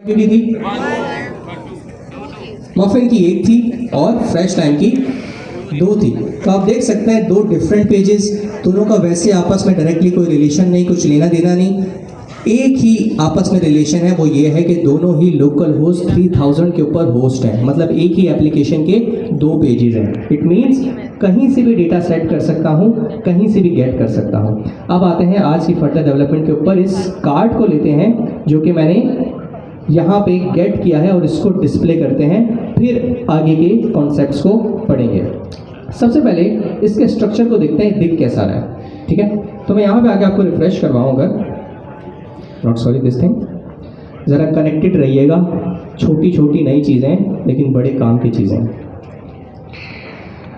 Quantity थी, muffin की एक थी और फ्रेश लाइम की दो थी। तो आप देख सकते हैं दो डिफरेंट पेजेस, दोनों का वैसे आपस में डायरेक्टली कोई रिलेशन नहीं, कुछ लेना देना नहीं। एक ही आपस में रिलेशन है, वो ये है कि दोनों ही लोकल होस्ट 3000 के ऊपर होस्ट हैं, मतलब एक ही एप्लीकेशन के दो पेजेस हैं। इट मीन्स कहीं से भी डेटा सेट कर सकता हूँ, कहीं से भी गेट कर सकता हूँ। अब आते हैं आज की फर्दर डेवलपमेंट के ऊपर। इस कार्ड को लेते हैं जो कि मैंने यहाँ पे गेट किया है और इसको डिस्प्ले करते हैं, फिर आगे के कॉन्सेप्ट्स को पढ़ेंगे। सबसे पहले इसके स्ट्रक्चर को देखते हैं, दिख कैसा रहा है। ठीक है, तो मैं यहाँ पे आके आपको रिफ्रेश करवाऊँगा, नॉट सॉरी दिस थिंग। ज़रा कनेक्टेड रहिएगा, छोटी छोटी नई चीज़ें लेकिन बड़े काम की चीज़ें।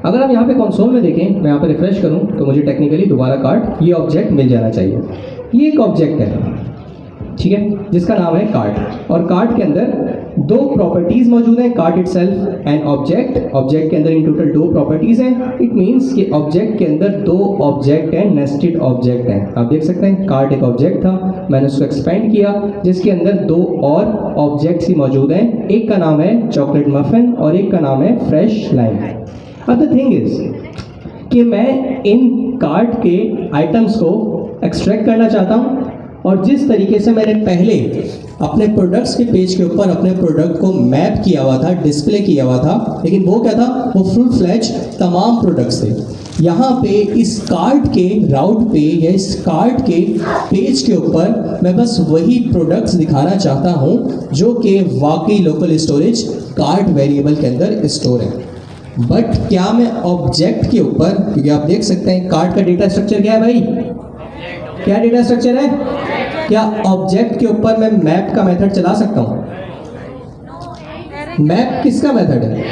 अगर आप यहाँ पे कंसोल में देखें, मैं यहाँ पे रिफ्रेश करूँ तो मुझे टेक्निकली दोबारा कार्ड ये ऑब्जेक्ट मिल जाना चाहिए। ये एक ऑब्जेक्ट है, ठीक है, जिसका नाम है कार्ड। और कार्ड के अंदर दो प्रॉपर्टीज मौजूद हैं, card itself and object. Object के अंदर इन टोटल दो प्रॉपर्टीज हैं। इट मींस कि ऑब्जेक्ट के अंदर दो ऑब्जेक्ट हैं, नेस्टेड ऑब्जेक्ट हैं। आप देख सकते हैं कार्ड एक ऑब्जेक्ट था, मैंने उसको एक्सपेंड किया जिसके अंदर दो और ऑब्जेक्ट्स ही मौजूद हैं। एक का नाम है चॉकलेट मफिन और एक का नाम है फ्रेश लाइम। अब द थिंग इज कि मैं इन कार्ड के आइटम्स को एक्सट्रैक्ट करना चाहता हूँ, और जिस तरीके से मैंने पहले अपने प्रोडक्ट्स के पेज के ऊपर अपने प्रोडक्ट को मैप किया हुआ था, डिस्प्ले किया हुआ था, लेकिन वो क्या था, वो फुल फ्लैज तमाम प्रोडक्ट्स थे। यहाँ पे इस कार्ड के राउट पे या इस कार्ड के पेज के ऊपर मैं बस वही प्रोडक्ट्स दिखाना चाहता हूँ जो कि वाकई लोकल स्टोरेज कार्ड वेरिएबल के अंदर स्टोर है। बट क्या मैं ऑब्जेक्ट के ऊपर, क्योंकि आप देख सकते हैं कार्ड का डेटा स्ट्रक्चर क्या है भाई, क्या डेटा स्ट्रक्चर है, क्या ऑब्जेक्ट के ऊपर मैं मैप का मेथड चला सकता हूँ? मैप किसका मेथड है?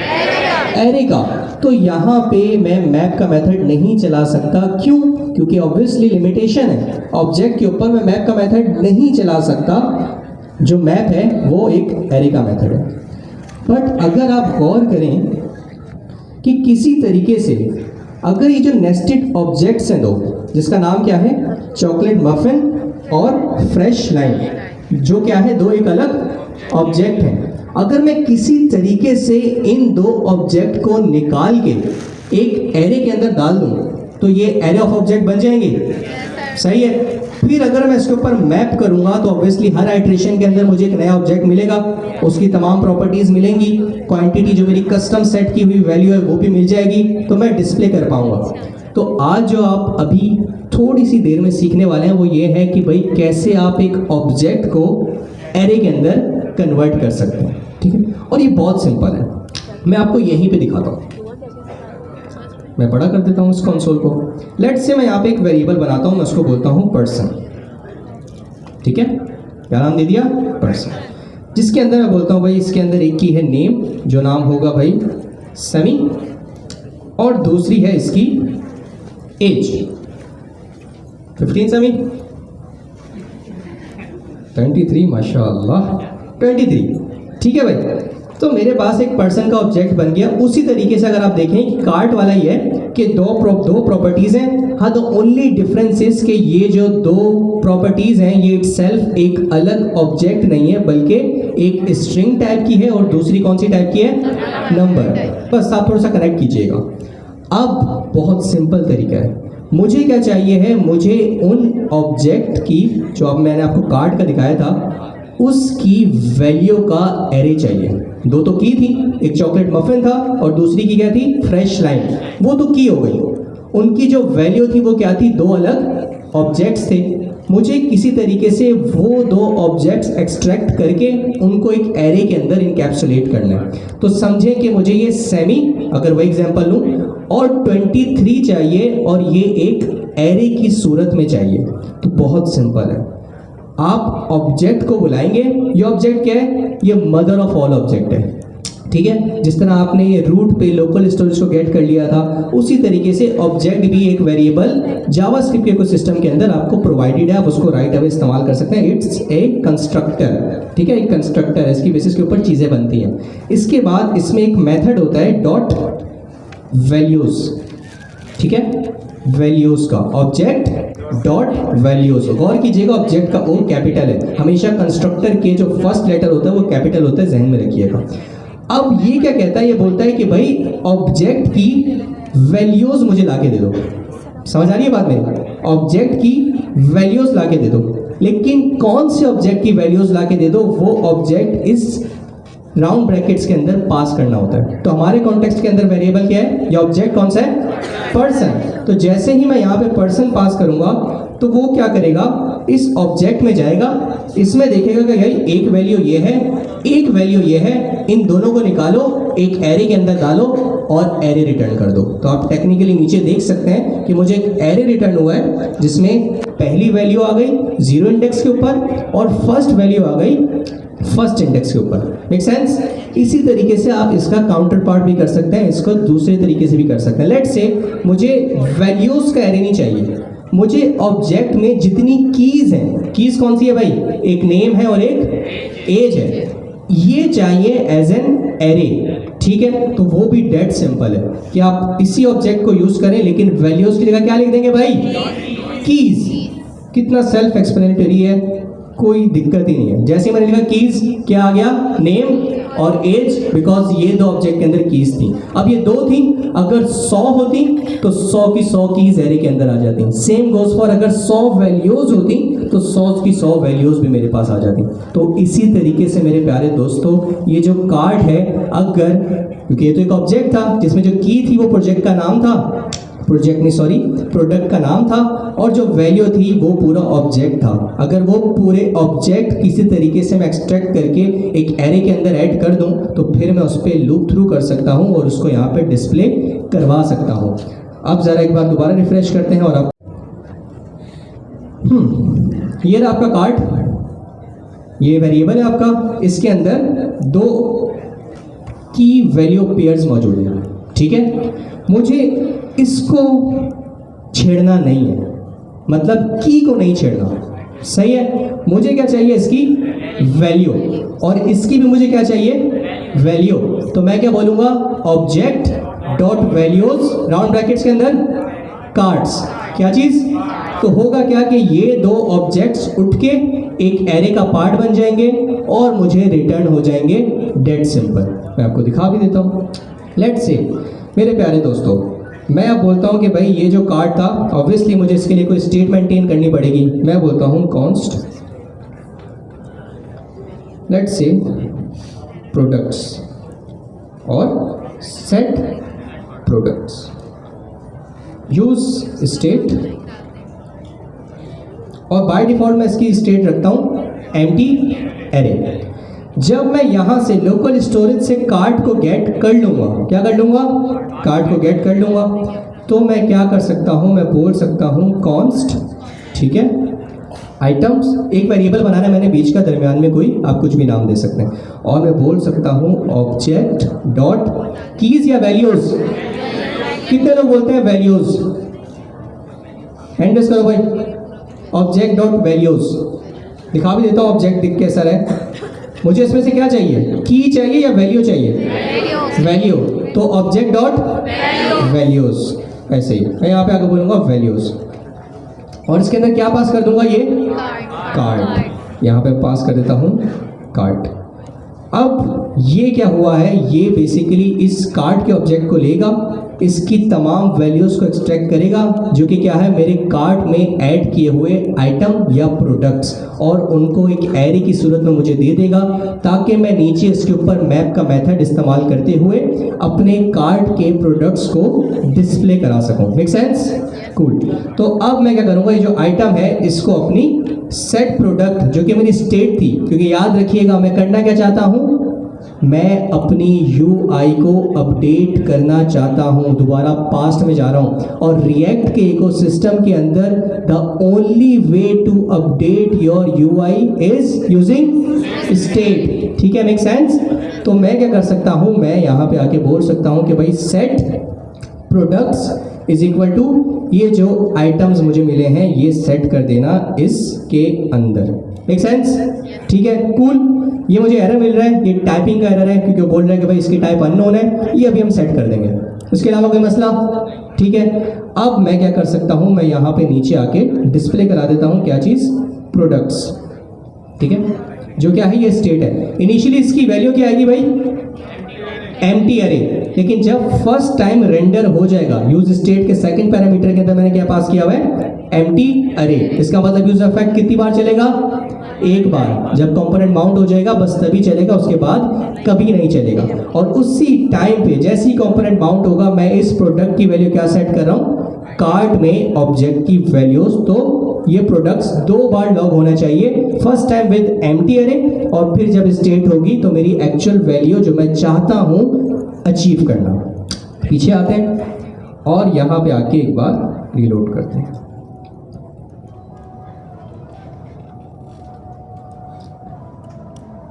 एरे का। तो यहाँ पे मैं मैप का मेथड नहीं चला सकता। क्यों? क्योंकि ऑब्वियसली लिमिटेशन है, ऑब्जेक्ट के ऊपर मैं मैप का मेथड नहीं चला सकता। जो मैप है वो एक एरे का मेथड है। बट अगर आप गौर करें कि किसी तरीके से अगर ये जो नेस्टेड ऑब्जेक्ट्स हैं दो, जिसका नाम क्या है, चॉकलेट मफिन और फ्रेश लाइम, जो क्या है, दो एक अलग ऑब्जेक्ट हैं। अगर मैं किसी तरीके से इन दो ऑब्जेक्ट को निकाल के एक एरे के अंदर डाल दूं तो ये एरे ऑफ ऑब्जेक्ट बन जाएंगे, सही है। फिर अगर मैं इसके ऊपर मैप करूंगा तो ऑब्वियसली हर आइट्रेशन के अंदर मुझे एक नया ऑब्जेक्ट मिलेगा, उसकी तमाम प्रॉपर्टीज मिलेंगी, क्वांटिटी जो मेरी कस्टम सेट की हुई वैल्यू है वो भी मिल जाएगी, तो मैं डिस्प्ले कर पाऊंगा। तो आज जो आप अभी थोड़ी सी देर में सीखने वाले हैं वो ये है कि भाई कैसे आप एक ऑब्जेक्ट को एरे के अंदर कन्वर्ट कर सकते हैं। ठीक है, और ये बहुत सिंपल है, मैं आपको यहीं पे दिखाता हूँ। मैं बड़ा कर देता हूँ इस कंसोल को। लेट्स से मैं यहाँ पे एक वेरिएबल बनाता हूँ, मैं उसको बोलता हूँ पर्सन। ठीक है, क्या नाम दे दिया, पर्सन, जिसके अंदर मैं बोलता हूँ भाई इसके अंदर एक की है नेम, जो नाम होगा भाई समी, और दूसरी है इसकी एज 15 समी, 23 माशाअल्लाह 23। ठीक है भाई, तो मेरे पास एक पर्सन का ऑब्जेक्ट बन गया। उसी तरीके से अगर आप देखें कार्ड वाला ही है कि दो प्रॉपर्टीज हैं। हाँ, द ओनली डिफरेंस इज कि ये जो दो प्रॉपर्टीज हैं ये इटसेल्फ एक अलग ऑब्जेक्ट नहीं है, बल्कि एक स्ट्रिंग टाइप की है और दूसरी कौन सी टाइप की है, नंबर। बस आप थोड़ा सा कनेक्ट कीजिएगा। अब बहुत सिंपल तरीका है, मुझे क्या चाहिए है, मुझे उन ऑब्जेक्ट की जो अब मैंने आपको कार्ड का दिखाया था उसकी वैल्यू का एरे चाहिए। दो तो की थी, एक चॉकलेट मफिन था और दूसरी की क्या थी, फ्रेश लाइम। वो तो की हो गई, उनकी जो वैल्यू थी वो क्या थी, दो अलग ऑब्जेक्ट्स थे। मुझे किसी तरीके से वो दो ऑब्जेक्ट्स एक्सट्रैक्ट करके उनको एक एरे के अंदर इनकैप्सुलेट करना है। तो समझें कि मुझे ये सेमी, अगर वही एग्जांपल लूँ, और 23 चाहिए और ये एक एरे की सूरत में चाहिए। तो बहुत सिंपल है, आप ऑब्जेक्ट को बुलाएंगे। ये ऑब्जेक्ट क्या है, ये मदर ऑफ ऑल ऑब्जेक्ट है। ठीक है, जिस तरह आपने ये रूट पे लोकल स्टोरेज को गेट कर लिया था, उसी तरीके से ऑब्जेक्ट भी एक वेरिएबल जावास्क्रिप्ट के इकोसिस्टम के अंदर आपको प्रोवाइडेड है, आप उसको राइट अवे इस्तेमाल कर सकते हैं। It's a constructor. ठीक है, एक कंस्ट्रक्टर है, इसकी बेसिस के ऊपर चीज़ें बनती हैं। इसके बाद इसमें एक मेथड होता है डॉट वैल्यूज। ठीक है, वैल्यूज का, ऑब्जेक्ट डॉट वैल्यूज। गौर कीजिएगा ऑब्जेक्ट का ओ कैपिटल है, हमेशा कंस्ट्रक्टर के जो फर्स्ट लेटर होता है वो कैपिटल होता है, जहन में रखिएगा। अब ये क्या कहता है, ये बोलता है कि भाई ऑब्जेक्ट की वैल्यूज मुझे लाके दे दो। समझ आ रही है बात मेरी? ऑब्जेक्ट की वैल्यूज लाके दे दो, लेकिन कौन से ऑब्जेक्ट की वैल्यूज लाके दे दो, वो ऑब्जेक्ट इस राउंड ब्रैकेट्स के अंदर पास करना होता है। तो हमारे कॉन्टेक्स्ट के अंदर वेरिएबल क्या है, या ऑब्जेक्ट कौन सा है, पर्सन। तो जैसे ही मैं यहाँ पे पर्सन पास करूंगा तो वो क्या करेगा, इस ऑब्जेक्ट में जाएगा, इसमें देखेगा कि भाई एक वैल्यू ये है, एक वैल्यू ये है, इन दोनों को निकालो, एक एरे के अंदर डालो और एरे रिटर्न कर दो। तो आप टेक्निकली नीचे देख सकते हैं कि मुझे एक एरे रिटर्न हुआ है जिसमें पहली वैल्यू आ गई 0 इंडेक्स के ऊपर और फर्स्ट वैल्यू आ गई फर्स्ट इंडेक्स के ऊपर। Make sense? इसी तरीके से आप इसका काउंटर पार्ट भी कर सकते हैं, इसको दूसरे तरीके से भी कर सकते हैं। लेट्स से मुझे वैल्यूज का एरे नहीं चाहिए, मुझे ऑब्जेक्ट में जितनी कीज हैं, कीज कौन सी है भाई, एक नेम है और एक एज है, ये चाहिए एज एन एरे। ठीक है, तो वो भी डेड सिंपल है कि आप इसी ऑब्जेक्ट को यूज करें, लेकिन वैल्यूज की जगह क्या लिख देंगे भाई, कीज। कितना सेल्फ एक्सप्लेनेटरी है, कोई दिक्कत ही नहीं है। जैसे मैंने लिखा कीज, क्या आ गया, नेम और एज, बिकॉज ये दो ऑब्जेक्ट के अंदर कीज थी। अब ये दो थी, अगर 100 होती तो 100 की 100 कीज एरे के अंदर आ जाती। सेम गोज फॉर अगर 100 वैल्यूज होती तो 100 की 100 वैल्यूज भी मेरे पास आ जाती। तो इसी तरीके से मेरे प्यारे दोस्तों, ये जो कार्ड है, अगर, क्योंकि ये तो एक ऑब्जेक्ट था जिसमें जो की थी वो प्रोजेक्ट का नाम था, प्रोडक्ट का नाम था, और जो वैल्यू थी वो पूरा ऑब्जेक्ट था। अगर वो पूरे ऑब्जेक्ट किसी तरीके से मैं एक्सट्रैक्ट करके एक एरे के अंदर ऐड कर दूं तो फिर मैं उस पर लूप थ्रू कर सकता हूं और उसको यहाँ पे डिस्प्ले करवा सकता हूं। अब जरा एक बार दोबारा रिफ्रेश करते हैं और अब ये रहा आपका कार्ड, ये वेरिएबल है आपका, इसके अंदर दो की वैल्यू पेयर्स मौजूद हैं। ठीक है, मुझे इसको छेड़ना नहीं है, मतलब की को नहीं छेड़ना, सही है। मुझे क्या चाहिए, इसकी वैल्यू, और इसकी भी मुझे क्या चाहिए, वैल्यू। तो मैं क्या बोलूंगा, object dot values round brackets के अंदर कार्ड्स, क्या चीज, तो होगा क्या कि ये दो ऑब्जेक्ट्स उठ के एक एरे का पार्ट बन जाएंगे और मुझे रिटर्न हो जाएंगे डेड सिंपल। मैं आपको दिखा भी देता हूं। लेट्स से मेरे प्यारे दोस्तों, मैं अब बोलता हूं कि भाई ये जो कार्ड था, ऑब्वियसली मुझे इसके लिए कोई स्टेट मेंटेन करनी पड़ेगी। मैं बोलता हूं कॉन्स्ट, लेट्स से प्रोडक्ट्स और सेट प्रोडक्ट्स, यूज स्टेट, और बाय डिफॉल्ट मैं इसकी स्टेट रखता हूं एम्प्टी एरे। जब मैं यहां से लोकल स्टोरेज से कार्ड को गेट कर लूंगा, क्या कर लूंगा, कार्ड को गेट कर लूंगा, तो मैं क्या कर सकता हूं, मैं बोल सकता हूं कॉन्स्ट, ठीक है, आइटम्स, एक वेरिएबल बनाना है मैंने बीच का, दरमियान में कोई आप कुछ भी नाम दे सकते हैं, और मैं बोल सकता हूं ऑब्जेक्ट डॉट कीज या वैल्यूज। कितने लोग बोलते हैं वैल्यूज, हैंड रेस करो भाई। ऑब्जेक्ट डॉट वैल्यूज, दिखा भी देता हूं ऑब्जेक्ट दिख के सर है। मुझे इसमें से क्या चाहिए, की चाहिए या वैल्यू चाहिए, वैल्यू, तो ऑब्जेक्ट डॉट वैल्यूज, ऐसे ही मैं यहाँ पे आगे बोलूंगा वैल्यूज, और इसके अंदर क्या पास कर दूंगा, ये कार्ड, यहाँ पे पास कर देता हूँ कार्ड। अब ये क्या हुआ है, ये बेसिकली इस कार्ड के ऑब्जेक्ट को लेगा, इसकी तमाम वैल्यूज को एक्सट्रैक्ट करेगा, जो कि क्या है, मेरे कार्ट में ऐड किए हुए आइटम या प्रोडक्ट्स, और उनको एक एरे की सूरत में मुझे दे देगा, ताकि मैं नीचे इसके ऊपर मैप का मेथड इस्तेमाल करते हुए अपने कार्ट के प्रोडक्ट्स को डिस्प्ले करा सकूं। Make sense? कूल। तो अब मैं क्या करूंगा, ये जो आइटम है इसको अपनी सेट प्रोडक्ट, जो कि मेरी स्टेट थी, क्योंकि याद रखिएगा मैं करना क्या चाहता हूं, मैं अपनी UI को अपडेट करना चाहता हूं, दोबारा पास्ट में जा रहा हूं, और रिएक्ट के इकोसिस्टम के अंदर the only way to update your UI is using state. ठीक है, मेक सेंस? तो मैं क्या कर सकता हूं, मैं यहां पे आके बोल सकता हूं कि भाई set products is equal to ये जो आइटम्स मुझे मिले हैं ये सेट कर देना इसके अंदर। Make sense? ठीक है, कूल। ये मुझे एरर मिल रहा है, ये टाइपिंग का एरर है, क्योंकि वो बोल रहा है कि भाई इसकी टाइप अननोन है, ये अभी हम सेट कर देंगे। उसके अलावा कोई मसला? ठीक है, अब मैं क्या कर सकता हूं, मैं यहां पे नीचे आके डिस्प्ले करा देता हूं क्या चीज, प्रोडक्ट्स। ठीक है, जो क्या है ये स्टेट है। इनिशियली इसकी वैल्यू क्या आएगी भाई, एम्प्टी अरे, लेकिन जब फर्स्ट टाइम रेंडर हो जाएगा, यूज स्टेट के सेकंड पैरामीटर के अंदर मैंने क्या पास किया हुआ है, एम्प्टी अरे। इसका मतलब यूज इफेक्ट कितनी बार चलेगा, एक बार। जब कंपोनेंट माउंट हो जाएगा बस तभी चलेगा, उसके बाद कभी नहीं चलेगा। और उसी टाइम पे जैसे ही कंपोनेंट माउंट होगा, मैं इस प्रोडक्ट की वैल्यू क्या सेट कर रहा हूं, कार्ट में ऑब्जेक्ट की वैल्यूज। तो ये प्रोडक्ट्स 2 बार लॉग होना चाहिए, फर्स्ट टाइम विद एम्प्टी अरे, और फिर जब स्टेट होगी तो मेरी एक्चुअल वैल्यू जो मैं चाहता हूं अचीव करना। पीछे आते हैं और यहां पे आके एक बार रीलोड करते हैं।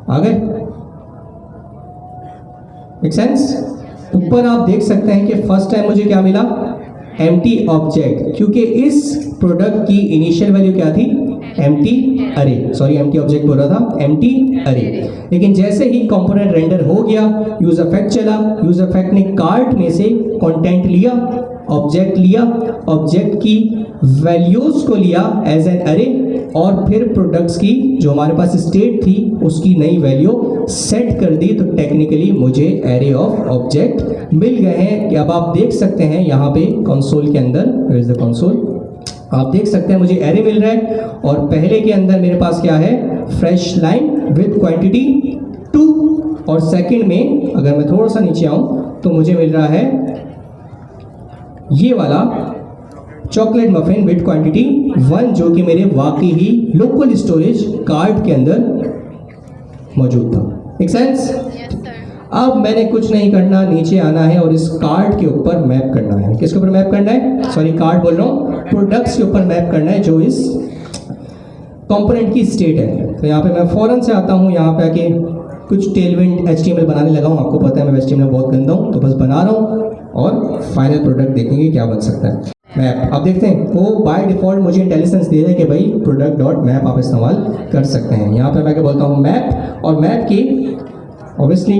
आ गए, मेक सेंस। ऊपर आप देख सकते हैं कि फर्स्ट टाइम मुझे क्या मिला, एम्प्टी ऑब्जेक्ट, क्योंकि इस प्रोडक्ट की इनिशियल वैल्यू क्या थी, एम्प्टी अरे, सॉरी एम्प्टी ऑब्जेक्ट बोल रहा था, एम्प्टी अरे। लेकिन जैसे ही कंपोनेंट रेंडर हो गया, यूज इफेक्ट चला, यूज इफेक्ट ने कार्ट में से कंटेंट लिया, ऑब्जेक्ट लिया, ऑब्जेक्ट की वैल्यूज को लिया एज एन अरे, और फिर प्रोडक्ट्स की जो हमारे पास स्टेट थी उसकी नई वैल्यू सेट कर दी। तो टेक्निकली मुझे एरे ऑफ ऑब्जेक्ट मिल गए हैं। कि अब आप देख सकते हैं यहाँ पे कंसोल के अंदर, वेयर इज द कंसोल, आप देख सकते हैं मुझे एरे मिल रहा है, और पहले के अंदर मेरे पास क्या है, फ्रेश लाइन विद क्वांटिटी 2, और सेकंड में अगर मैं थोड़ा सा नीचे आऊं तो मुझे मिल रहा है ये वाला चॉकलेट मफिन विद क्वांटिटी 1, जो कि मेरे वाकई ही लोकल स्टोरेज कार्ड के अंदर मौजूद था। Make sense. अब मैंने कुछ नहीं करना, नीचे आना है और इस कार्ड के ऊपर मैप करना है। किसके ऊपर मैप करना है, सॉरी कार्ड बोल रहा हूँ, प्रोडक्ट्स के ऊपर मैप करना है जो इस कंपोनेंट की स्टेट है। तो यहाँ पे मैं फौरन से आता हूँ, यहाँ पे आके कुछ टेलविंड HTML बनाने लगा हूँ। आपको पता है मैं HTML बहुत गंदा हूँ, तो बस बना रहा हूँ और फाइनल प्रोडक्ट देखेंगे क्या बन सकता है। मैप आप देखते हैं वो बाय डिफॉल्ट मुझे इंटेलिजेंस दे रहा है कि भाई प्रोडक्ट डॉट मैप आप इस्तेमाल कर सकते हैं। यहाँ पे मैं क्या बोलता हूँ, मैप, और मैप की ऑब्वियसली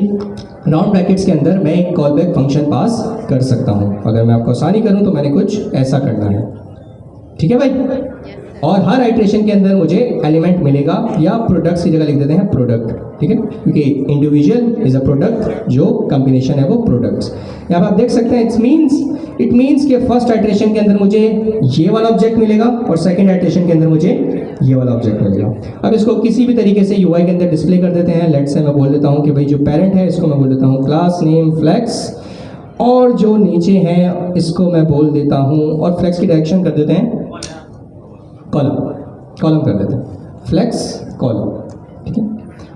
राउंड ब्रैकेट्स के अंदर मैं एक कॉल बैक फंक्शन पास कर सकता हूँ। अगर मैं आपको आसानी करूँ तो मैंने कुछ ऐसा करना है, ठीक है भाई। और हर आइट्रेशन के अंदर मुझे एलिमेंट मिलेगा, या प्रोडक्ट्स की जगह लिख देते हैं प्रोडक्ट, ठीक है, क्योंकि इंडिविजुअल इज अ प्रोडक्ट, जो कॉम्बिनेशन है वो प्रोडक्ट्स। यहाँ पर आप देख सकते हैं इट मीन्स कि फर्स्ट आइट्रेशन के अंदर मुझे ये वाला ऑब्जेक्ट मिलेगा और सेकंड आइट्रेशन के अंदर मुझे ये वाला ऑब्जेक्ट मिलेगा। अब इसको किसी भी तरीके से UI के अंदर डिस्प्ले कर देते हैं। लेट्स से मैं बोल देता हूँ कि भाई जो पेरेंट है इसको मैं बोल देता हूँ क्लास नेम फ्लेक्स, और जो नीचे है इसको मैं बोल देता हूँ, और फ्लेक्स की डायरेक्शन कर देते हैं कॉलम कर देते हैं, फ्लेक्स कॉलम, ठीक है।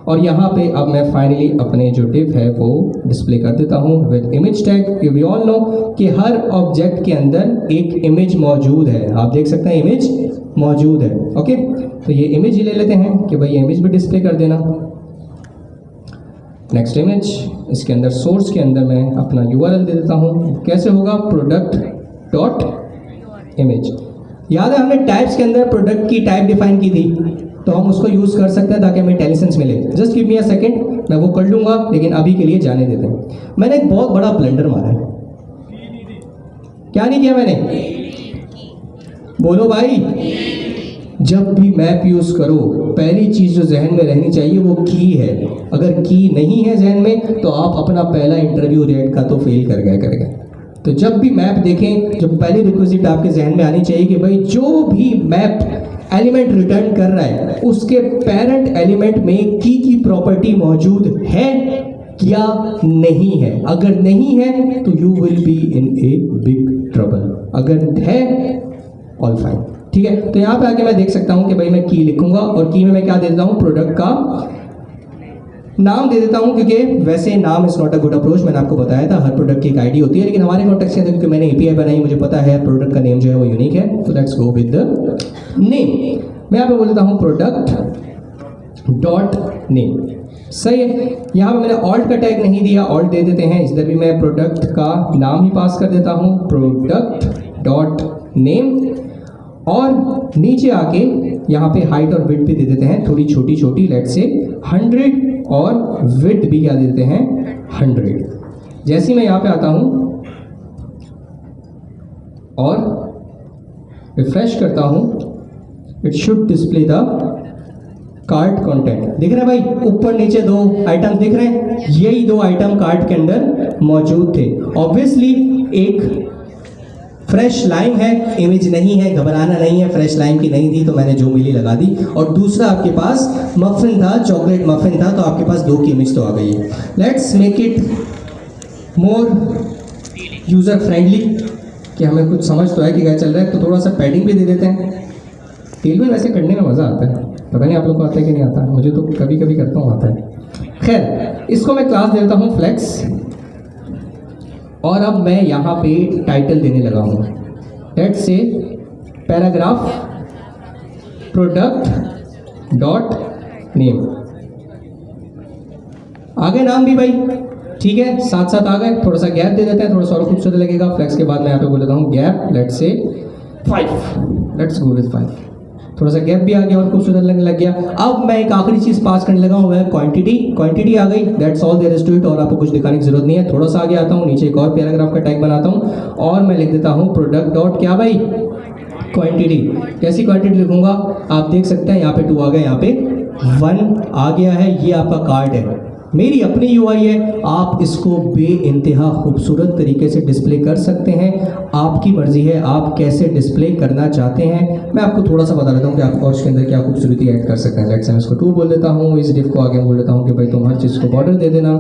और यहाँ पे अब मैं फाइनली अपने जो डिव है वो डिस्प्ले कर देता हूँ with image tag. We all know कि हर ऑब्जेक्ट के अंदर एक इमेज मौजूद है, आप देख सकते हैं इमेज मौजूद है, ओके। तो ये इमेज ही ले लेते हैं कि भाई इमेज भी डिस्प्ले कर देना। नेक्स्ट इमेज, इसके अंदर सोर्स के अंदर मैं अपना URL दे देता हूँ। कैसे होगा, प्रोडक्ट डॉट इमेज। याद है हमने टाइप्स के अंदर प्रोडक्ट की टाइप डिफाइन की थी, तो हम उसको यूज़ कर सकते हैं ताकि हमें इंटेलिजेंस मिले। Just give me a second, मैं वो कर लूँगा, लेकिन अभी के लिए जाने देते हैं। मैंने एक बहुत बड़ा ब्लंडर मारा है। क्या नहीं किया मैंने, बोलो भाई। जब भी मैप यूज़ करो पहली चीज़ जो जहन में रहनी चाहिए वो की है। अगर की नहीं है जहन में तो आप अपना पहला इंटरव्यू रेट का तो फेल कर गए करेगा। तो जब भी मैप देखें, जो पहली रिक्विजिट आपके जहन में आनी चाहिए कि भाई जो भी मैप एलिमेंट रिटर्न कर रहा है उसके पेरेंट एलिमेंट में की प्रॉपर्टी मौजूद है या नहीं है। अगर नहीं है तो you will be in a big trouble, अगर है ऑल फाइन, ठीक है। तो यहाँ पे आके मैं देख सकता हूँ कि भाई मैं की लिखूंगा, और की में मैं क्या दे देता हूँ, प्रोडक्ट का नाम दे देता हूँ, क्योंकि वैसे नाम is not a good approach. मैंने आपको बताया था हर प्रोडक्ट की एक आईडी होती है, लेकिन हमारे कॉन्टेक्स्ट के अंदर क्योंकि मैंने API बनाई, मुझे पता है प्रोडक्ट का नेम जो है वो यूनिक है, तो let's go with the name. मैं यहाँ पे बोल देता हूँ प्रोडक्ट डॉट नेम, सही है। यहाँ पे मैंने ऑल्ट का टैग नहीं दिया, ऑल्ट दे देते हैं। इधर भी मैं प्रोडक्ट का नाम ही पास कर देता हूँ, प्रोडक्ट डॉट नेम, और नीचे आके यहाँ पे हाइट और विड्थ भी दे देते हैं थोड़ी छोटी छोटी, लेट्स से 100, और विड्थ भी क्या दे देते हैं 100। जैसे ही मैं यहाँ पे आता हूँ और रिफ्रेश करता हूँ, it should display the cart content. दिख रहा है भाई, ऊपर नीचे दो आइटम दिख रहे हैं, यही दो आइटम कार्ट के अंदर मौजूद थे। ऑब्वियसली एक फ्रेश लाइम है, इमेज नहीं है, घबराना नहीं है, फ्रेश लाइम की नहीं थी तो मैंने जो मिली लगा दी। और दूसरा आपके पास मफिन था, चॉकलेट मफिन था, तो आपके पास दो की इमेज तो आ गई है। Let's make it more user friendly, कि हमें कुछ समझ तो है कि क्या चल रहा है, तो थोड़ा सा पैडिंग भी दे देते हैं। टेल में वैसे करने में मज़ा आता है, पता नहीं आप लोग को आता है कि नहीं आता, मुझे तो कभी कभी करता हूँ आता है। खैर, इसको मैं क्लास देता हूँ फ्लेक्स, और अब मैं यहाँ पे टाइटल देने लगा हूँ। Let's say paragraph product dot name. आ गए नाम भी भाई, ठीक है, साथ साथ आ गए। थोड़ा सा गैप दे देते हैं, थोड़ा सा और खूबसूरत लगेगा। फ्लेक्स के बाद मैं यहाँ पे बोल देता हूँ gap, let's say 5, let's go with 5। थोड़ा सा गैप भी आ गया और खूबसूरत लगने लग गया। अब मैं एक आखिरी चीज़ पास करने लगा हूँ, वह क्वांटिटी। क्वांटिटी आ गई, that's all there is to it, और आपको कुछ दिखाने की जरूरत नहीं है। थोड़ा सा आगे आता हूँ, नीचे एक और पैराग्राफ का टैग बनाता हूँ और मैं लिख देता हूँ प्रोडक्ट डॉट क्या भाई, क्वांटिटी। कैसी क्वांटिटी लिखूंगा, आप देख सकते हैं यहाँ पे 2 आ गया, यहाँ पे 1 आ गया है। ये आपका कार्ड है, मेरी अपनी यूआई है, आप इसको बेइंतहा खूबसूरत तरीके से डिस्प्ले कर सकते हैं। आपकी मर्जी है आप कैसे डिस्प्ले करना चाहते हैं। मैं आपको थोड़ा सा बता देता हूँ कि आप और इसके अंदर क्या खूबसूरती ऐड कर सकते हैं। लेट्स मैं इसको 2 बोल देता हूँ, इस डिफ को आगे बोल देता हूँ कि भाई तुम हर चीज़ को बॉर्डर दे देना,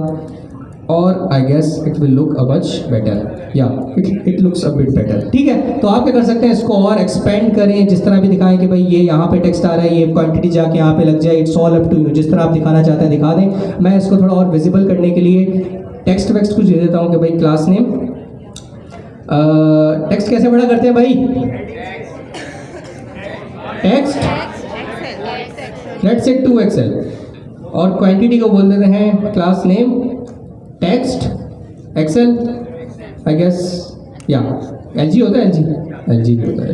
और I guess it will look a much better, या it looks a bit better. ठीक है, तो आप क्या कर सकते हैं, इसको और एक्सपेंड करें, जिस तरह भी दिखाएं कि भाई ये यहाँ पे टेक्स्ट आ रहा है, ये क्वांटिटी जाके यहाँ पे लग जाए। It's all up to you, जिस तरह आप दिखाना चाहते हैं दिखा दें। मैं इसको थोड़ा और विजिबल करने के लिए टेक्स्ट वेक्स्ट कुछ दे देता हूँ कि भाई क्लास नेम। टेक्स्ट कैसे बड़ा करते हैं भाई, टेक्स्ट लेट्स से 2XL, और क्वांटिटी को बोल देते हैं class name text excel, I guess, या LG होता है, LG भी होता है,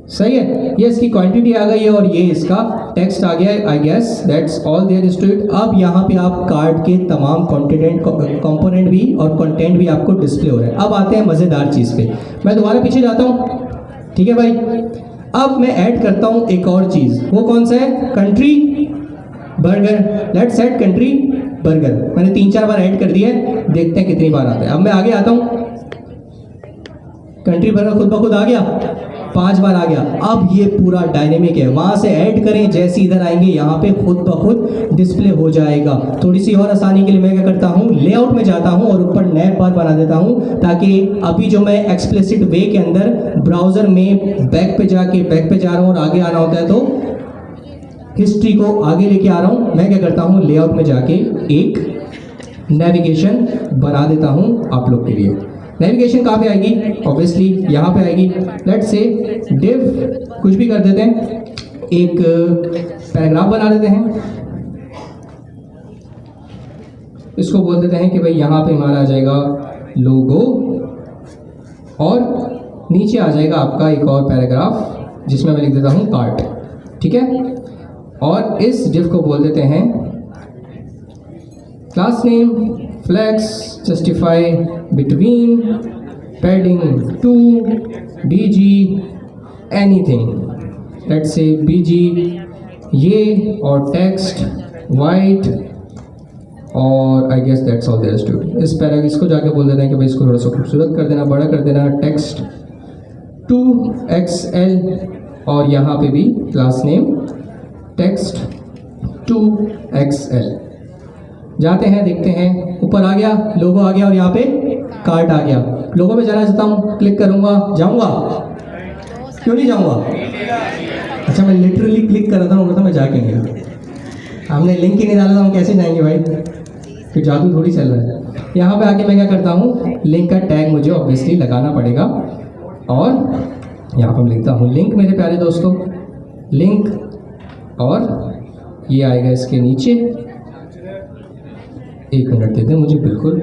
सही है। ये इसकी क्वांटिटी आ गई है और ये इसका टेक्स्ट आ गया है, I guess that's all there is to it. अब यहाँ पे आप कार्ड के तमाम कंपोनेंट भी और कंटेंट भी आपको डिस्प्ले हो रहा है। अब आते हैं मज़ेदार चीज़ पे, मैं दोबारा पीछे जाता हूँ, ठीक है भाई। अब मैं ऐड करता हूँ एक और चीज़, वो कौन सा है, country burger. Let's add country burger. मैंने 3-4 बार ऐड कर दिया है, देखते हैं कितनी बार आता है। अब मैं आगे आता हूँ, कंट्री बर्गर खुद ब खुद आ गया, 5 बार आ गया। अब ये पूरा डायनेमिक है, वहाँ से ऐड करें, जैसे इधर आएंगे यहाँ पे खुद ब खुद डिस्प्ले हो जाएगा। थोड़ी सी और आसानी के लिए मैं क्या करता हूँ, लेआउट में जाता हूँ और ऊपर नैप बार बना देता हूँ, ताकि अभी जो मैं एक्सप्लिसिट वे के अंदर ब्राउज़र में बैक पे जा रहा हूँ और आगे आना होता है, तो हिस्ट्री को आगे लेके आ रहा हूँ। मैं क्या करता हूँ, लेआउट में जाके एक नेविगेशन बना देता हूँ आप लोग के लिए। नेविगेशन कहाँ पे आएगी, ऑब्वियसली यहाँ पे आएगी। लेट्स से डिव कुछ भी कर देते हैं, एक पैराग्राफ बना देते हैं, इसको बोल देते हैं कि भाई यहाँ पे हमारा आ जाएगा लोगो, और नीचे आ जाएगा आपका एक और पैराग्राफ जिसमें मैं लिख देता हूँ कार्ट, ठीक है। और इस डिव को बोल देते हैं class name flex justify between padding 2 BG anything. Let's say BG ये, और टेक्स्ट वाइट, और I guess that's all there is to it. इस पैराग्राफ इसको जाके बोल देते हैं कि भाई इसको थोड़ा सा खूबसूरत कर देना, बड़ा कर देना, टेक्स्ट 2XL, और यहाँ पे भी क्लास नेम टेक्स्ट 2XL। जाते हैं, देखते हैं, ऊपर आ गया, लोगो आ गया, और यहाँ पे कार्ड आ गया। लोगो पे जाना चाहता हूँ, क्लिक करूँगा, जाऊँगा, क्यों नहीं जाऊँगा? अच्छा, मैं लिटरली क्लिक कर रहा था, मतलब मैं जाके नहीं, हमने लिंक ही नहीं डाला था, हम कैसे जाएंगे भाई, फिर जादू थोड़ी चल रहा है। यहाँ पे आके मैं क्या करता हूँ, लिंक का टैग मुझे ऑब्वियसली लगाना पड़ेगा, और यहाँ पर लिखता हूँ लिंक, मेरे प्यारे दोस्तों, लिंक, और ये आएगा इसके नीचे। 1 मिनट देते हैं मुझे, बिल्कुल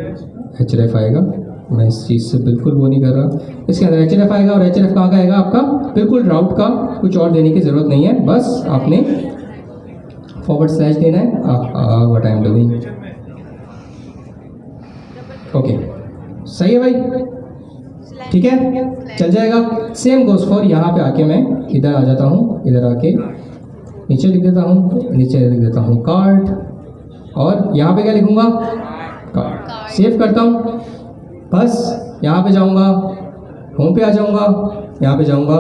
href आएगा, मैं इस चीज़ से बिल्कुल वो नहीं कर रहा। इसके अंदर href आएगा, और href कहाँ का आएगा आपका, बिल्कुल राउट का, कुछ और देने की ज़रूरत नहीं है, बस आपने / देना है। What I am doing, okay, सही है भाई, ठीक है, चल जाएगा। सेम गोस फॉर, यहाँ पे आके मैं इधर आ जाता हूँ, इधर आके नीचे लिख देता हूँ, नीचे लिख देता हूँ कार्ड, और यहाँ पे क्या लिखूँगा, कार्ड। सेव करता हूँ, बस यहाँ पे जाऊँगा, होम पे आ जाऊँगा, यहाँ पे जाऊँगा,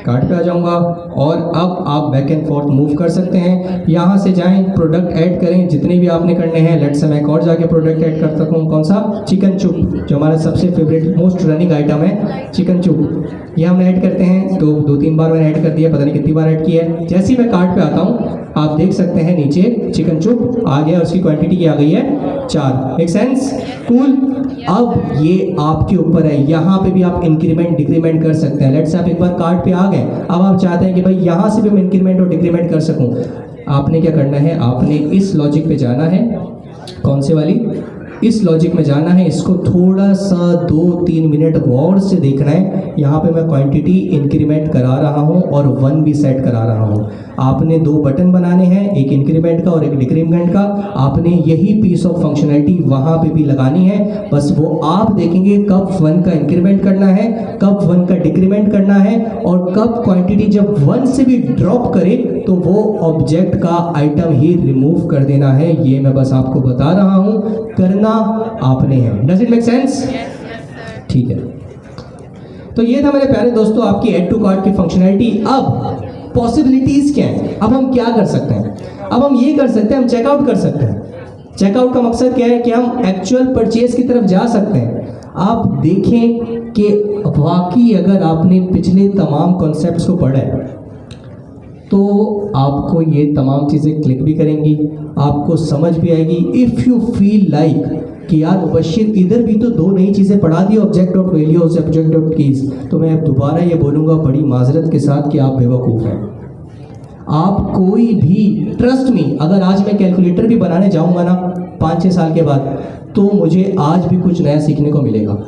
कार्ड पे आ जाऊँगा, और अब आप बैक एंड फोर्थ मूव कर सकते हैं। यहाँ से जाएं, प्रोडक्ट ऐड करें, जितने भी आपने करने हैं। लेट्स से मैं एक और जाके प्रोडक्ट ऐड कर सकूँ, कौन सा, चिकन चुप, जो हमारा सबसे फेवरेट मोस्ट रनिंग आइटम है, चिकन चुप। ये हम ऐड करते हैं, तो 2-3 बार मैंने ऐड कर दिया, पता नहीं कितनी बार ऐड किया है। जैसे ही मैं कार्ड पे आता हूँ, आप देख सकते हैं नीचे चिकन चुप आ गया, उसकी क्वांटिटी क्या आ गई है, 4। Make sense, cool. अब ये आपके ऊपर है, यहाँ पे भी आप इंक्रीमेंट डिक्रीमेंट कर सकते हैं। लेट्स से आप एक बार कार्ड पे आ गए, अब आप चाहते हैं कि भाई यहाँ से भी मैं इंक्रीमेंट और डिक्रीमेंट कर सकूँ। आपने क्या करना है, आपने इस लॉजिक पे जाना है, कौन से वाली, इस लॉजिक में जाना है। इसको थोड़ा सा 2-3 मिनट गौर से देखना है। यहाँ पे मैं क्वांटिटी इंक्रीमेंट करा रहा हूँ और 1 भी सेट करा रहा हूँ। आपने 2 बटन बनाने हैं, एक इंक्रीमेंट का और एक डिक्रीमेंट का। आपने यही पीस ऑफ फंक्शनैलिटी वहाँ पे भी लगानी है, बस वो आप देखेंगे कब 1 का इंक्रीमेंट करना है, कब 1 का डिक्रीमेंट करना है, और कब क्वांटिटी जब 1 से भी ड्रॉप करे तो वो ऑब्जेक्ट का आइटम ही रिमूव कर देना है। ये मैं बस आपको बता रहा हूँ, करना आपने है। Does it make sense? ठीक है, तो ये था मेरे प्यारे दोस्तों आपकी ऐड टू कार्ट की फंक्शनैलिटी। अब पॉसिबिलिटीज क्या हैं, अब हम क्या कर सकते हैं, अब हम ये कर सकते हैं, हम चेकआउट कर सकते हैं। चेकआउट का मकसद क्या है कि हम एक्चुअल परचेज की तरफ जा सकते हैं। आप देखें कि वाकई अगर आपने पिछले तमाम कॉन्सेप्ट्स को पढ़ा है तो आपको ये तमाम चीज़ें क्लिक भी करेंगी, आपको समझ भी आएगी। इफ़ यू फील लाइक कि यार मुबशिर इधर भी तो 2 नई चीज़ें पढ़ा दी, object dot values, object dot keys, तो मैं दोबारा ये बोलूँगा बड़ी माजरत के साथ कि आप बेवकूफ़ हैं। आप कोई भी, ट्रस्ट मी, अगर आज मैं कैलकुलेटर भी बनाने जाऊँगा ना 5-6 साल के बाद, तो मुझे आज भी कुछ नया सीखने को मिलेगा।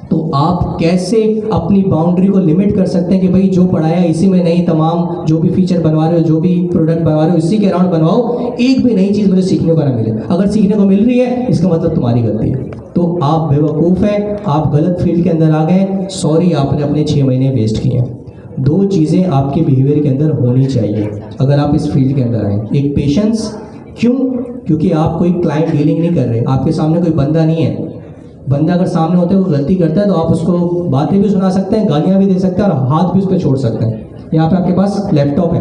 तो आप कैसे अपनी बाउंड्री को लिमिट कर सकते हैं कि भाई जो पढ़ाया इसी में नहीं, तमाम जो भी फीचर बनवा रहे हो, जो भी प्रोडक्ट बनवा रहे हो, इसी के अराउंड बनवाओ, एक भी नई चीज़ मुझे सीखने को ना मिले। अगर सीखने को मिल रही है इसका मतलब तुम्हारी गलती है, तो आप बेवकूफ़ हैं, आप गलत फील्ड के अंदर आ गए। सॉरी, आपने अपने 6 महीने वेस्ट किए हैं। 2 चीज़ें आपके बिहेवियर के अंदर होनी चाहिए अगर आप इस फील्ड के अंदर आए। एक पेशेंस, क्यों, क्योंकि आप कोई क्लाइंट डीलिंग नहीं कर रहे, आपके सामने कोई बंदा नहीं है। बंदा अगर सामने होते हैं वो गलती करता है तो आप उसको बातें भी सुना सकते हैं, गालियाँ भी दे सकते हैं और हाथ भी उस पर छोड़ सकते हैं। यहाँ पे आपके पास लैपटॉप है,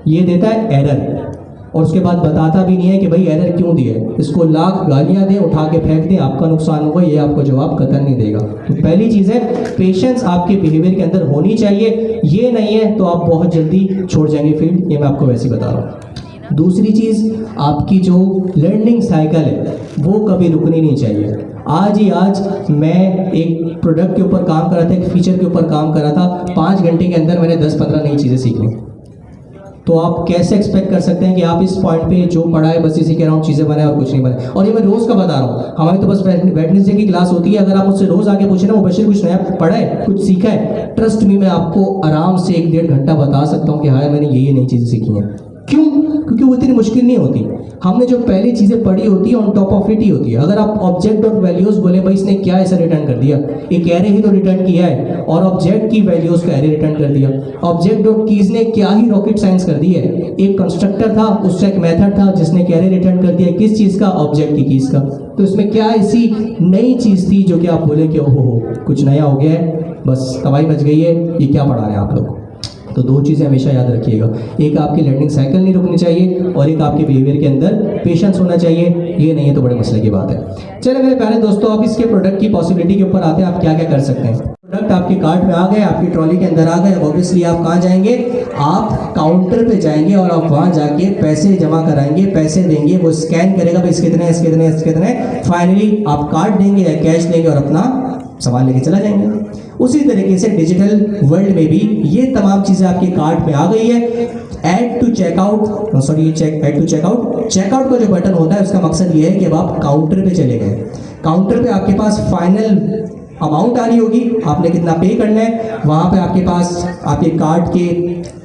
ये देता है एरर, और उसके बाद बताता भी नहीं है कि भाई एरर क्यों दिए। इसको लाख गालियाँ दें, उठा के फेंक दें, आपका नुकसान होगा, ये आपको जवाब कतई नहीं देगा। तो पहली चीज़ है पेशेंस आपके बिहेवियर के अंदर होनी चाहिए। ये नहीं है तो आप बहुत जल्दी छोड़ जाएंगे फील्ड, ये मैं आपको वैसे ही बता रहा हूँ। दूसरी चीज़, आपकी जो लर्निंग साइकिल है वो कभी रुकनी नहीं चाहिए। आज ही आज मैं एक प्रोडक्ट के ऊपर काम कर रहा था, एक फीचर के ऊपर काम कर रहा था, 5 घंटे के अंदर मैंने 10-15 नई चीज़ें सीख ली। तो आप कैसे एक्सपेक्ट कर सकते हैं कि आप इस पॉइंट पे जो पढ़ा है बस इसी के अराउंड चीज़ें बनाए और कुछ नहीं बनाए। और ये मैं रोज़ का बता रहा हूँ, हमारी तो बस वेडनेसडे की क्लास होती है। अगर आप मुझसे रोज़ आके पूछे ना मुबशिर कुछ नया पढ़ा है, कुछ सीखा है, ट्रस्ट मी मैं आपको आराम से 1-1.5 घंटा बता सकता हूँ कि हाँ मैंने ये नई चीज़ें सीखी हैं। क्यों? क्योंकि वो इतनी मुश्किल नहीं होती। हमने जो पहली चीज़ें पढ़ी होती है ऑन टॉप ऑफ इट ही होती है। अगर आप ऑब्जेक्ट डॉट वैल्यूज़ बोले भाई इसने क्या ऐसा रिटर्न कर दिया, एक एरे ही तो रिटर्न किया है, और ऑब्जेक्ट की वैल्यूज़ का एरे रिटर्न कर दिया। ऑब्जेक्ट डॉट कीज ने क्या ही रॉकेट साइंस कर दी है, एक कंस्ट्रक्टर था, उसका एक मेथड था जिसने एरे रिटर्न कर दिया, किस चीज़ का, ऑब्जेक्ट की कीज का। तो इसमें क्या ऐसी नई चीज़ थी जो कि आप बोले कि ओहो कुछ नया हो गया है, बस तबाही मच गई है, ये क्या पढ़ा रहे हैं आप लोग। तो 2 चीज़ें हमेशा याद रखिएगा, एक आपकी लर्निंग साइकिल नहीं रुकनी चाहिए और एक आपके बिहेवियर के अंदर पेशेंस होना चाहिए। ये नहीं है तो बड़े मसले की बात है। चलिए मेरे प्यारे दोस्तों, अब इसके प्रोडक्ट की पॉसिबिलिटी के ऊपर आते हैं, आप क्या क्या कर सकते हैं। प्रोडक्ट आपके कार्ट में आ गए, आपकी ट्रॉली के अंदर आ गए। ऑब्वियसली आप कहाँ जाएंगे, आप काउंटर पे जाएंगे और आप वहाँ जाके पैसे जमा कराएंगे, पैसे देंगे, वो स्कैन करेगा भाई इसके कितने इसके कितने इसके कितने, फाइनली आप कार्ड देंगे या कैश देंगे और अपना सामान लेके चला जाएंगे। उसी तरीके से डिजिटल वर्ल्ड में भी ये तमाम चीज़ें आपके कार्ट पे आ गई है। Add to checkout, sorry add to checkout, checkout का जो बटन होता है उसका मकसद ये है कि अब आप काउंटर पे चले गए। काउंटर पे आपके पास फाइनल अमाउंट आ रही होगी, आपने कितना पे करना है, वहाँ पे आपके पास आपके कार्ड के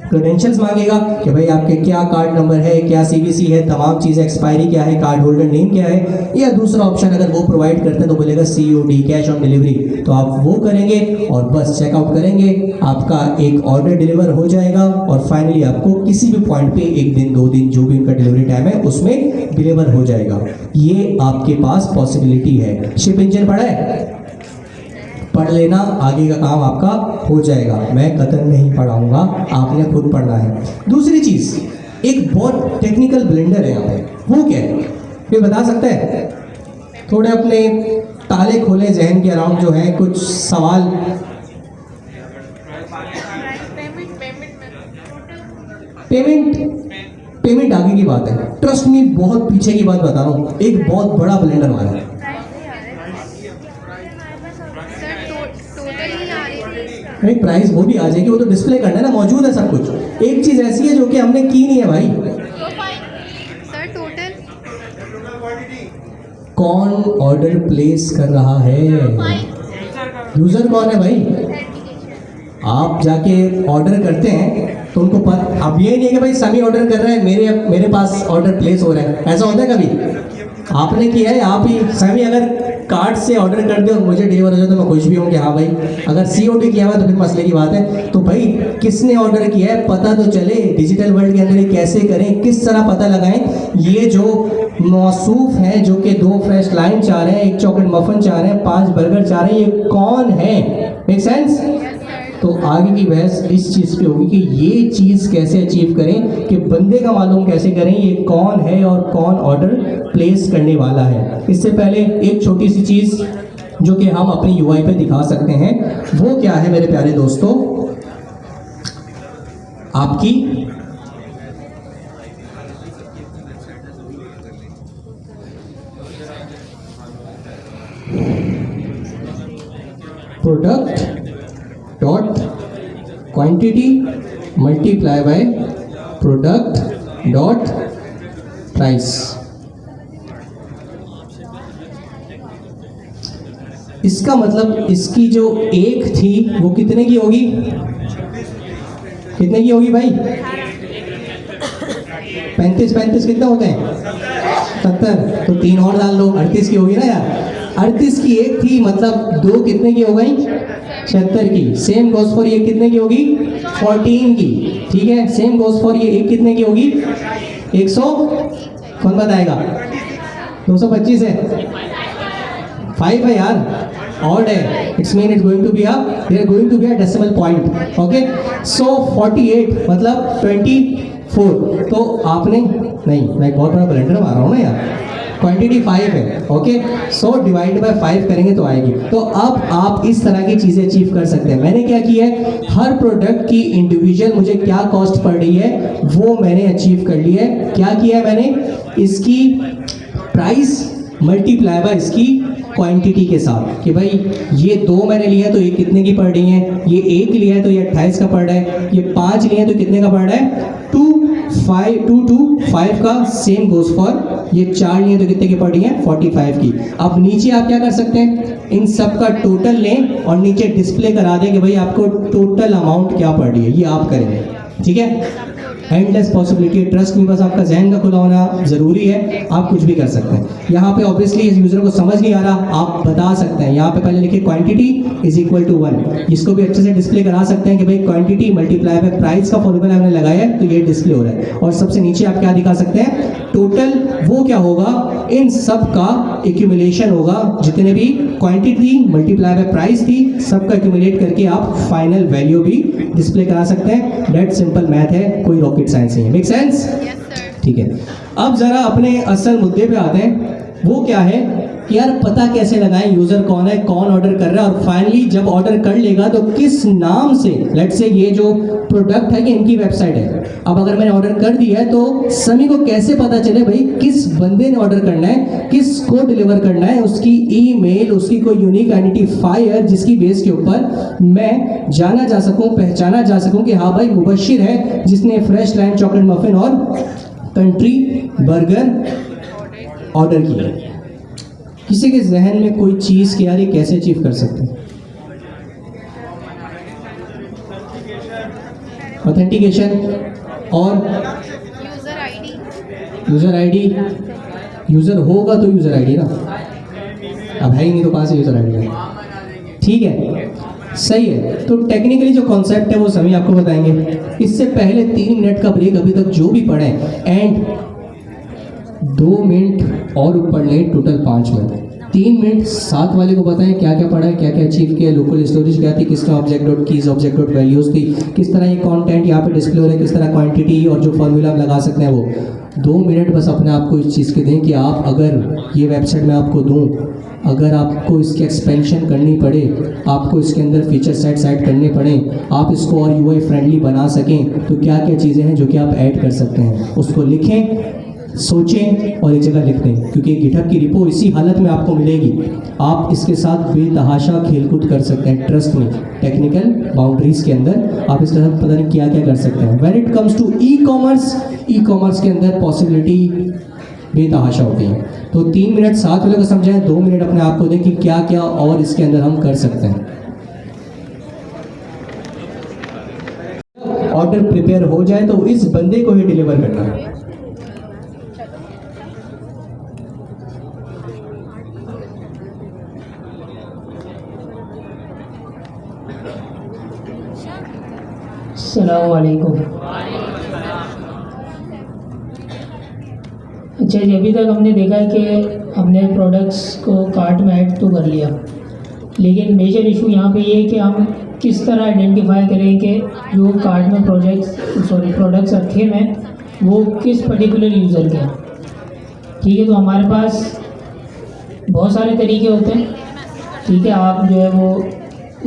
क्रेडेंशियल्स मांगेगा कि भाई आपके क्या कार्ड नंबर है, क्या सीवीसी है, तमाम चीज़ें, एक्सपायरी क्या है, कार्ड होल्डर नेम क्या है, या दूसरा ऑप्शन अगर वो प्रोवाइड करते हैं तो बोलेगा COD, कैश ऑन डिलीवरी। तो आप वो करेंगे और बस चेकआउट करेंगे, आपका एक ऑर्डर डिलीवर हो जाएगा और फाइनली आपको किसी भी पॉइंट पे 1 दिन 2 दिन जो भी उनका डिलीवरी टाइम है उसमें डिलीवर हो जाएगा। ये आपके पास पॉसिबिलिटी है। शिप इंजन पढ़ा है? पढ़ लेना, आगे का काम आपका हो जाएगा। मैं कतई नहीं पढ़ाऊंगा, आपने खुद पढ़ना है। दूसरी चीज़, एक बहुत टेक्निकल ब्लेंडर है यहाँ पे, वो क्या है ये बता सकते हैं? थोड़े अपने ताले खोले जहन के अराउंड जो है कुछ सवाल। पेमेंट आगे की बात है, ट्रस्ट मी, बहुत पीछे की बात बता रहा हूँ। एक बहुत बड़ा ब्लेंडर हमारा है, भाई प्राइस वो भी आ जाएगी, वो तो डिस्प्ले करना है ना, मौजूद है सब कुछ। एक चीज ऐसी है जो कि हमने की नहीं है भाई। सर टोटल कौन ऑर्डर प्लेस कर रहा है? यूजर कौन है भाई? आप जाके ऑर्डर करते हैं तो उनको पता, अब ये नहीं है कि भाई सभी ऑर्डर कर रहे हैं, मेरे पास ऑर्डर प्लेस हो रहा है, ऐसा होता है कभी? आपने किया है, आप ही सभी अगर कार्ड से ऑर्डर कर दे और मुझे डिलीवर हो जाए तो मैं खुश भी हूँ कि हाँ भाई। अगर COD किया हुआ तो फिर मसले की बात है। तो भाई किसने ऑर्डर किया है पता तो चले। डिजिटल वर्ल्ड के अंदर ये कैसे करें, किस तरह पता लगाएं? ये जो मौसूफ है जो कि 2 फ्रेश लाइन चाह रहे हैं, 1 चॉकलेट मफन चाह रहे हैं, 5 बर्गर चाह रहे हैं, ये कौन है? Make sense? तो आगे की बहस इस चीज़ पे होगी कि ये चीज़ कैसे अचीव करें, कि बंदे का मालूम कैसे करें ये कौन है और कौन ऑर्डर प्लेस करने वाला है। इससे पहले एक छोटी सी चीज़ जो कि हम अपनी UI पे दिखा सकते हैं, वो क्या है मेरे प्यारे दोस्तों? आपकी product dot quantity multiply by product dot price. इसका मतलब इसकी जो एक थी वो कितने की होगी? कितने की होगी भाई? 35 कितने होते हैं? 70। तो 3 और डाल लो, 38 की होगी ना यार। 38 की एक थी, मतलब 2 कितने की हो गई? 76 की। सेम गोज फॉर ये कितने की होगी? 14 की। ठीक है, सेम गोज फॉर ये एक कितने की होगी? 100, कौन बताएगा? 225 है, 5 है यार, ऑड है, it's mean it's going to be there going to be a decimal point. Okay, so 48 मतलब 24। तो आपने नहीं, मैं बहुत बड़ा ब्लेंडर मार रहा हूँ ना यार, क्वांटिटी 5 है। ओके, सो डिवाइड बाय 5 करेंगे तो आएगी। तो अब आप इस तरह की चीज़ें अचीव कर सकते हैं। मैंने क्या किया है, हर प्रोडक्ट की इंडिविजुअल मुझे क्या कॉस्ट पड़ रही है वो मैंने अचीव कर लिया है। क्या किया है मैंने? इसकी प्राइस मल्टीप्लाई बाय इसकी क्वांटिटी के साथ, कि भाई ये 2 मैंने लिया तो ये कितने की पड़ रही है, ये 1 लिया है तो ये 28 का पड़ रहा है, ये 5 लिया है तो कितने का पड़ रहा है? 2 का। सेम गोज फॉर ये 4 लिए तो कितने की पड़ रही है? 45 की। अब नीचे आप क्या कर सकते हैं, इन सब का टोटल लें और नीचे डिस्प्ले करा दें कि भाई आपको टोटल अमाउंट क्या पड़ रही है, ये आप करेंगे। ठीक है, एंडलेस पॉसिबिलिटी, ट्रस्ट में बस आपका जहन का खुला होना ज़रूरी है, आप कुछ भी कर सकते हैं। यहाँ पे ऑब्वियसली इस यूज़र को समझ नहीं आ रहा, आप बता सकते हैं, यहाँ पे पहले लिखिए क्वांटिटी इज इक्वल टू 1। इसको भी अच्छे से डिस्प्ले करा सकते हैं कि भाई क्वांटिटी मल्टीप्लाई बाय प्राइस का फॉर्मूला हमने लगाया है तो ये डिस्प्ले हो रहा है। और सबसे नीचे आप क्या दिखा सकते हैं? टोटल वो क्या होगा, इन सब का एक्यूमुलेशन होगा, जितने भी क्वांटिटी मल्टीप्लाई बाय प्राइस थी सबका एक्यूमुलेट करके आप फाइनल वैल्यू भी डिस्प्ले करा सकते हैं। डेट सिंपल मैथ है, कोई रॉकेट साइंस नहीं है। Make sense? ठीक है, अब जरा अपने असल मुद्दे पे आते हैं। वो क्या है कि यार पता कैसे लगाएं यूजर कौन है, कौन ऑर्डर कर रहा है, और फाइनली जब ऑर्डर कर लेगा तो किस नाम से, लेट्स से ये जो प्रोडक्ट है ये इनकी वेबसाइट है। अब अगर मैंने ऑर्डर कर दिया है तो सभी को कैसे पता चले भाई किस बंदे ने ऑर्डर करना है, किसको डिलीवर करना है, उसकी ईमेल, उसकी कोई यूनिक आइडेंटिफायर जिसकी बेस के ऊपर मैं जाना जा सकूं, पहचाना जा सकूं कि हाँ भाई मुबशिर है जिसने फ्रेश लाइन चॉकलेट मफिन और कंट्री बर्गर ऑर्डर किया। किसी के जहन में कोई चीज़ कि यार ये कैसे अचीव कर सकते हैं? ऑथेंटिकेशन और user ID, user ID. User होगा तो यूज़र आईडी ना, अब है ही नहीं तो कहाँ से यूज़र आईडी है। ठीक है, सही है। तो टेक्निकली जो कॉन्सेप्ट है वो सभी आपको बताएंगे। इससे पहले 3 मिनट का ब्रेक अभी तक जो भी पढ़े एंड 2 मिनट और पढ़ लें, टोटल 5 मिनट। 3 मिनट साथ वाले को बताएं क्या क्या पढ़ा है, क्या क्या अचीव किया, लोकल स्टोरेज क्या थी, किस तरह object dot keys, object dot values थी, किस तरह ये कंटेंट यहाँ पे डिस्प्ले हो रहा है, किस तरह क्वांटिटी और जो फॉर्मूला आप लगा सकते हैं वो। 2 मिनट बस अपने आप को इस चीज़ के दें कि आप अगर ये वेबसाइट मैं आपको दूँ, अगर आपको इसकी एक्सपेंशन करनी पड़े, आपको इसके अंदर फीचर सेट्स ऐड करने पड़े, आप इसको और यूआई फ्रेंडली बना सकें, तो क्या क्या चीज़ें हैं जो कि आप ऐड कर सकते हैं, उसको लिखें, सोचें और एक जगह लिख दें, क्योंकि गिटहब की रिपो इसी हालत में आपको मिलेगी। आप इसके साथ बेतहाशा खेलकूद कर सकते हैं, ट्रस्ट में, टेक्निकल बाउंड्रीज के अंदर आप इसके साथ पता नहीं क्या क्या कर सकते हैं। When it comes to e commerce के अंदर पॉसिबिलिटी बेतहाशा होती है। तो 3 मिनट साथ वाले को समझाएं, 2 मिनट अपने आप को दें कि क्या क्या और इसके अंदर हम कर सकते हैं। ऑर्डर प्रिपेयर हो जाए तो इस बंदे को ही डिलीवर करना है। अस्सलाम वालेकुम। अच्छा जी, अभी तक हमने देखा है कि हमने प्रोडक्ट्स को कार्ट में ऐड तो कर लिया, लेकिन मेजर इशू यहाँ पे ये है कि हम किस तरह आइडेंटिफाई करें कि जो कार्ट में प्रोडक्ट्स रखे हुए हैं वो किस पर्टिकुलर यूज़र के हैं। ठीक है, तो हमारे पास बहुत सारे तरीके होते हैं। ठीक है, आप जो है वो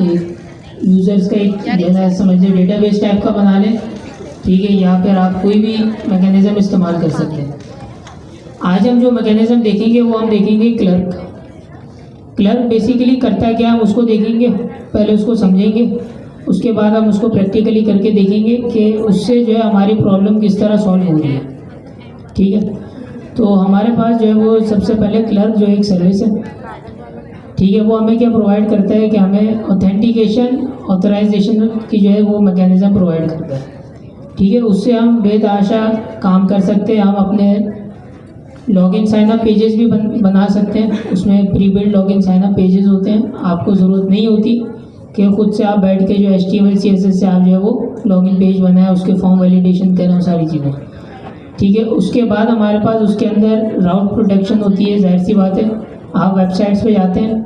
एक यूज़र्स का एक जो है समझिए डेटाबेस टाइप का बना लें। ठीक है, यहाँ पर आप कोई भी मैकेनिज़्म इस्तेमाल कर सकते हैं। आज हम जो मैकेनिज़्म देखेंगे वो हम देखेंगे क्लर्क बेसिकली करता क्या है, हम उसको देखेंगे, पहले उसको समझेंगे, उसके बाद हम उसको प्रैक्टिकली करके देखेंगे कि उससे जो है हमारी प्रॉब्लम किस तरह सॉल्व हो रही है। ठीक है, तो हमारे पास जो है वो सबसे पहले क्लर्क जो एक सर्विस है। ठीक है, वो हमें क्या प्रोवाइड करता है कि हमें ऑथेंटिकेशन ऑथराइजेशन की जो है वो मैकेनिज़्म प्रोवाइड करता है। ठीक है, उससे हम बेतहाशा काम कर सकते हैं। हम अपने लॉगिन साइनअप पेजेस भी बना सकते हैं। उसमें pre build login signup pages होते हैं, आपको ज़रूरत नहीं होती कि खुद से आप बैठ के जो HTML CSS से आप जो है वो लॉगिन पेज बनाएं, उसके फॉर्म वैलिडेशन करें, वो सारी चीज़ें। ठीक है, उसके बाद हमारे पास उसके अंदर राउट प्रोटेक्शन होती है। जाहिर सी बात है, आप वेबसाइट्स पे जाते हैं,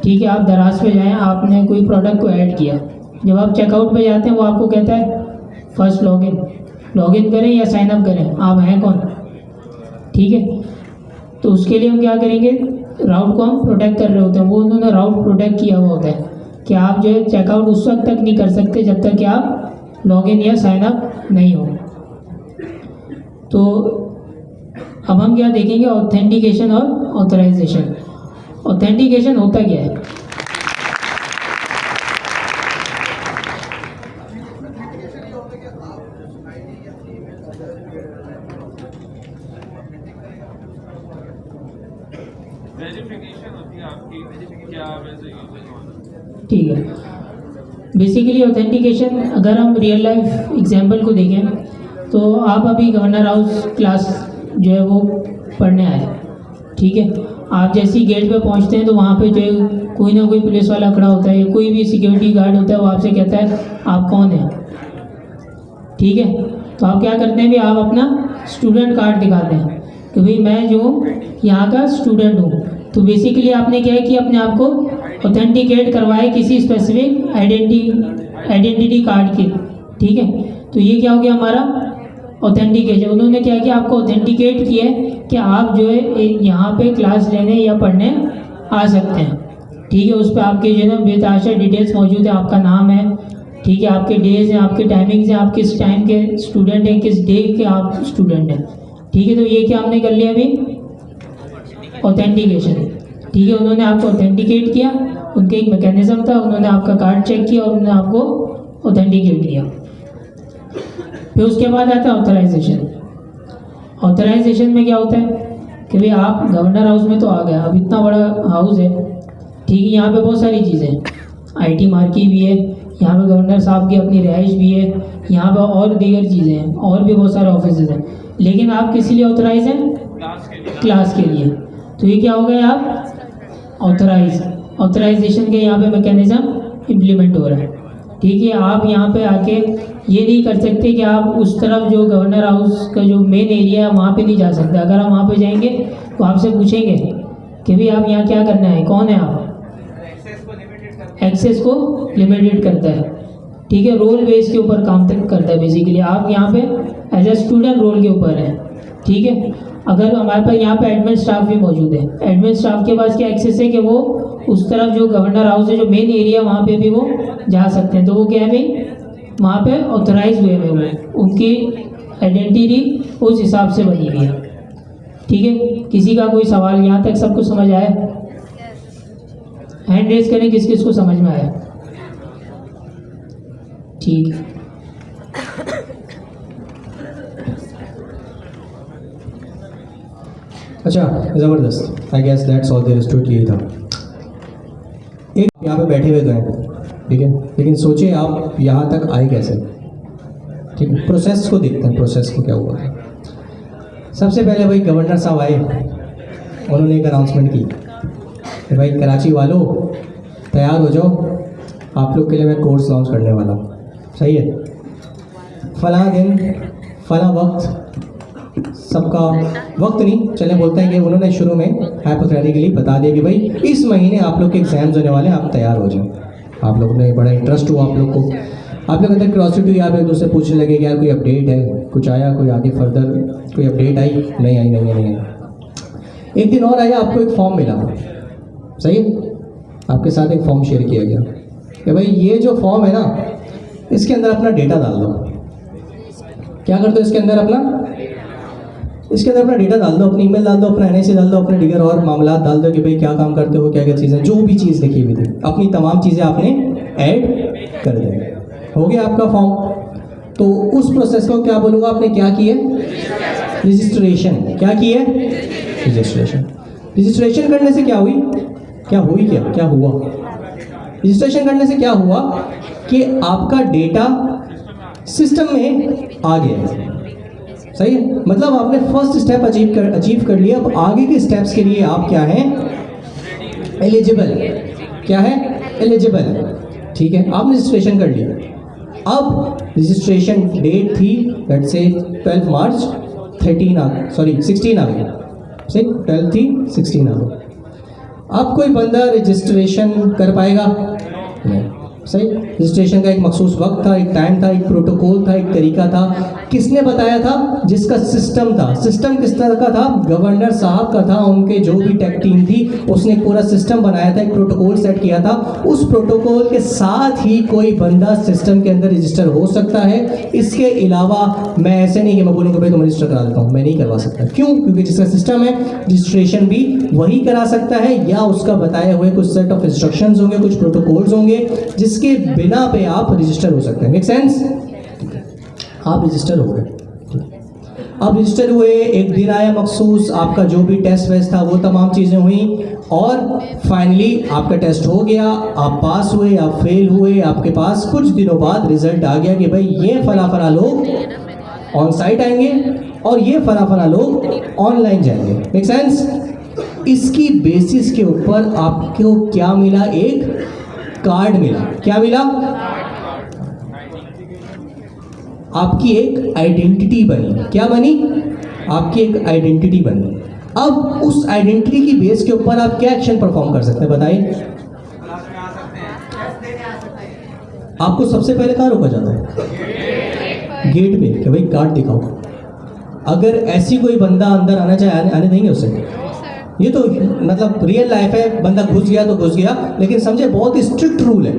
ठीक है, आप दराज पे जाएं, आपने कोई प्रोडक्ट को ऐड किया, जब आप चेकआउट पे जाते हैं वो आपको कहता है फर्स्ट लॉगिन करें या साइनअप करें, आप हैं कौन। ठीक है, तो उसके लिए हम क्या करेंगे, राउट को हम प्रोटेक्ट कर रहे होते हैं। वो उन्होंने राउट प्रोटेक्ट किया हुआ होता है कि आप जो है चेकआउट उस वक्त तक नहीं कर सकते जब तक कि आप लॉगिन या साइनअप नहीं हो। तो अब हम क्या देखेंगे, ऑथेंटिकेशन और ऑथराइजेशन। ऑथेंटिकेशन होता क्या है, वेरिफिकेशन होती है आपकी, क्या आप एज ए यूजर हो। ठीक है, बेसिकली ऑथेंटिकेशन अगर हम रियल लाइफ एग्जांपल को देखें तो आप अभी गवर्नर हाउस क्लास जो है वो पढ़ने आए। ठीक है, आप जैसे ही गेट पे पहुंचते हैं तो वहाँ पे जो है कोई ना कोई पुलिस वाला खड़ा होता है या कोई भी सिक्योरिटी गार्ड होता है, वो आपसे कहता है आप कौन हैं। ठीक है, तो आप क्या करते हैं भी, आप अपना स्टूडेंट कार्ड दिखाते हैं कि भाई मैं जो यहाँ का स्टूडेंट हूँ। तो बेसिकली आपने क्या है कि अपने आप को ऑथेंटिकेट करवाए किसी स्पेसिफिक आइडेंटिटी कार्ड के। ठीक है, तो ये क्या हो गया हमारा ऑथेंटिकेशन। उन्होंने क्या किया, आपको ऑथेंटिकेट किया है कि आप जो है यहाँ पे क्लास लेने या पढ़ने आ सकते हैं। ठीक है, उस पर आपके जो है ना बेतहाशा डिटेल्स मौजूद है, आपका नाम है, ठीक है, आपके डेज हैं, आपके टाइमिंग्स हैं, आप किस टाइम के स्टूडेंट हैं, किस डे के आप स्टूडेंट हैं। ठीक है, तो ये क्या हमने कर लिया अभी, ऑथेंटिकेशन। ठीक है, उन्होंने आपको ऑथेंटिकेट किया, उनका एक मैकेनिज्म था, उन्होंने आपका कार्ड चेक किया और उन्होंने आपको ऑथेंटिकेट किया। फिर उसके बाद आता है ऑथराइजेशन। ऑथराइजेशन में क्या होता है कि भाई आप गवर्नर हाउस में तो आ गए, अब इतना बड़ा हाउस है, ठीक है, यहाँ पे बहुत सारी चीज़ें हैं, IT मार्की भी है, यहाँ पे गवर्नर साहब की अपनी रिहाइश भी है, यहाँ पे और दीगर चीज़ें हैं, और भी बहुत सारे ऑफिसेज हैं। लेकिन आप किस लिए ऑथराइज हैं? क्लास के लिए। तो ये क्या हो गए आप? ऑथराइजेशन के यहाँ पे मैकेनिज्म इम्प्लीमेंट हो रहा है। ठीक है, आप यहाँ पे आके ये नहीं कर सकते कि आप उस तरफ जो गवर्नर हाउस का जो मेन एरिया है वहाँ पे नहीं जा सकते। अगर आप वहाँ पे जाएंगे तो आपसे पूछेंगे कि भाई आप यहाँ क्या करना है, कौन है आप? एक्सेस को लिमिटेड करता है। ठीक है, रोल बेस के ऊपर काम तक करता है बेसिकली। आप यहाँ पे एज ए स्टूडेंट रोल के ऊपर हैं। ठीक है, अगर हमारे पास यहाँ पे एडमिन स्टाफ भी मौजूद है, एडमिन स्टाफ के पास क्या एक्सेस है कि वो उस तरफ जो गवर्नर हाउस है जो मेन एरिया वहाँ पे भी वो जा सकते हैं। तो वो क्या है भाई, वहाँ पे ऑथराइज हुए हैं, वो उनकी आइडेंटिटी उस हिसाब से बनी हुई है। ठीक है, किसी का कोई सवाल यहाँ तक सबको समझ आया? हैंड रेज करें किस किस को समझ में आया। ठीक है, अच्छा, ज़बरदस्त। I guess that's all there is to it. यही था। एक यहाँ पे बैठे हुए तो हैं, ठीक है, लेकिन सोचिए आप यहाँ तक आए कैसे। ठीक है, प्रोसेस को देखते हैं, प्रोसेस को क्या हुआ। सबसे पहले भाई गवर्नर साहब आए, उन्होंने एक अनाउंसमेंट की कि भाई कराची वालों तैयार हो जाओ, आप लोग के लिए मैं कोर्स लॉन्च करने वाला हूँ। सही है, फलां दिन फलां वक्त, सबका वक्त नहीं चले, बोलते हैं कि उन्होंने शुरू में हाइपोथेटिकली बता दिया कि भाई इस महीने आप लोग के एग्जाम्स होने वाले हैं, आप तैयार हो जाओ। आप लोगों ने बड़ा इंटरेस्ट हुआ, आप लोग को, आप लोग अंदर क्यूरियोसिटी, आप एक दूसरे पूछने लगे कि यार कोई अपडेट है, कुछ आया, कोई आगे फर्दर कोई अपडेट आई? नहीं आई, नहीं आई, नहीं आई। एक दिन और आया, आपको एक फॉर्म मिला। सही है, आपके साथ एक फॉर्म शेयर किया गया कि भाई ये जो फॉर्म है ना, इसके अंदर अपना डेटा डाल दो। क्या कर दो इसके अंदर अपना डेटा डाल दो, अपनी ईमेल डाल दो, अपना एनआईसी डाल दो, अपने दीगर और मामला डाल दो कि भाई क्या काम करते हो, क्या क्या चीज़ें, जो भी चीज़ लिखी हुई थी, अपनी तमाम चीज़ें आपने ऐड कर दें। हो गया आपका फॉर्म। तो उस प्रोसेस को क्या बोलूँगा, आपने क्या किया? रजिस्ट्रेशन। क्या किया? रजिस्ट्रेशन। रजिस्ट्रेशन करने से क्या हुआ? रजिस्ट्रेशन करने से क्या हुआ कि आपका डेटा सिस्टम में आ गया। सही है, मतलब आपने फर्स्ट स्टेप अचीव कर लिया। अब आगे के स्टेप्स के लिए आप क्या हैं? एलिजिबल। क्या है? एलिजिबल। ठीक है, आपने रजिस्ट्रेशन कर लिया। अब रजिस्ट्रेशन डेट थी लेट्स से 12 मार्च 16 आ गई। सही, 12 थी, 16 आ गई। अब कोई बंदा रजिस्ट्रेशन कर पाएगा? नहीं। सही, रजिस्ट्रेशन का एक मखसूस वक्त था, एक टाइम था, एक प्रोटोकॉल था, एक तरीका था। किसने बताया था? जिसका सिस्टम था। सिस्टम किस तरह का था? गवर्नर साहब का था, उनके जो भी टेक टीम थी उसने एक पूरा सिस्टम बनाया था, एक प्रोटोकॉल सेट किया था। उस प्रोटोकॉल के साथ ही कोई बंदा सिस्टम के अंदर रजिस्टर हो सकता है। इसके अलावा मैं ऐसे नहीं कि मैं बोलूँगा भाई तुम रजिस्टर करा देता हूँ, मैं नहीं करवा सकता। क्यों? क्योंकि जिसका सिस्टम है रजिस्ट्रेशन भी वही करा सकता है, या उसका बताए हुए कुछ सेट ऑफ इंस्ट्रक्शंस होंगे, कुछ प्रोटोकॉल्स होंगे जिसके बिना पे आप रजिस्टर हो सकते हैं। Make sense? आप रजिस्टर हो गए। अब रजिस्टर हुए, एक दिन आया मखसूस, आपका जो भी टेस्ट वेस्ट था वो तमाम चीज़ें हुई, और फाइनली आपका टेस्ट हो गया, आप पास हुए, आप फेल हुए। आपके पास कुछ दिनों बाद रिजल्ट आ गया कि भाई ये फला लोग ऑन साइट आएंगे और ये फला लोग ऑनलाइन जाएंगे। Make sense? इसकी बेसिस के ऊपर आपको क्या मिला? एक कार्ड मिला। क्या मिला? आपकी एक आइडेंटिटी बनी। क्या बनी? आपकी एक आइडेंटिटी बनी। अब उस आइडेंटिटी की बेस के ऊपर आप क्या एक्शन परफॉर्म कर सकते हैं, बताइए। आपको सबसे पहले कहाँ रोका जाता है? गेट पे, कि भाई कार्ड दिखाओ। अगर ऐसी कोई बंदा अंदर आना चाहे, आने देंगे उसे? ये तो मतलब रियल लाइफ है, बंदा घुस गया तो घुस गया। लेकिन समझे, बहुत ही स्ट्रिक्ट रूल है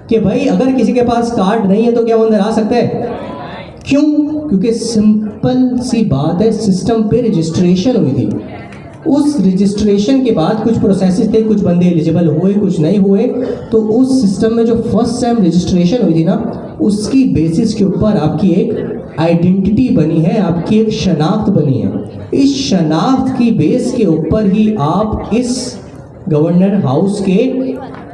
कि भाई अगर किसी के पास कार्ड नहीं है तो क्या वो अंदर आ सकता है? क्यों? क्योंकि सिंपल सी बात है, सिस्टम पे रजिस्ट्रेशन हुई थी। उस रजिस्ट्रेशन के बाद कुछ प्रोसेसेस थे, कुछ बंदे एलिजिबल हुए, कुछ नहीं हुए। तो उस सिस्टम में जो फर्स्ट टाइम रजिस्ट्रेशन हुई थी ना, उसकी बेसिस के ऊपर आपकी एक आइडेंटिटी बनी है, आपकी एक शनाख्त बनी है। इस शनाख्त की बेस के ऊपर ही आप इस गवर्नर हाउस के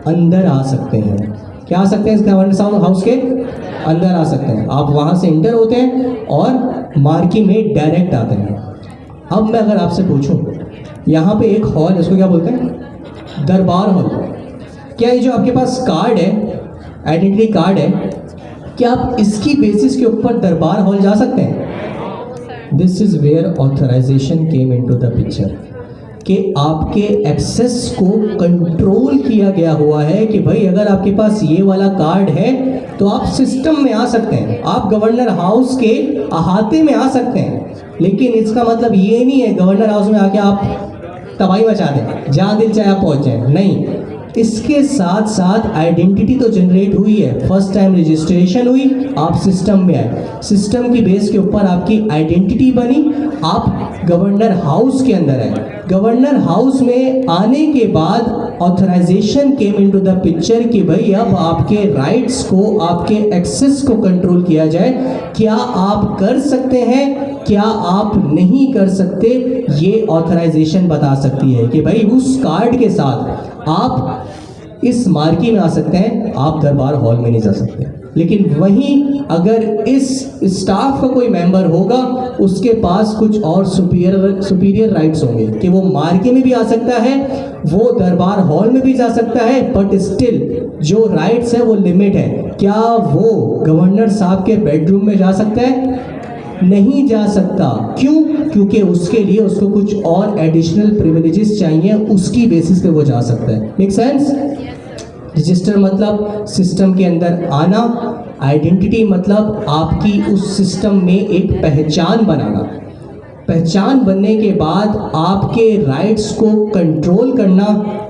अंदर आ सकते हैं। क्या आ सकते हैं इस गवर्नर हाउस के अंदर आ सकते हैं। आप वहाँ से इंटर होते हैं और मार्की में डायरेक्ट आते हैं। अब मैं अगर आपसे पूछूं, यहाँ पे एक हॉल, इसको क्या बोलते हैं, दरबार हॉल, क्या ये जो आपके पास कार्ड है, आइडेंटिटी कार्ड है, क्या आप इसकी बेसिस के ऊपर दरबार हॉल जा सकते हैं? This is where authorisation came into the picture, कि आपके एक्सेस को कंट्रोल किया गया हुआ है कि भाई अगर आपके पास ये वाला कार्ड है तो आप सिस्टम में आ सकते हैं, आप गवर्नर हाउस के अहाते में आ सकते हैं। लेकिन इसका मतलब ये नहीं है गवर्नर हाउस में आके आप तबाही मचा दें, जहाँ दिल चाहे आप पहुँच जाएं, नहीं। इसके साथ साथ आइडेंटिटी तो जनरेट हुई है, फर्स्ट टाइम रजिस्ट्रेशन हुई, आप सिस्टम में आए, सिस्टम की बेस के ऊपर आपकी आइडेंटिटी बनी, आप गवर्नर हाउस के अंदर आए। गवर्नर हाउस में आने के बाद authorisation came into the picture कि भाई अब आपके राइट्स को, आपके एक्सेस को कंट्रोल किया जाए। क्या आप कर सकते हैं, क्या आप नहीं कर सकते, ये ऑथराइजेशन बता सकती है कि भाई उस कार्ड के साथ आप इस मार्की में आ सकते हैं, आप दरबार हॉल में नहीं जा सकते। लेकिन वहीं अगर इस स्टाफ का कोई मेंबर होगा, उसके पास कुछ और सुपीरियर राइट्स होंगे कि वो मार्के में भी आ सकता है, वो दरबार हॉल में भी जा सकता है, बट स्टिल जो राइट्स है वो लिमिट है। क्या वो गवर्नर साहब के बेडरूम में जा सकता है? नहीं जा सकता। क्यों? क्योंकि उसके लिए उसको कुछ और एडिशनल प्रिविलेजेस चाहिए, उसकी बेसिस पे वो जा सकता है। Make sense? रजिस्टर मतलब सिस्टम के अंदर आना, आइडेंटिटी मतलब आपकी उस सिस्टम में एक पहचान बनाना, पहचान बनने के बाद आपके राइट्स को कंट्रोल करना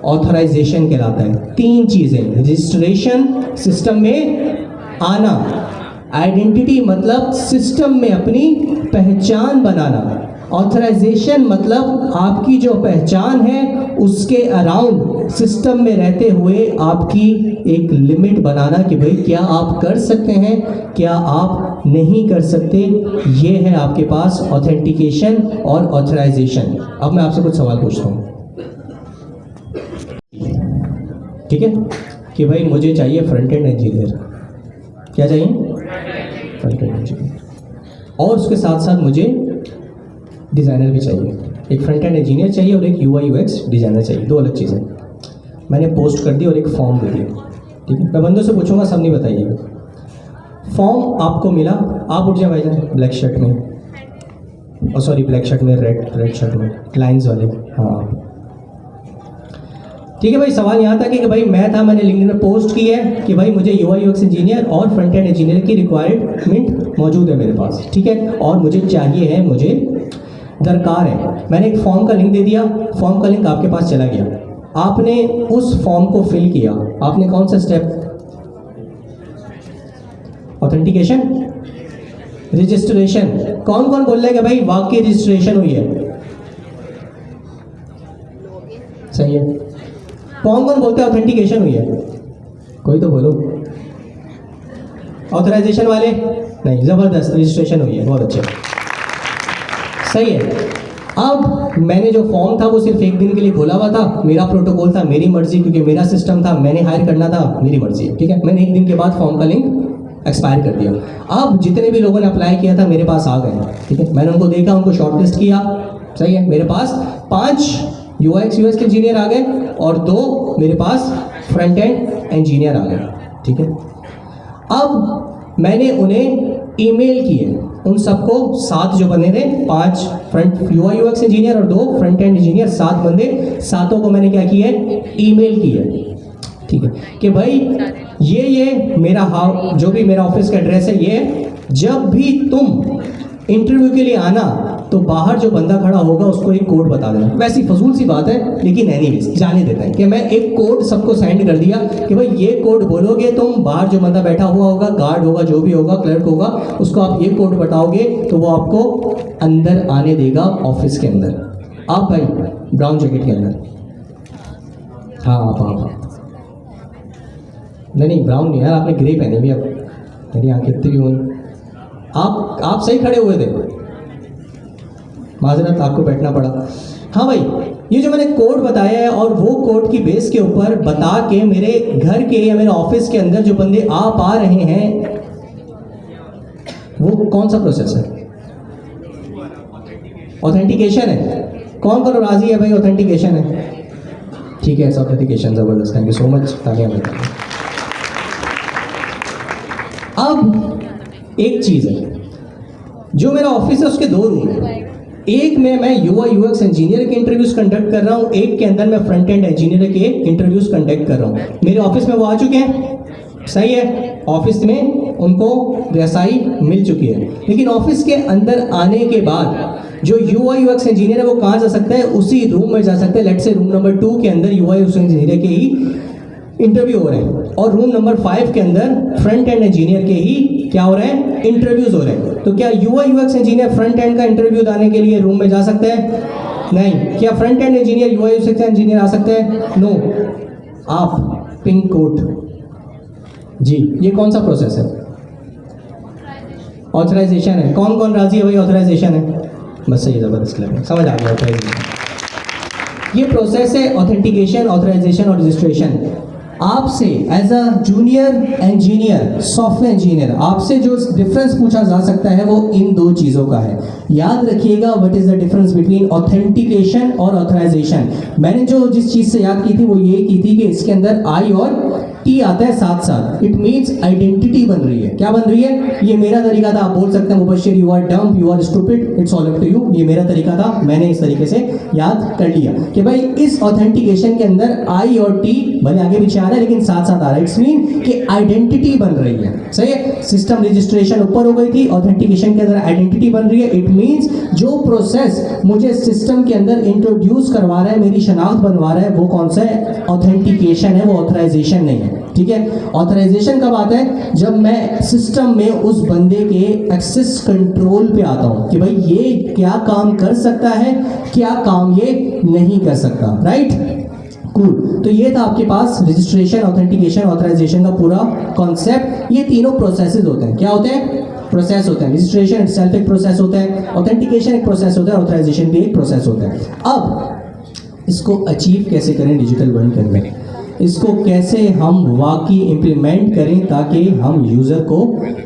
ऑथराइजेशन कहलाता है। तीन चीज़ें, रजिस्ट्रेशन, सिस्टम में आना, आइडेंटिटी मतलब सिस्टम में अपनी पहचान बनाना, ऑथराइजेशन मतलब आपकी जो पहचान है उसके अराउंड सिस्टम में रहते हुए आपकी एक लिमिट बनाना कि भाई क्या आप कर सकते हैं, क्या आप नहीं कर सकते। ये है आपके पास ऑथेंटिकेशन और ऑथराइजेशन। अब मैं आपसे कुछ सवाल पूछता हूँ, ठीक है, कि भाई मुझे चाहिए फ्रंट एंड इंजीनियर। क्या चाहिए? Front end engineer. और उसके साथ साथ मुझे डिज़ाइनर भी चाहिए। एक फ्रंट एंड इंजीनियर चाहिए और एक UI UX डिज़ाइनर चाहिए, दो अलग चीज़ें। मैंने पोस्ट कर दी और एक फॉर्म दे दिया, ठीक है। मैं बंदों से पूछूंगा, सब नहीं बताइएगा। फॉर्म आपको मिला, आप उठ जाए भाईजान, ब्लैक शर्ट में, और सॉरी ब्लैक शर्ट में, रेड शर्ट में, लाइंस वाले, हाँ ठीक है भाई। सवाल यहाँ था कि भाई मैं था, मैंने लिंक्डइन में पोस्ट की है कि भाई मुझे UI UX इंजीनियर और फ्रंट एंड इंजीनियर की रिक्वायरमेंट मौजूद है मेरे पास, ठीक है, और मुझे चाहिए है, मुझे दरकार है। मैंने एक फॉर्म का लिंक दे दिया, फॉर्म का लिंक आपके पास चला गया, आपने उस फॉर्म को फिल किया, आपने कौन सा स्टेप? Authentication, registration. कौन कौन बोल रहा है कि भाई वाकई रजिस्ट्रेशन हुई है? सही है। कौन कौन बोलते हैं ऑथेंटिकेशन हुई है? कोई तो बोलो। ऑथराइजेशन वाले नहीं, जबरदस्त, रजिस्ट्रेशन हुई है, बहुत अच्छे, सही है। अब मैंने जो फॉर्म था वो सिर्फ एक दिन के लिए खोला हुआ था, मेरा प्रोटोकॉल था, मेरी मर्जी, क्योंकि मेरा सिस्टम था, मैंने हायर करना था, मेरी मर्जी, ठीक है। मैंने एक दिन के बाद फॉर्म का लिंक एक्सपायर कर दिया। अब जितने भी लोगों ने अप्लाई किया था मेरे पास आ गए, ठीक है। मैंने उनको देखा, उनको शॉर्टलिस्ट किया, सही है। मेरे पास 5 UX UX के इंजीनियर आ गए और 2 मेरे पास फ्रंट एंड इंजीनियर आ गए, ठीक है। अब मैंने उन्हें ईमेल किए, उन सबको 7 जो बंदे थे, 5 फ्रंट UI UX इंजीनियर और 2 फ्रंट एंड इंजीनियर, 7 बंदे, 7 को मैंने क्या किया है? ईमेल किया, ठीक है, कि भाई ये मेरा जो भी मेरा ऑफिस का एड्रेस है, ये जब भी तुम इंटरव्यू के लिए आना तो बाहर जो बंदा खड़ा होगा उसको एक कोड बता देना। वैसी फजूल सी बात है, लेकिन एनीवेज जाने देते हैं कि मैं एक कोड सबको सेंड कर दिया कि भाई ये कोड बोलोगे तुम, बाहर जो बंदा बैठा हुआ होगा, गार्ड होगा, जो भी होगा, क्लर्क होगा, उसको आप ये कोड बताओगे तो वो आपको अंदर आने देगा ऑफिस के अंदर। आप भाई ब्राउन जैकेट के अंदर, हाँ आप नहीं ब्राउन नहीं यार, आपने ग्रे पहनी हुई, अब मेरी आंखें इतनी भी हुई। आप सही खड़े हुए थे, माजरत आपको बैठना पड़ा। हाँ भाई, ये जो मैंने कोड बताया है और वो कोड की बेस के ऊपर बता के मेरे घर के या मेरे ऑफिस के अंदर जो बंदे आ पा रहे हैं, वो कौन सा प्रोसेस है? ऑथेंटिकेशन है। कौन कौन राजी है भाई ऑथेंटिकेशन है? ठीक है, ऑथेंटिकेशन जबरदस्त, थैंक यू सो मच। आगे हम अब एक चीज है, जो मेरा ऑफिस है उसके 2 रूम है। एक में मैं UI UX इंजीनियर के इंटरव्यूज कंडक्ट कर रहा हूँ, एक के अंदर मैं फ्रंट एंड इंजीनियर के इंटरव्यूज कंडक्ट कर रहा हूँ। मेरे ऑफिस में वो आ चुके हैं, सही है, ऑफिस में उनको रसाई मिल चुकी है। लेकिन ऑफिस के अंदर आने के बाद जो UI UX इंजीनियर है वो कहाँ जा सकता है? उसी रूम में जा सकता है। लेट्स से रूम नंबर 2 के अंदर UI UX इंजीनियर के ही इंटरव्यू हो रहे हैं और रूम नंबर 5 के अंदर फ्रंट एंड इंजीनियर के ही क्या हो रहे हैं? इंटरव्यूज हो रहे हैं। तो क्या UI UX engineer front end का इंटरव्यू देने के लिए रूम में जा सकते हैं? नहीं। क्या front end engineer UI UX engineer आ सकते हैं? नो। आप पिंक कोट जी, ये कौन सा प्रोसेस है? ऑथराइजेशन है। कौन कौन राजी है भाई? ऑथराइजेशन है, बस सही, जबरदस्त लगे, समझ आ गया। ऑथराइजेशन ये प्रोसेस है, ऑथेंटिकेशन, ऑथराइजेशन और रजिस्ट्रेशन। आपसे as a junior engineer, software engineer, आपसे जो डिफरेंस पूछा जा सकता है वो इन 2 चीज़ों का है। याद रखिएगा, what is the difference between authentication और ऑथराइजेशन। मैंने जो जिस चीज़ से याद की थी वो ये की थी कि इसके अंदर I और T आता है साथ साथ। इट मीन्स आइडेंटिटी बन रही है। क्या बन रही है? ये मेरा तरीका था, आप बोल सकते हैं Mubashir you are dumb, you are stupid, it's all up to you. ये मेरा तरीका था, मैंने इस तरीके से याद कर लिया कि भाई इस ऑथेंटिकेशन के अंदर I और T भले आगे पीछे आ रहा है लेकिन साथ साथ आ रहा है। इट्स मीन कि आइडेंटिटी बन रही है, सही है। सिस्टम रजिस्ट्रेशन ऊपर हो गई थी, ऑथेंटिकेशन के अंदर आइडेंटिटी बन रही है। इट मीन्स जो प्रोसेस मुझे सिस्टम के अंदर इंट्रोड्यूस करवा रहा है, मेरी शनाख्त बनवा रहा है, वो कौन सा है? ऑथेंटिकेशन है, वो ऑथराइजेशन नहीं है। ठीक है। ऑथराइजेशन कब आता है? जब मैं सिस्टम में उस बंदे के एक्सेस कंट्रोल पे आता हूं कि भाई ये क्या काम कर सकता है, क्या काम ये नहीं कर सकता। Right, cool. तो ये था आपके पास रजिस्ट्रेशन, ऑथेंटिकेशन, ऑथराइजेशन का पूरा कॉन्सेप्ट। ये तीनों प्रोसेसेस होते हैं। क्या होते हैं? प्रोसेस होते हैं। रजिस्ट्रेशन इटसेल्फ एक प्रोसेस होता है, ऑथेंटिकेशन एक प्रोसेस होता है, ऑथराइजेशन भी एक प्रोसेस होता है। अब इसको अचीव कैसे करें डिजिटल वर्ल्ड के अंदर? इसको कैसे हम वाकई इम्प्लीमेंट करें ताकि हम यूज़र को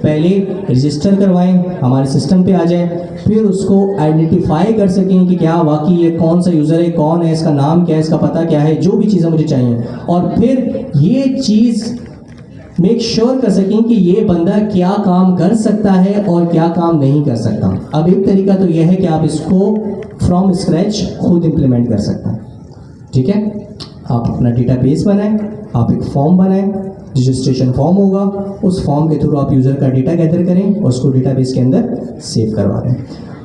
पहले रजिस्टर करवाएं, हमारे सिस्टम पे आ जाए, फिर उसको आइडेंटिफाई कर सकें कि क्या वाकई ये कौन सा यूज़र है, कौन है, इसका नाम क्या है, इसका पता क्या है, जो भी चीज़ें मुझे चाहिए, और फिर ये चीज़ मेक श्योर कर सकें कि ये बंदा क्या काम कर सकता है और क्या काम नहीं कर सकता। अब एक तरीका तो यह है कि आप इसको फ्रॉम स्क्रैच खुद इम्प्लीमेंट कर सकते हैं। ठीक है, आप अपना डेटाबेस बनाएं, आप एक फॉर्म बनाएं, रजिस्ट्रेशन फॉर्म होगा, उस फॉर्म के थ्रू आप यूज़र का डेटा गैदर करें और उसको डेटाबेस के अंदर सेव करवा दें।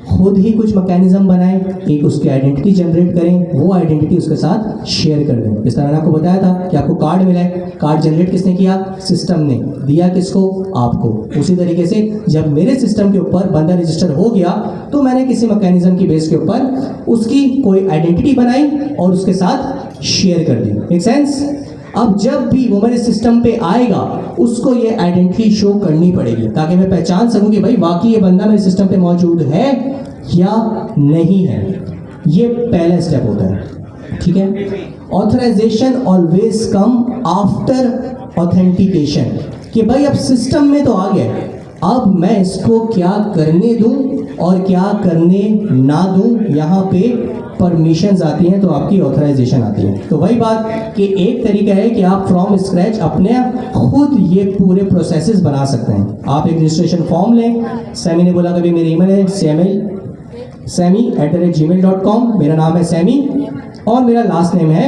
खुद ही कुछ मैकेनिज्म बनाएं, एक उसकी आइडेंटिटी जनरेट करें, वो आइडेंटिटी उसके साथ शेयर कर दें। जिस तरह मैंने आपको बताया था कि आपको कार्ड मिला है, कार्ड जनरेट किसने किया? सिस्टम ने। दिया किसको? आपको। उसी तरीके से जब मेरे सिस्टम के ऊपर बंदा रजिस्टर हो गया तो मैंने किसी मैकेनिज्म की बेस के ऊपर उसकी कोई आइडेंटिटी बनाई और उसके साथ शेयर कर दी। Make sense? अब जब भी वो मेरे सिस्टम पे आएगा उसको ये आइडेंटिटी शो करनी पड़ेगी ताकि मैं पहचान सकूं कि भाई वाकई ये बंदा मेरे सिस्टम पे मौजूद है या नहीं है। ये पहला स्टेप होता है। ठीक है। Authorisation always come after authentication, कि भाई अब सिस्टम में तो आ गया, अब मैं इसको क्या करने दूं और क्या करने ना दूं, यहाँ पे परमिशंस आती हैं तो आपकी ऑथराइजेशन आती है। तो वही बात कि एक तरीका है कि आप फ्रॉम स्क्रैच अपने खुद ये पूरे प्रोसेसेस बना सकते हैं। आप एक रजिस्ट्रेशन फॉर्म लें, सैमी ने बोला कभी मेरी ईमेल है sami@gmail.com, मेरा नाम है सैमी और मेरा लास्ट नेम है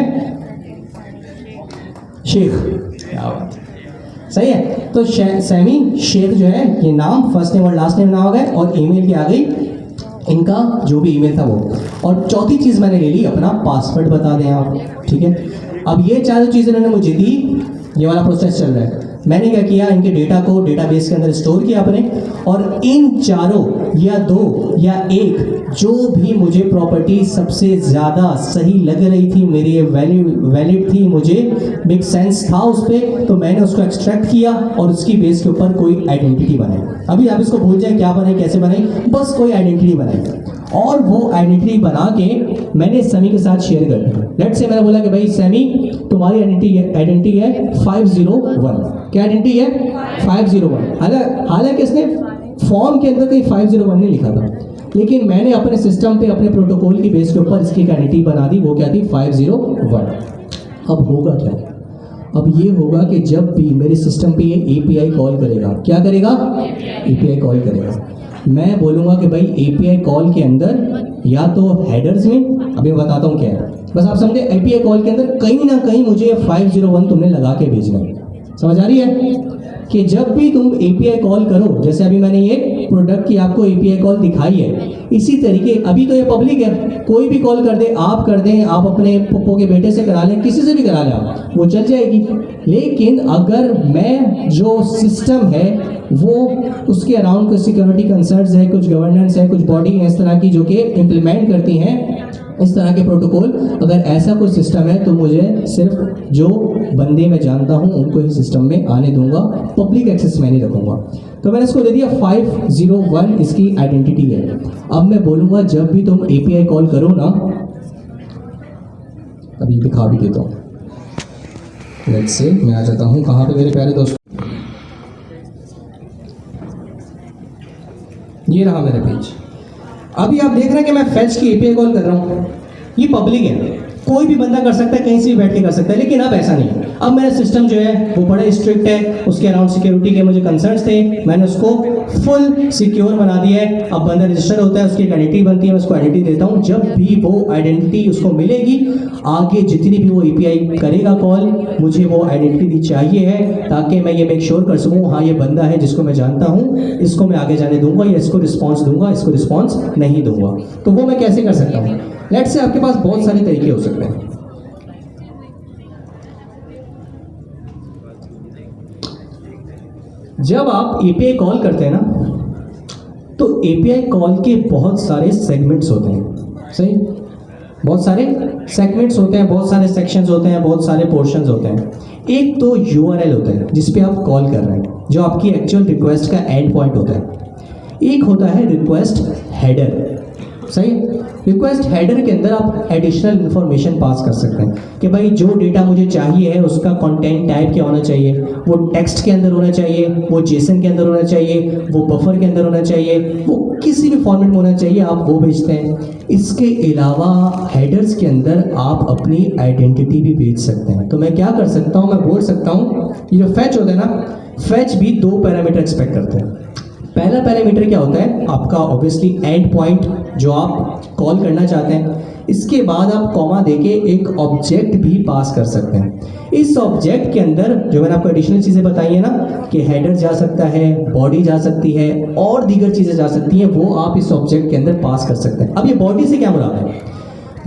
शेख। क्या बात, सही है। तो सैमी शेख जो है ये नाम, फर्स्ट नेम और लास्ट नेम ना हो गए और ईमेल की आ गई इनका जो भी ईमेल था वो, और चौथी चीज़ मैंने ले ली अपना पासवर्ड बता दें आप। ठीक है। अब ये चारों चीज़ें इन्होंने मुझे दी, ये वाला प्रोसेस चल रहा है। मैंने क्या किया, इनके डेटा को डेटाबेस के अंदर स्टोर किया अपने, और इन चारों या 2 या 1 जो भी मुझे प्रॉपर्टी सबसे ज़्यादा सही लग रही थी, मेरी ये वैलिड थी, मुझे मेक सेंस था उस पर, तो मैंने उसको एक्सट्रैक्ट किया और उसकी बेस के ऊपर कोई आइडेंटिटी बनाई। अभी आप इसको भूल जाए क्या बनाई कैसे बनाई, बस कोई आइडेंटिटी बनाई और वो आइडेंटिटी बना के मैंने सैमी के साथ शेयर कर दी। लेट्स से मैंने बोला कि भाई सैमी तुम्हारी आइडेंटिटी है 501। क्या आइडेंटिटी है? 501। हालांकि इसने फॉर्म के अंदर कहीं 501 नहीं लिखा था, लेकिन मैंने अपने सिस्टम पे अपने प्रोटोकॉल की बेस के ऊपर इसकी आइडेंटिटी बना दी। वो क्या थी? 501। अब होगा क्या? अब ये होगा कि जब भी मेरे सिस्टम पे ये एपीआई कॉल करेगा, क्या करेगा? एपीआई कॉल करेगा। मैं बोलूँगा कि भाई एपीआई कॉल के अंदर या तो हेडर्स में, अभी मैं बताता हूँ क्या है, बस आप समझे, एपीआई कॉल के अंदर कहीं ना कहीं मुझे 501 तुमने लगा के भेजना है। समझ आ रही है कि जब भी तुम एपीआई कॉल करो, जैसे अभी मैंने ये प्रोडक्ट की आपको एपीआई कॉल दिखाई है, इसी तरीके अभी तो ये पब्लिक है, कोई भी कॉल कर दे, आप कर दें, आप अपने पप्पो के बेटे से करा लें, किसी से भी करा लें आप, वो चल जाएगी। लेकिन अगर मैं जो सिस्टम है वो उसके अराउंड कुछ सिक्योरिटी कंसर्न्स है, कुछ गवर्नेंस है, कुछ बॉडी है इस तरह की जो कि इम्प्लीमेंट करती हैं इस तरह के प्रोटोकॉल, अगर ऐसा कोई सिस्टम है तो मुझे सिर्फ जो बंदे मैं जानता हूं उनको ही सिस्टम में आने दूंगा, पब्लिक एक्सेस में नहीं रखूंगा। तो मैंने इसको दे दिया 501 इसकी आइडेंटिटी है। अब मैं बोलूँगा जब भी तुम एपीआई कॉल करो ना, अभी दिखा भी देता हूँ, लेट्स से मैं आ जाता हूँ कहाँ पे मेरे प्यारे दोस्त, ये रहा मेरा पेज। अभी आप देख रहे हैं कि मैं फेच की एपीआई कॉल कर रहा हूँ, ये पब्लिक है, कोई भी बंदा कर सकता है, कहीं से भी बैठ के कर सकता है। लेकिन अब ऐसा नहीं है, अब मेरा सिस्टम जो है वो बड़ा स्ट्रिक्ट है, उसके अराउंड सिक्योरिटी के मुझे कंसर्न्स थे, मैंने उसको फुल सिक्योर बना दिया है। अब बंदा रजिस्टर होता है, उसकी एक आइडेंटिटी बनती है, मैं उसको आइडेंटिटी देता हूँ। जब भी वो आइडेंटिटी उसको मिलेगी, आगे जितनी भी वो एपीआई करेगा कॉल, मुझे वो आइडेंटिटी चाहिए है, ताकि मैं ये मेक श्योर कर सकूँ हाँ ये बंदा है जिसको मैं जानता हूँ, इसको मैं आगे जाने दूंगा या इसको रिस्पॉन्स दूंगा, इसको रिस्पॉन्स नहीं दूंगा। तो वो मैं कैसे कर सकता हूँ? लेट्स से आपके पास बहुत सारे तरीके हो सकते हैं। जब आप एपीआई कॉल करते हैं ना, तो एपीआई कॉल के बहुत सारे सेगमेंट्स होते हैं, सही, बहुत सारे सेगमेंट्स होते हैं, बहुत सारे सेक्शंस होते हैं, बहुत सारे पोर्शंस होते हैं। एक तो यूआरएल होता है जिस पे आप कॉल कर रहे हैं, जो आपकी एक्चुअल रिक्वेस्ट का एंड पॉइंट होता है। एक होता है रिक्वेस्ट हेडर, सही। रिक्वेस्ट हेडर के अंदर आप एडिशनल इन्फॉर्मेशन पास कर सकते हैं कि भाई जो डेटा मुझे चाहिए है उसका कंटेंट टाइप क्या होना चाहिए, वो टेक्स्ट के अंदर होना चाहिए, वो जेसन के अंदर होना चाहिए, वो बफर के अंदर होना चाहिए, वो किसी भी फॉर्मेट में होना चाहिए, आप वो भेजते हैं। इसके अलावा हेडर्स के अंदर आप अपनी आइडेंटिटी भी भेज सकते हैं। तो मैं क्या कर सकता हूँ, मैं बोल सकता हूँ ये जो फैच होता है ना, फैच भी 2 पैरामीटर एक्सपेक्ट करते हैं। पहला पैरामीटर क्या होता है आपका, ऑब्वियसली एंड पॉइंट जो आप कॉल करना चाहते हैं। इसके बाद आप कॉमा देके एक ऑब्जेक्ट भी पास कर सकते हैं। इस ऑब्जेक्ट के अंदर जो मैंने आपको एडिशनल चीज़ें बताई है ना, कि हेडर जा सकता है, बॉडी जा सकती है और दीगर चीज़ें जा सकती हैं, वो आप इस ऑब्जेक्ट के अंदर पास कर सकते हैं। अब ये बॉडी से क्या मुराद है?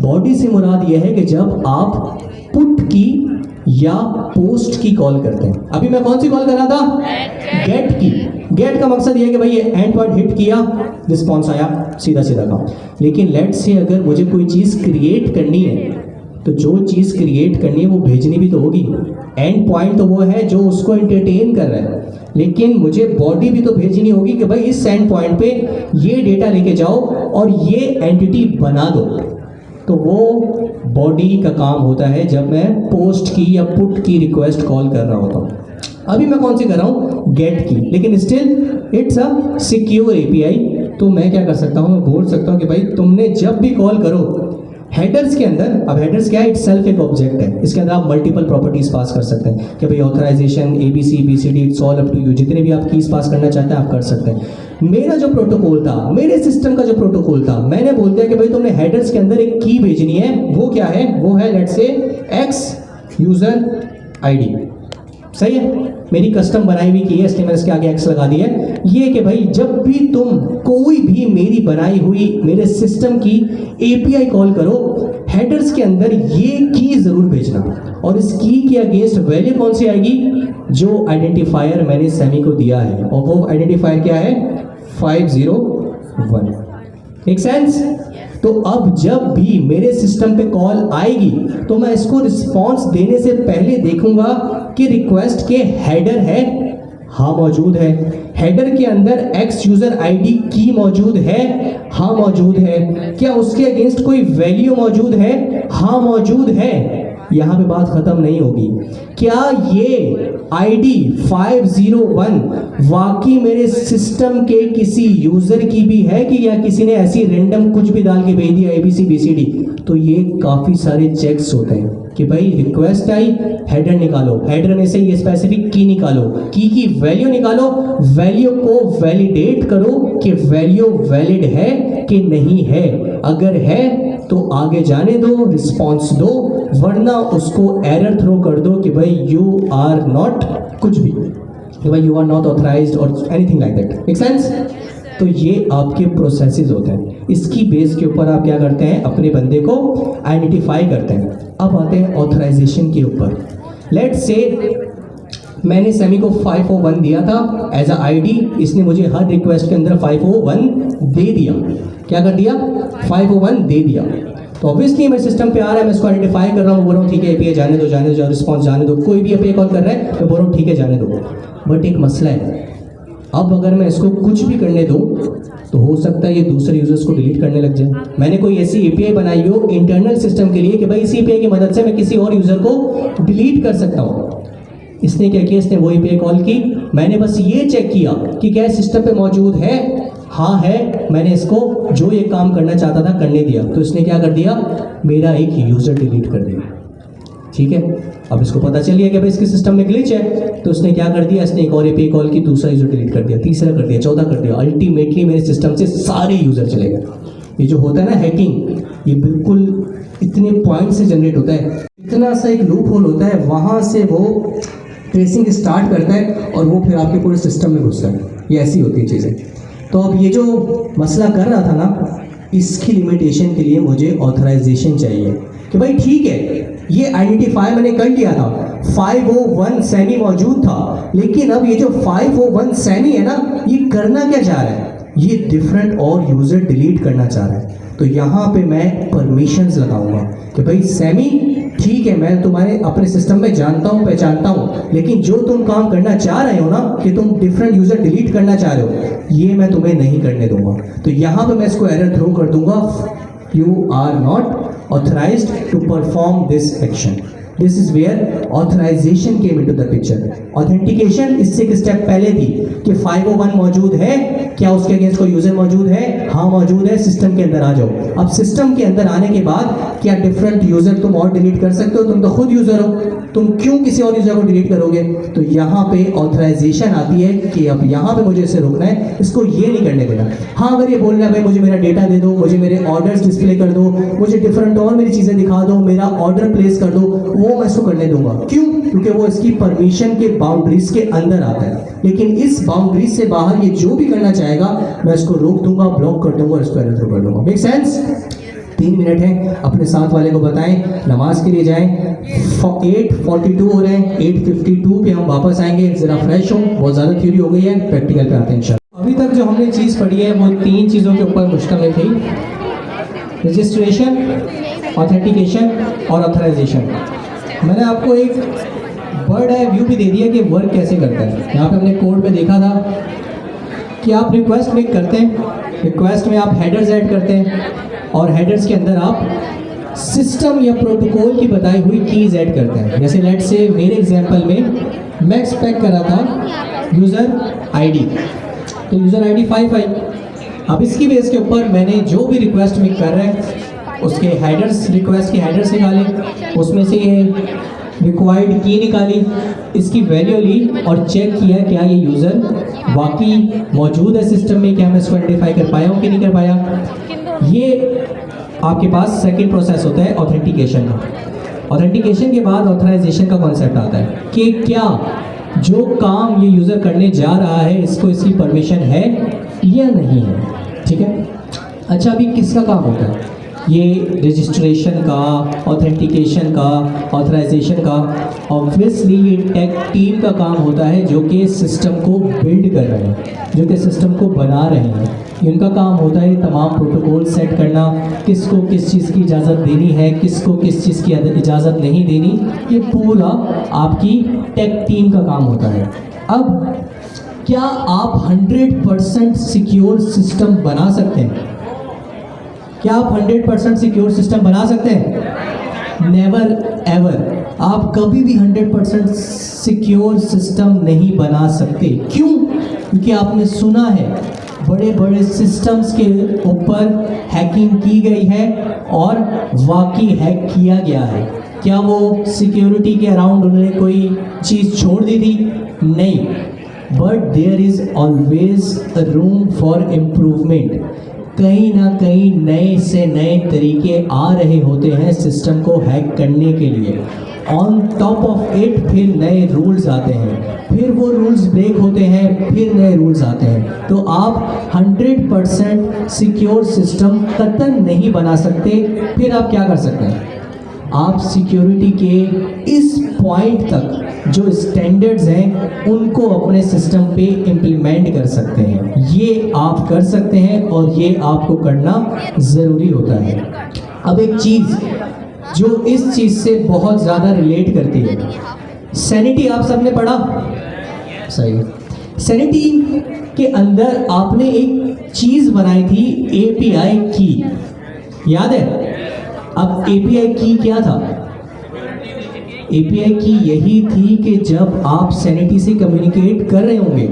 बॉडी से मुराद ये है कि जब आप पुट की या पोस्ट की कॉल करते हैं। अभी मैं कौन सी कॉल कर रहा था? गेट की। गेट का मकसद ये है कि भाई ये एंड पॉइंट हिट किया, रिस्पॉन्स आया, सीधा सीधा काम। लेकिन लेट्स से अगर मुझे कोई चीज़ क्रिएट करनी है, तो जो चीज़ क्रिएट करनी है वो भेजनी भी तो होगी। एंड पॉइंट तो वो है जो उसको एंटरटेन कर रहा है, लेकिन मुझे बॉडी भी तो भेजनी होगी कि भाई इस एंड पॉइंट पे ये डेटा लेके जाओ और ये एंटिटी बना दो। तो वो बॉडी का काम होता है जब मैं पोस्ट की या पुट की रिक्वेस्ट कॉल कर रहा होता हूँ। अभी मैं कौन सी कर रहा हूँ? गेट की, लेकिन still it's a secure API. तो मैं क्या कर सकता हूँ, मैं बोल सकता हूँ कि भाई तुमने जब भी कॉल करो हेडर्स के अंदर, अब हेडर्स क्या है? इट्स सेल्फ एक ऑब्जेक्ट है, इसके अंदर आप मल्टीपल प्रॉपर्टीज पास कर सकते हैं कि भाई authorisation, ABC, BCD, it's all up to you. जितने भी आप कीज पास करना चाहते हैं आप कर सकते हैं। मेरा जो प्रोटोकॉल था, मेरे सिस्टम का जो प्रोटोकॉल था, मैंने बोल दिया कि भाई तुमने हेडर्स के अंदर एक की भेजनी है। वो क्या है? वो है let's say X user ID, सही है। मेरी कस्टम बनाई हुई की है, इसलिए मैंने इसके आगे X लगा दिया है। ये कि भाई जब भी तुम कोई भी मेरी बनाई हुई मेरे सिस्टम की एपीआई कॉल करो, हेडर्स के अंदर ये की जरूर भेजना, और इस की के अगेंस्ट वैल्यू कौन सी आएगी? जो आइडेंटिफायर मैंने सैमी को दिया है, और वो आइडेंटिफायर क्या है? 501। Make sense? तो अब जब भी मेरे सिस्टम पे कॉल आएगी तो मैं इसको रिस्पॉन्स देने से पहले देखूंगा कि रिक्वेस्ट के हेडर है, हाँ मौजूद है। हेडर के अंदर X यूजर ID की मौजूद है, हाँ मौजूद है। क्या उसके अगेंस्ट कोई वैल्यू मौजूद है? हाँ मौजूद है। यहाँ पे बात खत्म नहीं होगी। क्या ये आईडी 501 वाकई मेरे सिस्टम के किसी यूजर की भी है कि या किसी ने ऐसी रैंडम कुछ भी डाल के भेज दिया ABC BCD? तो ये काफी सारे चेक्स होते हैं कि भाई रिक्वेस्ट आई, हेडर निकालो, हेडर में से ये स्पेसिफिक की निकालो, की वैल्यू निकालो, वैल्यू को वैलिडेट करो कि वैल्यू वैलिड है कि नहीं है। अगर है तो आगे जाने दो, रिस्पॉन्स दो, वरना उसको एरर थ्रो कर दो कि भाई यू आर नॉट कुछ भी, कि भाई यू आर नॉट ऑथराइज्ड और anything like that. Make sense? तो ये आपके प्रोसेसेस होते हैं। इसकी बेस के ऊपर आप क्या करते हैं? अपने बंदे को आइडेंटिफाई करते हैं। अब आते हैं ऑथराइजेशन के ऊपर। लेट्स से मैंने सेमी को 501 दिया था एज अ आईडी, इसने मुझे हर रिक्वेस्ट के अंदर 501 दे दिया। क्या कर दिया? 501 दे दिया। तो ऑब्वियसली मेरे सिस्टम पे आ रहा है, मैं इसको आइडेंटिफाई कर रहा हूँ, बोल रहा हूँ ठीक है एपीआई जाने दो, रिस्पॉन्स जाने दो। कोई भी एपीआई कॉल कर रहा है मैं बोल रहा हूँ ठीक है जाने दो। बट एक मसला है, अब अगर मैं इसको कुछ भी करने दूँ तो हो सकता है ये दूसरे यूजर्स को डिलीट करने लग जाए। मैंने कोई ऐसी एपीआई बनाई हो इंटरनल सिस्टम के लिए कि भाई इसी एपीआई की मदद से मैं किसी और यूजर को डिलीट कर सकता हूँ। इसने क्या किया? इसने वो एपीआई कॉल की, मैंने बस ये चेक किया कि क्या सिस्टम पे मौजूद है। हाँ है, मैंने इसको जो ये काम करना चाहता था करने दिया, तो इसने क्या कर दिया? मेरा एक यूजर डिलीट कर दिया। ठीक है, अब इसको पता चल गया कि भाई इसके सिस्टम में ग्लिच है, तो इसने क्या कर दिया? इसने एक और एपीआई कॉल की, दूसरा यूजर डिलीट कर दिया, तीसरा कर दिया, 14 कर दिया। अल्टीमेटली मेरे सिस्टम से सारे यूजर चले गए। ये जो होता है ना हैकिंग, ये बिल्कुल इतने पॉइंट से जनरेट होता है, इतना सा एक लूप होल होता है, वहाँ से वो ट्रेसिंग स्टार्ट करता है और वो फिर आपके पूरे सिस्टम में घुसता है। ये ऐसी होती है चीज़ें। तो अब ये जो मसला कर रहा था ना, इसकी लिमिटेशन के लिए मुझे ऑथराइजेशन चाहिए कि भाई ठीक है ये आइडेंटिफाई मैंने कर लिया था, 501 सेमी मौजूद था, लेकिन अब ये जो 501 सेमी है ना, ये करना क्या चाह रहा है? ये डिफरेंट और यूज़र डिलीट करना चाह रहा है। तो यहाँ पे मैं परमिशंस लगाऊंगा कि भाई सेमी ठीक है, मैं तुम्हारे अपने सिस्टम में जानता हूँ, पहचानता हूँ, लेकिन जो तुम काम करना चाह रहे हो ना कि तुम डिफरेंट यूजर डिलीट करना चाह रहे हो, ये मैं तुम्हें नहीं करने दूंगा। तो यहाँ पे मैं इसको एरर थ्रो कर दूंगा, you are not authorised to perform this action. This is where authorisation came into the picture. Authentication इससे एक स्टेप पहले थी कि 501 मौजूद है, क्या उसके अगेंस्ट कोई यूजर मौजूद है? हाँ मौजूद है, सिस्टम के अंदर आ जाओ। अब सिस्टम के अंदर आने के बाद क्या डिफरेंट यूजर तुम और डिलीट कर सकते हो? तुम तो खुद यूजर हो, तुम क्यों किसी और यूजर को डिलीट करोगे? तो यहाँ पे ऑथराइजेशन आती है कि अब यहाँ पे मुझे इसे रोकना है, इसको ये नहीं करने देना। हाँ अगर ये बोल रहा है भाई मुझे मेरा डेटा दे दो, मुझे मेरे ऑर्डर्स डिस्प्ले कर दो, मुझे डिफरेंट और मेरी चीजें दिखा दो, मेरा ऑर्डर प्लेस कर दो, वो मैं इसको करने दूंगा। क्यों? क्योंकि वो इसकी परमिशन के बाउंड्रीज के अंदर आता है। लेकिन इस बाउंड्रीज से बाहर ये जो भी करना चाहेगा मैं इसको रोक दूंगा, ब्लॉक कर दूंगा, इसको एरर थ्रो कर दूंगा। Make sense? 3 मिनट है, अपने साथ वाले को बताएं नमाज के लिए जाएं। 8:42 हो रहे हैं, 8:52 पे हम वापस आएंगे। जरा फ्रेश हो, बहुत ज़्यादा थ्योरी हो गई है, प्रैक्टिकल पे आते हैं इंशाल्लाह। अभी तक जो हमने चीज़ पढ़ी है वो 3 चीज़ों के ऊपर मुश्तमिल थी: रजिस्ट्रेशन, ऑथेंटिकेशन और ऑथराइजेशन। मैंने आपको एक बर्ड आई व्यू भी दे दिया कि वर्क कैसे करता है। यहाँ पे हमने कोड में देखा था कि आप रिक्वेस्ट मेक करते हैं, रिक्वेस्ट में आप हेडर्स ऐड करते हैं और हेडर्स के अंदर आप सिस्टम या प्रोटोकॉल की बताई हुई कीज़ ऐड करते हैं। जैसे लेट से मेरे एग्जांपल में मैं एक्सपेक्ट कर रहा था यूज़र आईडी, तो यूज़र आईडी 55। अब इसकी बेस के ऊपर मैंने जो भी रिक्वेस्ट मेक कर रहे हैं उसके हेडर्स, रिक्वेस्ट के हेडर्स निकाले, उसमें से ये रिक्वायर्ड की निकाली, इसकी वैल्यू ली और चेक किया क्या ये यूज़र वाकई मौजूद है सिस्टम में, क्या मैं इसको आइडेंटिफाई कर पाया हूँ कि नहीं कर पाया। ये आपके पास सेकंड प्रोसेस होता है ऑथेंटिकेशन का। ऑथेंटिकेशन के बाद ऑथराइजेशन का कॉन्सेप्ट आता है कि क्या जो काम ये यूज़र करने जा रहा है इसको इसकी परमिशन है या नहीं है। ठीक है, अच्छा अभी किसका काम होता है? ये रजिस्ट्रेशन का, ऑथेंटिकेशन का, ऑथराइजेशन का। ऑब्वियसली ये टेक टीम का काम होता है जो कि सिस्टम को बिल्ड कर रहे हैं, जो कि सिस्टम को बना रहे हैं। इनका काम होता है तमाम प्रोटोकॉल सेट करना, किसको किस चीज़ की इजाज़त देनी है, किसको किस चीज़ की इजाज़त नहीं देनी, ये पूरा आपकी टेक टीम का काम होता है। अब क्या आप 100% सिक्योर सिस्टम बना सकते हैं? क्या आप 100% सिक्योर सिस्टम बना सकते हैं? Never ever. आप कभी भी 100% सिक्योर सिस्टम नहीं बना सकते। क्यों? क्योंकि आपने सुना है बड़े बड़े सिस्टम्स के ऊपर हैकिंग की गई है और वाकई हैक किया गया है। क्या वो सिक्योरिटी के अराउंड उन्होंने कोई चीज़ छोड़ दी थी? नहीं, but there is always room for improvement. कहीं ना कहीं नए से नए तरीके आ रहे होते हैं सिस्टम को हैक करने के लिए। ऑन टॉप ऑफ इट फिर नए रूल्स आते हैं, फिर वो रूल्स ब्रेक होते हैं, फिर नए रूल्स आते हैं। तो आप 100% सिक्योर सिस्टम कतई नहीं बना सकते। फिर आप क्या कर सकते हैं? आप सिक्योरिटी के इस पॉइंट तक जो स्टैंडर्ड्स हैं उनको अपने सिस्टम पे इम्प्लीमेंट कर सकते हैं। ये आप कर सकते हैं और ये आपको करना ज़रूरी होता है। अब एक चीज़ जो इस चीज़ से बहुत ज़्यादा रिलेट करती है, सैनिटी आप सबने पढ़ा? सही। सैनिटी के अंदर आपने एक चीज़ बनाई थी, API की, याद है? अब API की क्या था? API की यही थी कि जब आप सैनिटी से कम्युनिकेट कर रहे होंगे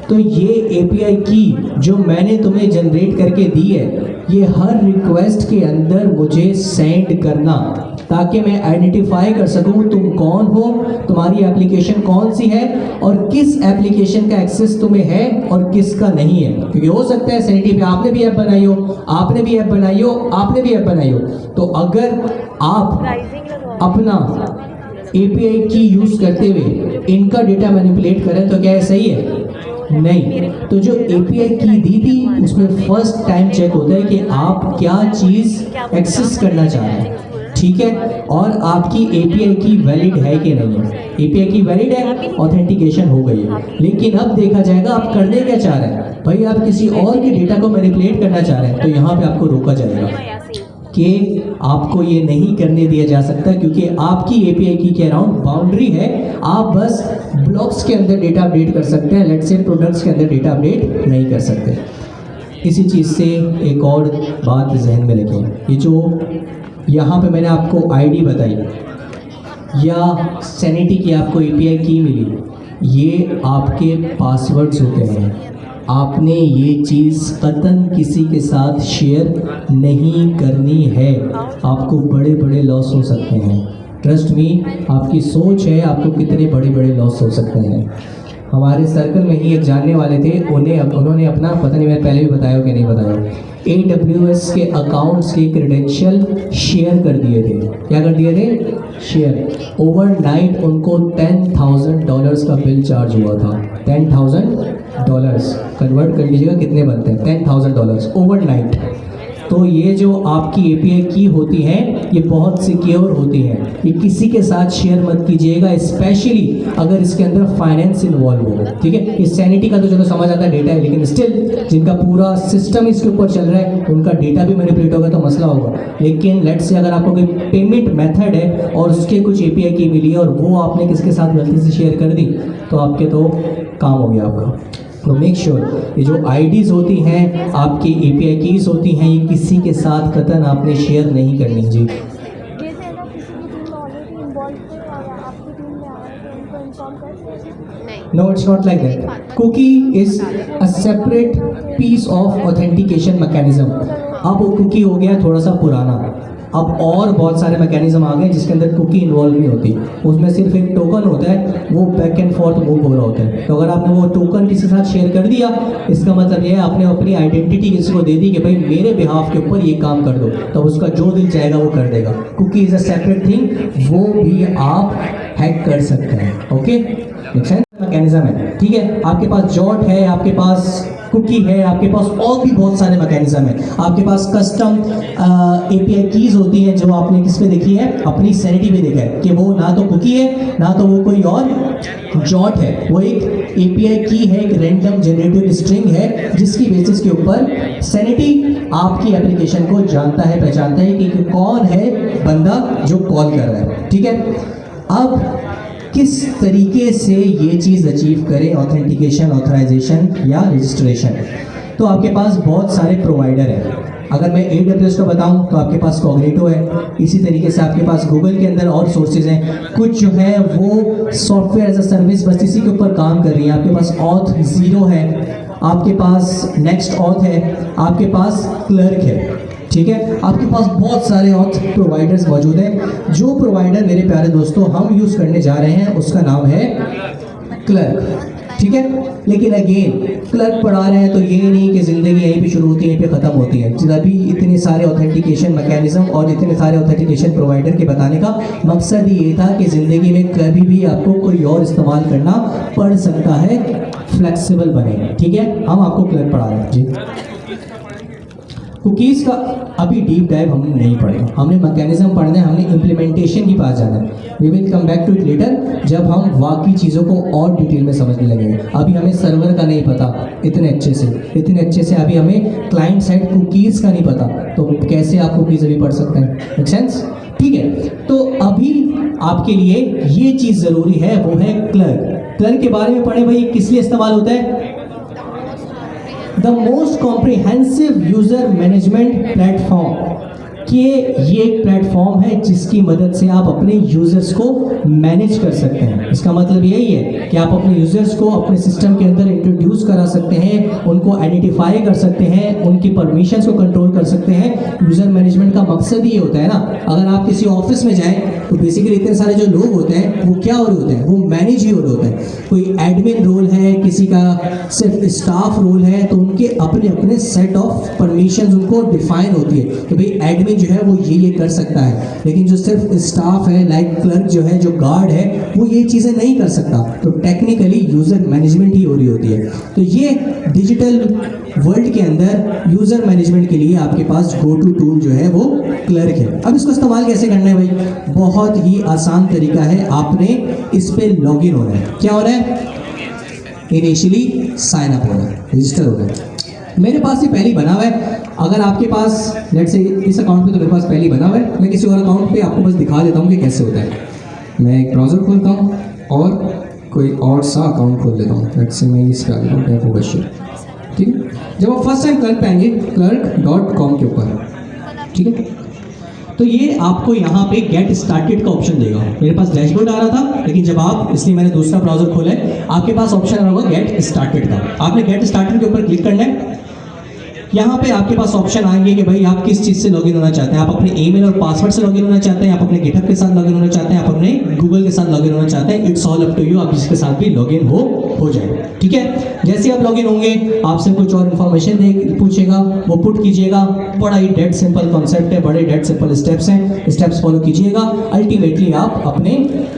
तो ये API की जो मैंने तुम्हें जनरेट करके दी है, ये हर रिक्वेस्ट के अंदर मुझे सेंड करना, ताकि मैं आइडेंटिफाई कर सकूं तुम कौन हो, तुम्हारी एप्लीकेशन कौन सी है और किस एप्लीकेशन का एक्सेस तुम्हें है और किसका नहीं है। क्योंकि हो सकता है सैनिटी पे आपने भी ऐप बनाई हो, आपने भी ऐप बनाई हो, आपने भी ऐप बनाई हो। तो अगर आप अपना API की यूज़ करते हुए इनका डेटा मैनिपुलेट करें तो क्या ये सही है? नहीं। तो जो API की दी थी उसमें फर्स्ट टाइम चेक होता है कि आप क्या चीज़ एक्सेस करना चाह रहे हैं, ठीक है, और आपकी API की वैलिड है कि नहीं है। API की वैलिड है, ऑथेंटिकेशन हो गई है। लेकिन अब देखा जाएगा आप करने क्या चाह रहे हैं। भाई आप किसी और के डेटा को मैनिपुलेट करना चाह रहे हैं तो यहाँ पे आपको रोका जाएगा कि आपको ये नहीं करने दिया जा सकता, क्योंकि आपकी API की के अराउंड बाउंड्री है। आप बस ब्लॉक्स के अंदर डेटा अपडेट कर सकते हैं, लेट्स से प्रोडक्ट्स के अंदर डेटा अपडेट नहीं कर सकते। इसी चीज़ से एक और बात जहन में रखें, ये जो यहाँ पे मैंने आपको ID बताई या सैनिटी की आपको API की मिली, ये आपके पासवर्ड्स होते हैं। आपने ये चीज़ कतन किसी के साथ शेयर नहीं करनी है, आपको बड़े बड़े लॉस हो सकते हैं। ट्रस्ट मी, आपकी सोच है आपको कितने बड़े बड़े लॉस हो सकते हैं। हमारे सर्कल में ही एक जानने वाले थे, उन्होंने अपना, पता नहीं मैंने पहले भी बताया कि नहीं बताया, AWS के अकाउंट्स के क्रेडेंशियल शेयर कर दिए थे। क्या कर दिए थे? शेयर। ओवरनाइट उनको $10,000 का बिल चार्ज हुआ था। $10,000 कन्वर्ट कर लीजिएगा कितने बनते हैं? $10,000 ओवरनाइट। तो ये जो आपकी API की होती हैं ये बहुत सिक्योर होती हैं, ये किसी के साथ शेयर मत कीजिएगा, स्पेशली अगर इसके अंदर फाइनेंस इन्वॉल्व हो। ठीक है, ये सैनिटी का तो चलो समझ आता है डेटा है, लेकिन स्टिल जिनका पूरा सिस्टम इसके ऊपर चल रहा है उनका डेटा भी मैनिपुलेट होगा तो मसला होगा। लेकिन लेट्स से अगर आपको कोई पेमेंट मेथड है और उसके कुछ API की मिली है और वो आपने किसके साथ गलती से शेयर कर दी तो आपके तो काम हो गया आपका। तो मेक श्योर ये जो IDs होती हैं, आपकी API कीज होती हैं, ये किसी के साथ कतन आपने शेयर नहीं करनी। जी, जैसे है ना, किसी की टीम में ऑलरेडी इन्वॉल्व थे और आपकी टीम में आए तो उनको इन्फॉर्म कर नहीं। No, it's not like that. Cookie is a separate piece of authentication mechanism. अब वो कुकी हो गया थोड़ा सा पुराना, अब और बहुत सारे मैकेनिज्म आ गए जिसके अंदर कुकी इन्वॉल्व नहीं होती। उसमें सिर्फ एक टोकन होता है, वो बैक एंड फोर्थ मूव हो रहा होता है। तो अगर आपने वो टोकन किसी के साथ शेयर कर दिया, इसका मतलब ये है आपने अपनी आइडेंटिटी किसी को दे दी कि भाई मेरे बिहाफ के ऊपर ये काम कर दो, तो उसका जो दिल चाहेगा वो कर देगा। Cookie is a separate thing, वो भी आप हैक कर सकते हैं। ओके, मैकेनिज्म है, ठीक है। आपके पास जॉट है, आपके पास कुकी है, आपके पास और भी बहुत सारे मैकेनिज्म है। आपके पास कस्टम API कीज होती हैं जो आपने किस पे देखी है? अपनी सैनिटी पे देखा है कि वो ना तो कुकी है ना तो वो कोई और जॉट है, वो एक API की है, एक रैंडम जनरेटेड स्ट्रिंग है जिसकी बेसिस के ऊपर सैनिटी आपकी एप्लीकेशन को जानता है, पहचानता है कि कौन है बंदा जो कॉल कर रहा है। ठीक है, अब किस तरीके से ये चीज़ अचीव करें, ऑथेंटिकेशन, ऑथराइजेशन या रजिस्ट्रेशन? तो आपके पास बहुत सारे प्रोवाइडर हैं। अगर मैं AWS का बताऊं तो आपके पास कॉग्निटो है, इसी तरीके से आपके पास गूगल के अंदर और सोर्सेज हैं, कुछ जो है वो सॉफ्टवेयर एज अ सर्विस बस इसी के ऊपर काम कर रही है। आपके पास ऑथ ज़ीरो है, आपके पास नेक्स्ट ऑथ है, आपके पास क्लर्क है, ठीक है। आपके पास बहुत सारे ऑथ प्रोवाइडर्स मौजूद हैं। जो प्रोवाइडर मेरे प्यारे दोस्तों हम यूज़ करने जा रहे हैं उसका नाम है क्लर्क, ठीक है। लेकिन अगेन क्लर्क पढ़ा रहे हैं तो ये नहीं कि ज़िंदगी यहीं पे शुरू होती है, यहीं पे ख़त्म होती है। अभी इतने सारे ऑथेंटिकेशन मैकेनिज्म और इतने सारे ऑथेंटिकेशन प्रोवाइडर के बताने का मकसद ये था कि ज़िंदगी में कभी भी आपको कोई और इस्तेमाल करना पड़ सकता है, फ्लेक्सिबल बनेगा, ठीक है। हम आपको क्लर्क पढ़ा रहे हैं जी। कुकीज़ का अभी डीप डाइव हमने नहीं पढ़ा, हमने मैकेनिज्म पढ़ना है, हमने इम्प्लीमेंटेशन की पास जाना है। We will come back to it later जब हम वाकई चीज़ों को और डिटेल में समझने लगेंगे। अभी हमें सर्वर का नहीं पता इतने अच्छे से अभी हमें क्लाइंट साइड कुकीज़ का नहीं पता, तो कैसे आप कुकीज़ अभी पढ़ सकते हैं? मेक सेंस, ठीक है। तो अभी आपके लिए ये चीज़ ज़रूरी है, वो है क्लर्क। क्लर्क के बारे में पढ़े भाई, किस लिए इस्तेमाल होता है? The most comprehensive user management platform, कि ये एक प्लेटफॉर्म है जिसकी मदद से आप अपने यूजर्स को मैनेज कर सकते हैं। इसका मतलब यही है कि आप अपने यूजर्स को अपने सिस्टम के अंदर इंट्रोड्यूस करा सकते हैं, उनको आइडेंटिफाई कर सकते हैं, उनकी परमिशंस को कंट्रोल कर सकते हैं। यूजर मैनेजमेंट का मकसद ये होता है ना, अगर आप किसी ऑफिस में जाएं तो बेसिकली इतने सारे जो लोग होते हैं वो क्या हो रहे होते हैं, वो मैनेज ही हो रहे होते हैं। कोई एडमिन रोल है, किसी का सिर्फ स्टाफ रोल है, तो उनके अपने अपने सेट ऑफ परमिशंस उनको डिफाइन होती है कि भाई एडमिन जो है वो ये कर सकता है, लेकिन जो सिर्फ स्टाफ है लाइक क्लर्क जो है, जो गार्ड है, वो ये चीज़ें नहीं कर सकता। तो टेक्निकली यूज़र मैनेजमेंट ही हो रही होती है। तो ये डिजिटल वर्ल्ड के अंदर यूज़र मैनेजमेंट के लिए आपके पास गो टू टूल जो है वो क्लर्क है। अब इसको इस्तेमाल कैसे करना है भाई? बहुत ही आसान तरीका है, आपने इस पर लॉग इन होना है। क्या होना है? इनिशियली साइन अप होना है, रजिस्टर होना है। मेरे पास ये पहले ही बना हुआ है। अगर आपके पास लेट्स से इस अकाउंट पे तो मेरे पास पहले ही बना हुआ है, मैं किसी और अकाउंट पे आपको बस दिखा देता हूँ कि कैसे होता है। मैं एक ब्राउज़र खोलता हूँ और कोई और सा अकाउंट खोल लेता हूँ। लेट्स से मैं इस पे आ गया हूँ, टैप बशीर, ठीक है। जब आप फर्स्ट टाइम क्लर्क पे आएंगे clerk.com के ऊपर, ठीक है, तो ये आपको यहाँ पे गेट स्टार्टेड का ऑप्शन देगा। मेरे पास डैशबोर्ड आ रहा था, लेकिन जब आप, इसलिए मैंने दूसरा ब्राउज़र खोला है, आपके पास ऑप्शन आ रहा होगा गेट स्टार्टेड का। आपने गेट स्टार्टेड के ऊपर क्लिक करना है। यहाँ पे आपके पास ऑप्शन आएंगे कि भाई आप किस चीज़ से लॉगिन होना चाहते हैं। आप अपने ईमेल और पासवर्ड से लॉगिन होना चाहते हैं, आप अपने गिटहब के साथ लॉगिन होना चाहते हैं, आप अपने गूगल के साथ लॉगिन होना चाहते हैं। It's all up to you, आप जिसके साथ भी लॉगिन हो जाए, ठीक है। जैसे आप लॉगिन होंगे आपसे कुछ और इन्फॉर्मेशन पूछेगा, वो पुट कीजिएगा। बड़ा ही डेड सिंपल कॉन्सेप्ट है, बड़े डेड सिंपल स्टेप्स हैं, स्टेप्स फॉलो कीजिएगा। अल्टीमेटली आप अपने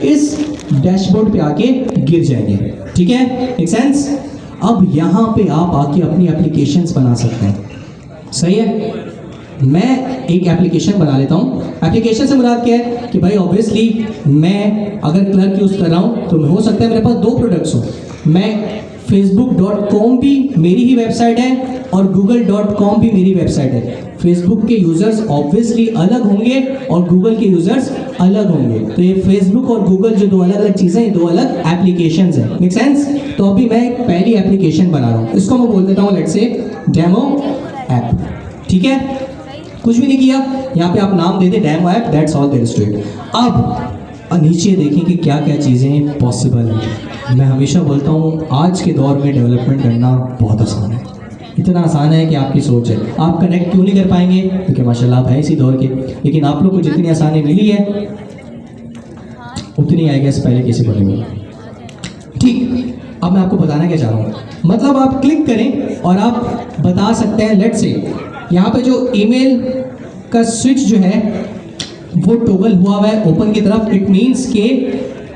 इस डैशबोर्ड पे आके गिर जाएंगे, ठीक है, मेक सेंस। अब यहाँ पे आप आके अपनी एप्लीकेशंस बना सकते हैं, सही है। मैं एक एप्लीकेशन बना लेता हूँ। एप्लीकेशन से मुराद क्या है कि भाई ऑब्वियसली मैं अगर क्लर्क यूज़ कर रहा हूँ तो हो सकता है मेरे पास दो प्रोडक्ट्स हो। मैं facebook.com भी मेरी ही वेबसाइट है और google.com भी मेरी वेबसाइट है। फेसबुक के यूज़र्स ऑब्वियसली अलग होंगे और गूगल के यूज़र्स अलग होंगे। तो ये फेसबुक और गूगल जो दो अलग अलग चीज़ें हैं, दो अलग एप्लीकेशंस हैं, मेक सेंस। तो अभी मैं एक पहली एप्लीकेशन बना रहा हूँ, इसको मैं बोल देता हूँ लेट्स से डेमो ऐप, ठीक है। कुछ भी नहीं किया, यहाँ पे आप नाम दे दें demo app, that's all there is to it. अब नीचे देखें कि क्या क्या चीज़ें पॉसिबल हैं। मैं हमेशा बोलता हूँ आज के दौर में डेवलपमेंट करना बहुत आसान है, इतना आसान है कि आपकी सोच है। आप कनेक्ट क्यों नहीं कर पाएंगे? क्योंकि माशाल्लाह आप है इसी दौर के, लेकिन आप लोग को जितनी आसानी मिली है उतनी आई गेस पहले किसी को नहीं मिली, ठीक। अब मैं आपको बताना क्या चाह रहा हूँ, मतलब आप क्लिक करें और आप बता सकते हैं लेट्स से यहाँ पे जो ईमेल का स्विच जो है वो टॉगल हुआ है ओपन की तरफ। इट मीन्स के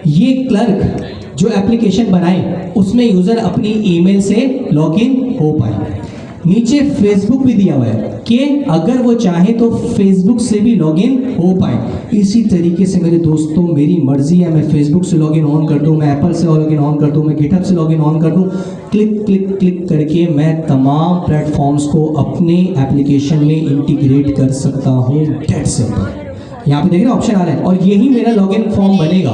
ये क्लर्क जो एप्लीकेशन बनाए उसमें यूज़र अपनी ईमेल से लॉगिन हो पाए। नीचे फेसबुक भी दिया हुआ है कि अगर वो चाहे तो फेसबुक से भी लॉगिन हो पाए। इसी तरीके से मेरे दोस्तों मेरी मर्जी है, मैं फेसबुक से लॉगिन ऑन कर दूं, मैं एप्पल से लॉगिन ऑन कर दूं, मैं गिटहब से लॉगिन ऑन कर दूं। क्लिक क्लिक क्लिक करके मैं तमाम प्लेटफॉर्म्स को अपने एप्लीकेशन में इंटीग्रेट कर सकता हूँ। That simple. यहाँ पे देखिए ऑप्शन आ रहा है, और यही मेरा लॉगिन फॉर्म बनेगा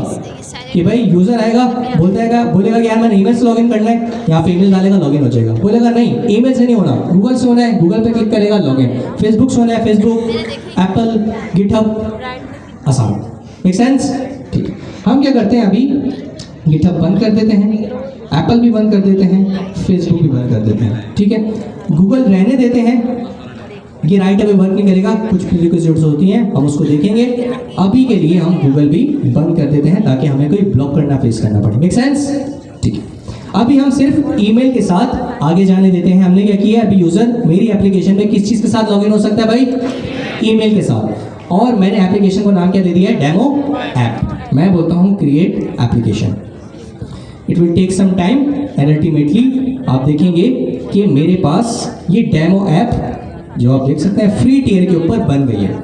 कि भाई यूजर आएगा, बोलेगा कि यार मैंने ईमेल से लॉगिन करना है, यहाँ पे ईमेल डालेगा लॉगिन हो जाएगा। बोलेगा नहीं ईमेल से नहीं होना, गूगल से होना है, गूगल पे क्लिक करेगा लॉगिन, फेसबुक से होना है, फेसबुक, एप्पल, गिटहब, आसान। Make sense? ठीक है, हम क्या करते हैं अभी गिटहब बंद कर देते हैं, एप्पल भी बंद कर देते हैं, फेसबुक भी बंद कर देते हैं। ठीक है, गूगल रहने देते हैं, ये राइट अवे वर्क नहीं करेगा, कुछ प्रीरिक्विजिट्स होती हैं हम उसको देखेंगे। अभी के लिए हम गूगल भी बंद कर देते हैं ताकि हमें कोई ब्लॉक करना फेस करना पड़े। Make sense? ठीक है, अभी हम सिर्फ ईमेल के साथ आगे जाने देते हैं। हमने क्या किया, अभी यूजर मेरी एप्लीकेशन में किस चीज़ के साथ लॉगिन हो सकता है भाई? ईमेल के साथ। और मैंने एप्लीकेशन को नाम क्या दे दिया है? Demo app. मैं बोलता हूँ create application. It will take some time and ultimately आप देखेंगे कि मेरे पास ये डेमो ऐप जो आप देख सकते हैं फ्री टियर के ऊपर बन गई है।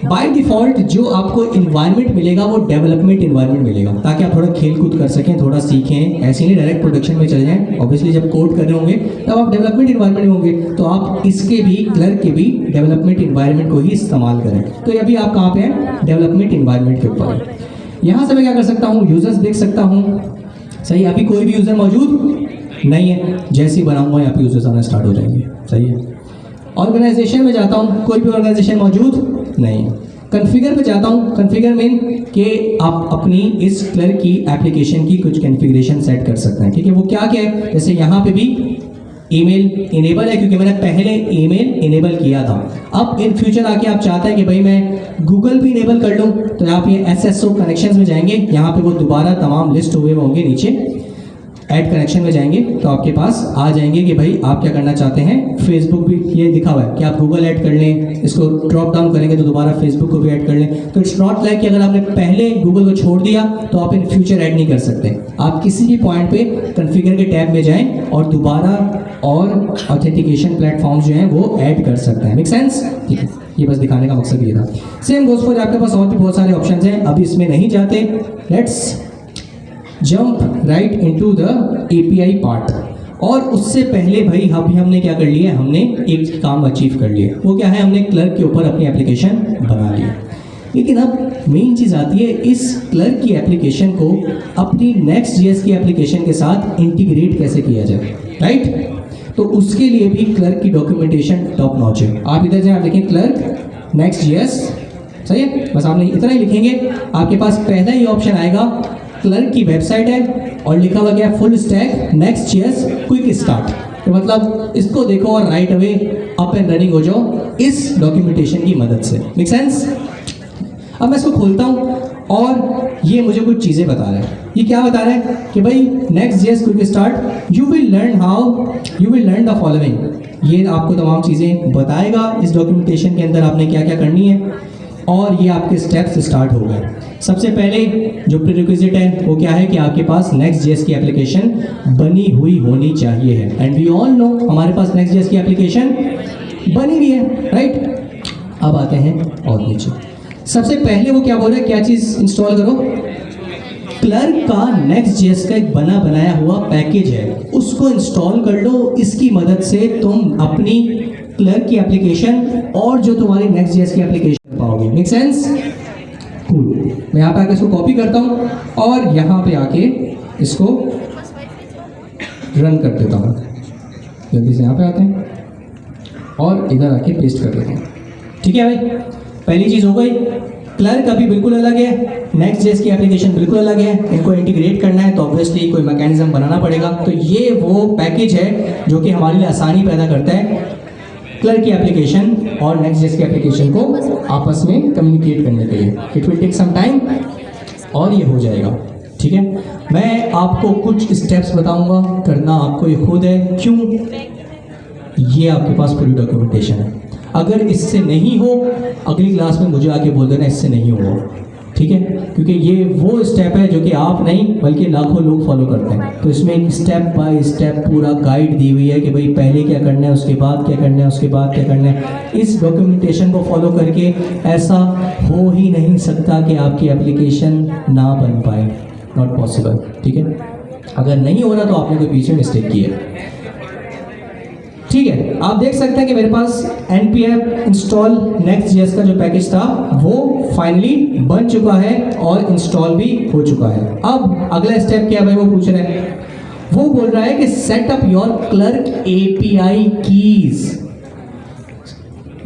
बाय डिफ़ॉल्ट जो आपको इन्वायरमेंट मिलेगा वो डेवलपमेंट इन्वायरमेंट मिलेगा, ताकि आप थोड़ा खेल कूद कर सकें, थोड़ा सीखें, ऐसे नहीं डायरेक्ट प्रोडक्शन में चले जाएं। ऑब्वियसली जब कोड कर रहे होंगे तब आप डेवलपमेंट इन्वायरमेंट में होंगे, तो आप इसके भी क्लर्क के भी डेवलपमेंट इन्वायरमेंट को ही इस्तेमाल करें। तो अभी आप कहाँ पे हैं? डेवलपमेंट इन्वायरमेंट के ऊपर। यहाँ से मैं क्या कर सकता हूँ? यूजर्स देख सकता हूँ। सही, अभी कोई भी यूज़र मौजूद नहीं है, जैसे ही बनाऊंगा यहाँ पे यूजर्स आना स्टार्ट हो जाएंगे। सही है, ऑर्गेनाइजेशन में जाता हूँ, कोई भी ऑर्गेनाइजेशन मौजूद नहीं। कॉन्फ़िगर पे जाता हूँ, कॉन्फ़िगर मीन कि आप अपनी इस क्लर्क की एप्लीकेशन की कुछ कॉन्फ़िगरेशन सेट कर सकते हैं। ठीक है, वो क्या क्या है? जैसे यहाँ पे भी ईमेल इनेबल है क्योंकि मैंने पहले ईमेल इनेबल किया था। अब इन फ्यूचर आके आप चाहते हैं कि भाई मैं गूगल भी इनेबल कर लूँ, तो यहाँ पे SSO कनेक्शंस में जाएंगे, यहाँ पे वो दोबारा तमाम लिस्ट हुए होंगे, नीचे ऐड कनेक्शन में जाएंगे तो आपके पास आ जाएंगे कि भाई आप क्या करना चाहते हैं। फेसबुक भी ये लिखा हुआ है कि आप गूगल ऐड कर लें, इसको ड्रॉप डाउन करेंगे तो दोबारा फेसबुक को भी ऐड कर लें। तो इट्स नॉट लाइक कि अगर आपने पहले गूगल को छोड़ दिया तो आप इन फ्यूचर ऐड नहीं कर सकते। आप किसी भी पॉइंट पे कॉन्फ़िगर के टैब में जाएं और दोबारा और ऑथेंटिकेशन प्लेटफॉर्म जो हैं वो ऐड कर सकते हैं। Make sense? ठीक है, ये बस दिखाने का मकसद ये था। सेम गोज़ फॉर आपके पास और भी बहुत सारे ऑप्शन हैं, अभी इसमें नहीं जाते। Let's jump right into the API part. और उससे पहले भाई अभी हमने क्या कर लिया? हमने एक काम अचीव कर लिया। वो क्या है? हमने क्लर्क के ऊपर अपनी एप्लीकेशन बना ली। लेकिन अब मेन चीज़ आती है, इस क्लर्क की एप्लीकेशन को अपनी Next.js की एप्लीकेशन के साथ इंटीग्रेट कैसे किया जाए, राइट? तो उसके लिए भी क्लर्क की डॉक्यूमेंटेशन टॉप नॉच है। आप इधर जाए, आप देखें क्लर्क Next.js, सही है? बस आपने इतना ही लिखेंगे, आपके पास पहला ही ऑप्शन आएगा, क्लर्क की वेबसाइट है और लिखा हुआ गया full stack Next.js quick start. तो मतलब इसको देखो और right away up and running हो जाओ इस डॉक्यूमेंटेशन की मदद से। Make sense? अब मैं इसको खोलता हूँ और ये मुझे कुछ चीज़ें बता रहा है। ये क्या बता रहा है कि भाई Next.js quick start, you will learn the following. ये आपको तमाम चीज़ें बताएगा इस डॉक्यूमेंटेशन के अंदर आपने क्या क्या करनी है, और ये आपके स्टेप्स स्टार्ट हो गए। सबसे पहले जो प्रीरिक्विजिट है वो क्या है कि आपके पास Next.js की एप्लीकेशन बनी हुई होनी चाहिए है। एंड वी ऑल नो हमारे पास Next.js की एप्लीकेशन बनी हुई है, राइट? अब आते हैं और नीचे। सबसे पहले वो क्या बोल रहा है, क्या चीज़ इंस्टॉल करो? क्लर्क का Next.js का एक बना बनाया हुआ पैकेज है, उसको इंस्टॉल कर लो। इसकी मदद से तुम अपनी क्लर्क की एप्लीकेशन और जो तुम्हारी Next.js की एप्लीकेशन पाओगे। Make sense? कूल। मैं यहाँ पे आके इसको कॉपी करता हूँ और यहाँ पे आके इसको रन कर देता हूँ। जल्दी से यहाँ पे आते हैं और इधर आके पेस्ट कर देता हूँ। ठीक है भाई, पहली चीज़ हो गई। क्लर्क अभी बिल्कुल अलग है, Next.js की एप्लीकेशन बिल्कुल अलग है। इनको इंटीग्रेट करना है तो ऑब्वियसली कोई मैकेनिज्म बनाना पड़ेगा। तो ये वो पैकेज है जो कि हमारे लिए आसानी पैदा करता है क्लर्क की एप्लीकेशन और Next.js की एप्लीकेशन को आपस में कम्युनिकेट करने के लिए। It will take some time और ये हो जाएगा। ठीक है, मैं आपको कुछ स्टेप्स बताऊंगा, करना आपको ये खुद है। क्यों? ये आपके पास पूरी डॉक्यूमेंटेशन है। अगर इससे नहीं हो, अगली क्लास में मुझे आके बोल देना इससे नहीं हुआ। ठीक है, क्योंकि ये वो स्टेप है जो कि आप नहीं बल्कि लाखों लोग फॉलो करते हैं। तो इसमें एक स्टेप बाय स्टेप पूरा गाइड दी हुई है कि भाई पहले क्या करना है, उसके बाद क्या करना है, उसके बाद क्या करना है। इस डॉक्यूमेंटेशन को फॉलो करके ऐसा हो ही नहीं सकता कि आपकी एप्लीकेशन ना बन पाए। Not possible. ठीक है, अगर नहीं हो रहा तो आपने कोई पीछे मिस्टेक की है। ठीक है, आप देख सकते हैं कि मेरे पास npm इंस्टॉल next.js का जो पैकेज था वो फाइनली बन चुका है और इंस्टॉल भी हो चुका है। अब अगला स्टेप क्या है भाई, वो पूछ रहे हैं, वो बोल रहा है कि set up your clerk API keys.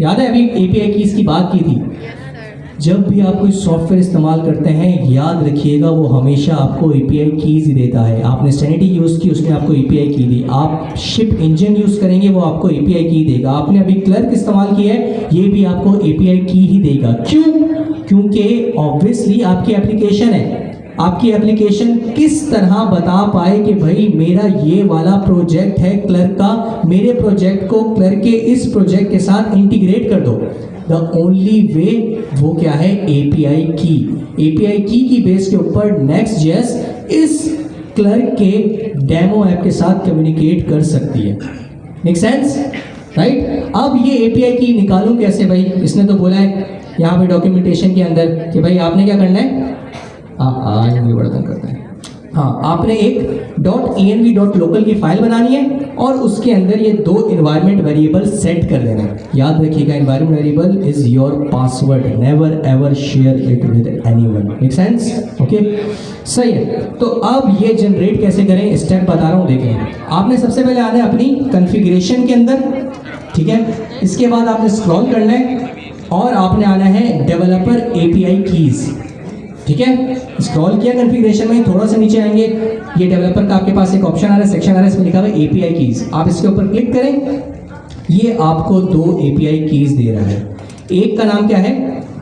याद है अभी एपीआई कीज की बात की थी। जब भी आप कोई सॉफ्टवेयर इस्तेमाल करते हैं याद रखिएगा वो हमेशा आपको एपीआई कीज ही देता है। आपने सैनिटी यूज़ की, उसने आपको एपीआई की दी। आप शिप इंजन यूज़ करेंगे, वो आपको एपीआई की देगा। आपने अभी क्लर्क इस्तेमाल किया है, ये भी आपको एपीआई की ही देगा। क्यों? क्योंकि ऑब्वियसली आपकी एप्लीकेशन है। आपकी एप्लीकेशन किस तरह बता पाए कि भाई मेरा ये वाला प्रोजेक्ट है क्लर्क का, मेरे प्रोजेक्ट को क्लर्क के इस प्रोजेक्ट के साथ इंटीग्रेट कर दो। द ओनली वे वो क्या है, एपीआई की। एपीआई की बेस के ऊपर Next.js इस क्लर्क के डेमो ऐप के साथ कम्युनिकेट कर सकती है। Make sense, right? अब ये एपीआई की निकालूं कैसे भाई? इसने तो बोला है यहाँ पे डॉक्यूमेंटेशन के अंदर कि भाई आपने क्या करना है, ये बड़ा तंग करता है। हाँ, आपने एक .env.local की फाइल बनानी है और उसके अंदर ये 2 इन्वायरमेंट वेरिएबल सेट कर देना है। याद रखिएगा, environment variable is your password, never ever share it with anyone. Make sense? Okay, सही है। तो अब ये जनरेट कैसे करें, स्टेप बता रहा हूँ, देखें। आपने सबसे पहले आना है अपनी कॉन्फ़िगरेशन के अंदर, ठीक है। इसके बाद आपने स्क्रॉल करना है और आपने आना है डेवलपर एपीआई कीज, ठीक है। स्क्रॉल किया कॉन्फ़िगरेशन में, थोड़ा सा नीचे आएंगे, ये डेवलपर का आपके पास एक ऑप्शन आ रहा है, सेक्शन आ रहा है, इसमें लिखा हुआ है एपीआई कीज। आप इसके ऊपर क्लिक करें, ये आपको 2 एपीआई कीज दे रहा है। एक का नाम क्या है,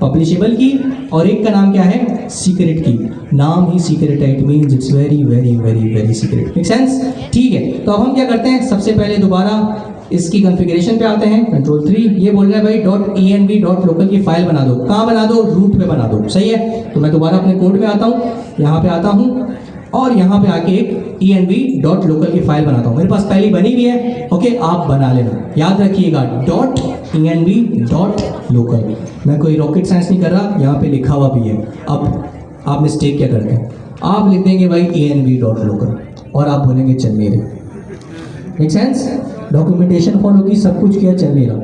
पब्लिशेबल की, और एक का नाम क्या है, सीक्रेट की। नाम ही सीक्रेट है, it means it's very very very very secret. Make sense? ठीक है, तो अब हम क्या करते हैं, सबसे पहले दोबारा इसकी कॉन्फ़िगरेशन पे आते हैं, कंट्रोल 3। ये बोल रहा है भाई .env.local की फाइल बना दो। कहाँ बना दो, रूट पे बना दो, सही है। तो मैं दोबारा अपने कोड में आता हूँ, यहाँ पे आता हूँ और यहाँ पे आके एक env.local की फाइल बनाता हूँ। मेरे पास पहली बनी हुई है, ओके, आप बना लेना। याद रखिएगा .env.local, मैं कोई रॉकेट साइंस नहीं कर रहा, यहाँ पे लिखा हुआ भी है। अब आप मिस्टेक क्या करते हैं, आप लिख देंगे भाई env.local और आप बोलेंगे चल नहीं रहे। Make sense? डॉक्यूमेंटेशन फॉलो की, सब कुछ किया, चल नहीं रहा।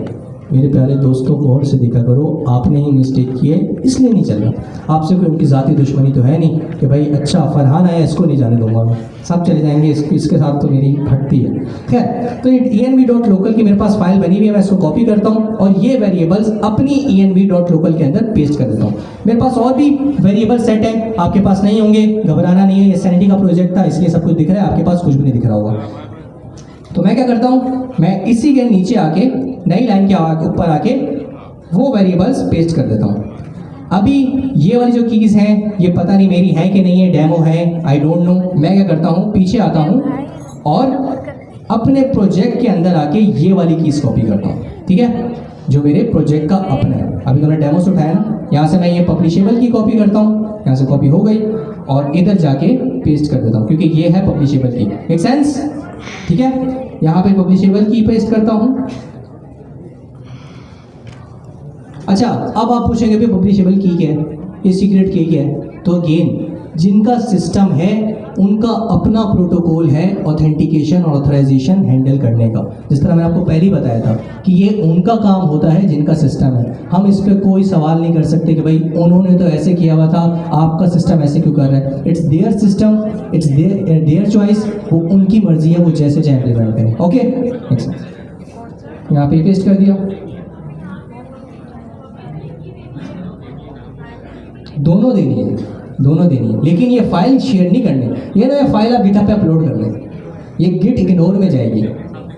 मेरे प्यारे दोस्तों, गौर से देखा करो, आपने ही मिस्टेक की है इसलिए नहीं चल रहा। आपसे कोई उनकी ज़ाती दुश्मनी तो है नहीं कि भाई अच्छा फरहान आया इसको नहीं जाने दूंगा मैं, सब चले जाएंगे, इसके साथ तो मेरी हटती है। खैर, तो env.local की मेरे पास फाइल बनी हुई है, मैं इसको कॉपी करता हूँ और ये वेरिएबल्स अपनी env.local के अंदर पेस्ट कर देता हूँ। मेरे पास और भी वेरिएबल सेट है, आपके पास नहीं होंगे, घबराना नहीं है। ये सैनिटी का प्रोजेक्ट था इसलिए सब कुछ दिख रहा है, आपके पास कुछ भी नहीं दिख रहा होगा। तो मैं क्या करता हूँ, मैं इसी के नीचे आके नई लाइन के ऊपर आके वो वेरिएबल्स पेस्ट कर देता हूँ। अभी ये वाली जो कीज हैं ये पता नहीं मेरी है कि नहीं है, डेमो है, आई डोंट नो। मैं क्या करता हूँ, पीछे आता हूँ और अपने प्रोजेक्ट के अंदर आके ये वाली कीज कॉपी करता हूँ, ठीक है, जो मेरे प्रोजेक्ट का अपना है। अभी तो मैंने डेमो से उठाया ना, यहाँ से मैं ये पब्लिशेबल की कॉपी करता हूँ, यहाँ से कॉपी हो गई और इधर जाके पेस्ट कर देता हूँ क्योंकि ये है पब्लिशेबल की। Make sense? ठीक है, यहाँ पे पब्लिशेबल की पेस्ट करता हूँ। अच्छा, अब आप पूछेंगे भी पब्लिशेबल की क्या है, ये सीक्रेट की क्या है? तो अगेन, जिनका सिस्टम है उनका अपना प्रोटोकॉल है ऑथेंटिकेशन और ऑथराइजेशन हैंडल करने का। जिस तरह मैंने आपको पहले ही बताया था कि ये उनका काम होता है जिनका सिस्टम है। हम इस पर कोई सवाल नहीं कर सकते कि भाई उन्होंने तो ऐसे किया हुआ था, आपका सिस्टम ऐसे क्यों कर रहा है। It's there system, it's their choice, वो उनकी मर्जी है, वो जैसे चाहे इम्प्लीमेंट करें। ओके, यहाँ पे पेस्ट कर दिया। दोनों देनी है, दोनों देनी है, लेकिन ये फाइल शेयर नहीं करनी। ये ना फाइल आप गिटहब पे अपलोड कर दें, ये गिट इग्नोर में जाएगी,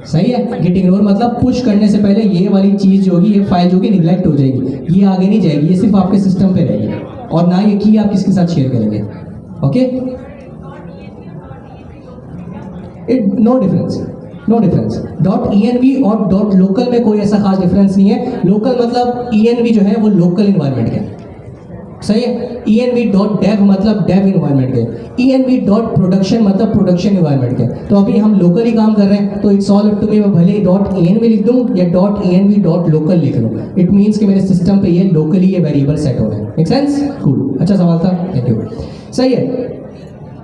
सही है। गिट इग्नोर मतलब पुश करने से पहले ये वाली चीज़ जो होगी, ये फाइल जो होगी निगलेक्ट हो जाएगी, ये आगे नहीं जाएगी, ये सिर्फ आपके सिस्टम पे रहेगी और ना ये की आप किसके साथ शेयर करेंगे। Okay, it no difference, no difference. .env और .local में कोई ऐसा खास डिफरेंस नहीं है। लोकल मतलब env जो है वो लोकल इन्वायरमेंट का, सही है। env.dev मतलब डेव इन्वायरमेंट के, env.production मतलब प्रोडक्शन इन्वायरमेंट के। तो अभी हम लोकल ही काम कर रहे हैं, तो it's all up to me, मैं भले ही .env लिख दूं या .env.local लिख लूं, इट मींस कि मेरे सिस्टम पे ये लोकली ये वेरिएबल सेट हो रहे हैं। Make sense? कूल, अच्छा सवाल था, थैंक यू। सही है,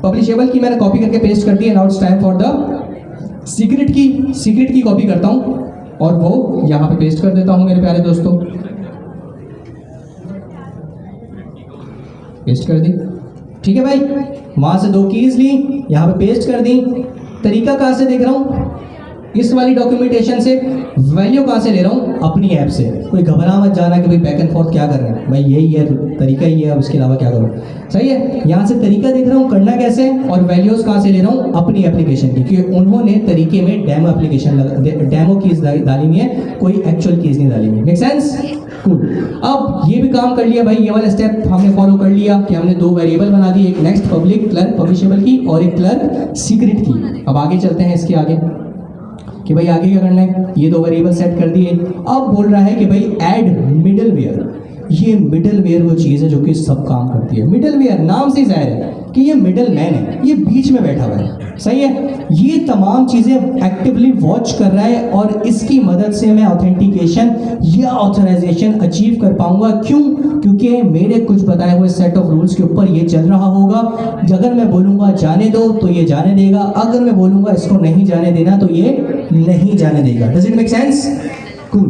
पब्लिशेबल की मैंने कॉपी करके पेस्ट कर दी है। Now it's time for the secret की कॉपी करता हूँ और वो यहाँ पे पेस्ट कर देता हूँ मेरे प्यारे दोस्तों। पेस्ट कर दी, ठीक है भाई। वहाँ से 2 कीज़ ली, यहाँ पे पेस्ट कर दी। तरीका कहाँ से देख रहा हूँ? इस वाली डॉक्यूमेंटेशन से। वैल्यू कहाँ से ले रहा हूँ? अपनी ऐप से। कोई घबरा मत जाना कि भाई बैक एंड फोर्थ क्या कर रहे हैं, भाई यही है तरीका, ही है, अब इसके अलावा क्या करूँ। सही है, यहाँ से तरीका देख रहा हूँ करना कैसे, और वैल्यूज़ कहाँ से ले रहा हूँ? अपनी एप्लीकेशन की, क्योंकि उन्होंने तरीके में डेमो एप्लीकेशन डेमो कीज़ डाली हुई है, कोई एक्चुअल कीज़ नहीं डाली हुई। Make sense? कूल। अब ये भी काम कर लिया भाई, ये वाला स्टेप हमने फॉलो कर लिया कि हमने 2 वेरिएबल बना दिए, एक नेक्स्ट पब्लिक क्लर्क पब्लिशेबल की और एक क्लर्क सीक्रेट की। अब आगे चलते हैं इसके आगे कि भाई आगे क्या करना है। ये 2 वेरिएबल सेट कर दिए। अब बोल रहा है कि भाई ऐड मिडलवेयर। ये मिडलवेयर वो चीज़ है जो कि सब काम करती है। मिडलवेयर नाम से जाहिर है कि ये मिडल मैन है, ये बीच में बैठा हुआ है। सही है, ये तमाम चीज़ें एक्टिवली वॉच कर रहा है और इसकी मदद से मैं ऑथेंटिकेशन या ऑथराइजेशन अचीव कर पाऊंगा। क्यों? क्योंकि मेरे कुछ बताए हुए सेट ऑफ रूल्स के ऊपर ये चल रहा होगा। अगर मैं बोलूँगा जाने दो तो ये जाने देगा, अगर मैं बोलूँगा इसको नहीं जाने देना तो ये नहीं जाने देगा। Does it make sense? Cool.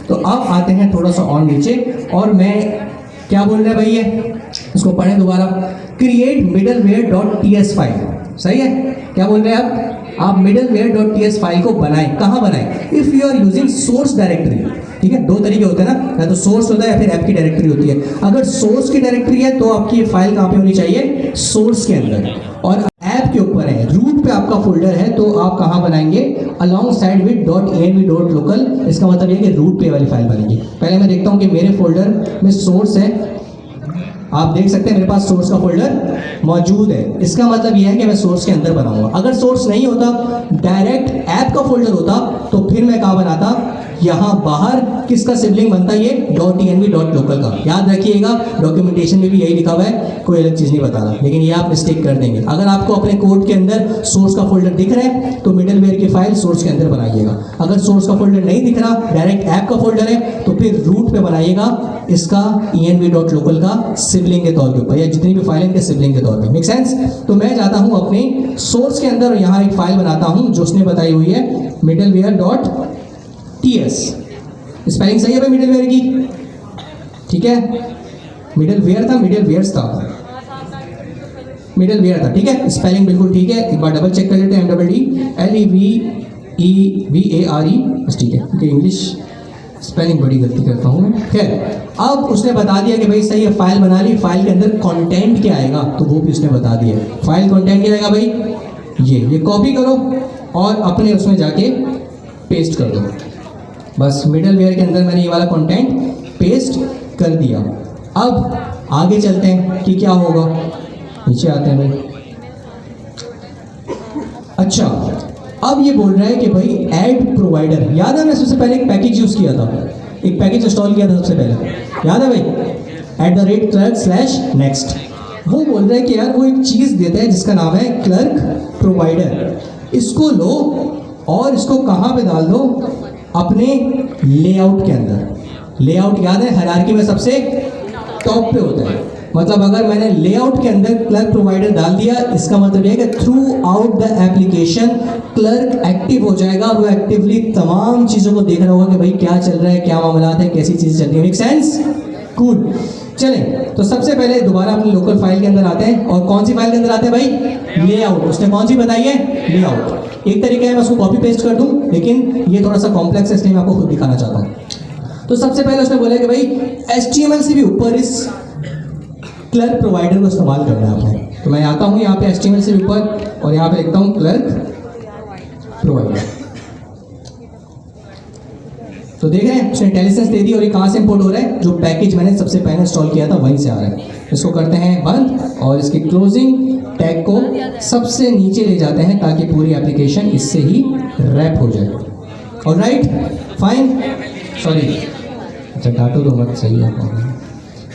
तो अब आते हैं थोड़ा सा और नीचे, और मैं क्या बोल रहे हैं भाई, ये इसको पढ़ें दोबारा। Create middleware dot TS file. सही है, क्या बोल रहे हैं आप मिडलवेयर डॉट टीएस फाइल को बनाएं। कहाँ बनाएं? If you are using source directory. ठीक है, 2 तरीके होते हैं ना, या तो सोर्स होता है या फिर ऐप की डायरेक्टरी होती है। अगर सोर्स की डायरेक्टरी है तो आपकी फाइल कहाँ पे होनी चाहिए? सोर्स के अंदर। और ऐप के ऊपर है, रूट पे आपका फोल्डर है, तो आप कहाँ बनाएंगे? Along side with .env.local। इसका मतलब ये कि रूट पे वाली फाइल बनेगी। पहले मैं देखता हूँ कि मेरे फोल्डर में सोर्स है। आप देख सकते हैं मेरे पास सोर्स का फोल्डर मौजूद है। इसका मतलब यह है कि मैं सोर्स के अंदर बनाऊंगा। अगर सोर्स नहीं होता, डायरेक्ट ऐप का फोल्डर होता, तो फिर मैं कहाँ बनाता? यहाँ बाहर किसका सिबलिंग बनता है? ये .env.local का। याद रखिएगा, डॉक्यूमेंटेशन में भी यही लिखा हुआ है, कोई अलग चीज़ नहीं बता रहा, लेकिन ये आप मिस्टेक कर देंगे। अगर आपको अपने कोड के अंदर सोर्स का फोल्डर दिख रहा है तो मिडलवेयर की फाइल सोर्स के अंदर बनाइएगा। अगर सोर्स का फोल्डर नहीं दिख रहा, डायरेक्ट ऐप का फोल्डर है, तो फिर रूट पे बनाइएगा इसका env.local का सिबलिंग के तौर के ऊपर, या जितनी भी फाइल है इनके सिबलिंग के तौर पे। Make sense? तो मैं जाता हूँ अपने सोर्स के अंदर और यहाँ एक फाइल बनाता हूँ जो उसने बताई हुई है middleware.ts। स्पेलिंग सही है भाई मिडलवेयर की? ठीक है, मिडलवेयर था, मिडलवेयर्स था, मिडलवेयर था। ठीक है, स्पेलिंग बिल्कुल ठीक है। एक बार डबल चेक कर लेते हैं। MDDLEVERE बस, ठीक है, क्योंकि इंग्लिश स्पेलिंग बड़ी गलती करता हूँ मैं। खैर, अब उसने बता दिया कि भाई सही है, फाइल बना ली। फाइल के अंदर कंटेंट क्या आएगा तो वो भी उसने बता दिया। फाइल कंटेंट क्या आएगा भाई? ये कॉपी करो और अपने उसमें जाके पेस्ट कर दो। बस मिडलवेयर के अंदर मैंने ये वाला कंटेंट पेस्ट कर दिया। अब आगे चलते हैं कि क्या होगा। नीचे आते हैं भाई। अच्छा, अब ये बोल रहा है कि भाई ऐड प्रोवाइडर। याद है मैं सबसे पहले एक पैकेज यूज़ किया था, एक पैकेज इंस्टॉल किया था सबसे पहले, याद है भाई? @clerk/next। वो बोल रहा है कि यार वो एक चीज़ देता है जिसका नाम है क्लर्क प्रोवाइडर। इसको लो और इसको कहाँ पे डाल दो? अपने लेआउट के अंदर। लेआउट याद है, हायरार्की में सबसे टॉप पे होता है। मतलब अगर मैंने लेआउट के अंदर क्लर्क प्रोवाइडर डाल दिया, इसका मतलब यह है कि through out the application clerk active हो जाएगा। वो एक्टिवली तमाम चीज़ों को देख रहा होगा कि भाई क्या चल रहा है, क्या मामला है, कैसी चीज़ चल रही है। Make sense? कूल। चलें, तो सबसे पहले दोबारा अपनी लोकल फाइल के अंदर आते हैं। और कौन सी फाइल के अंदर आते हैं भाई? लेआउट। उसने कौन सी बताई है? लेआउट। एक तरीका है मैं उसको कॉपी पेस्ट कर दूं, लेकिन ये थोड़ा सा कॉम्प्लेक्स है, इसलिए मैं आपको खुद दिखाना चाहता हूँ। तो सबसे पहले उसने बोला कि भाई HTML से भी ऊपर इस क्लर्क प्रोवाइडर को इस्तेमाल करना है आपने। तो मैं आता हूँ यहाँ पे HTML से भी ऊपर और यहाँ पे लिखता हूँ क्लर्क प्रोवाइडर। तो देख रहे हैं उसने इंटेलिजेंस दे दी। और ये कहाँ से इंपोर्ट हो रहा है? जो पैकेज मैंने सबसे पहले इंस्टॉल किया था वहीं से आ रहा है। इसको करते हैं बंद और इसकी क्लोजिंग टैग को सबसे नीचे ले जाते हैं ताकि पूरी एप्लीकेशन इससे ही रैप हो जाए। ऑलराइट, फाइन, सॉरी, अच्छा डाटो तो मत, सही है,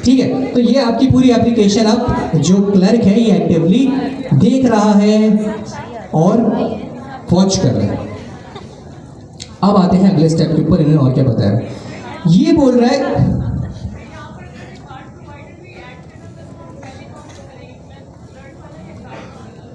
ठीक है। तो ये आपकी पूरी एप्लीकेशन अब जो क्लर्क है ये एक्टिवली देख रहा है और वॉच कर रहा है। अब आते हैं अगले स्टेप के ऊपर। इन्होंने और क्या बताया? ये बोल रहा है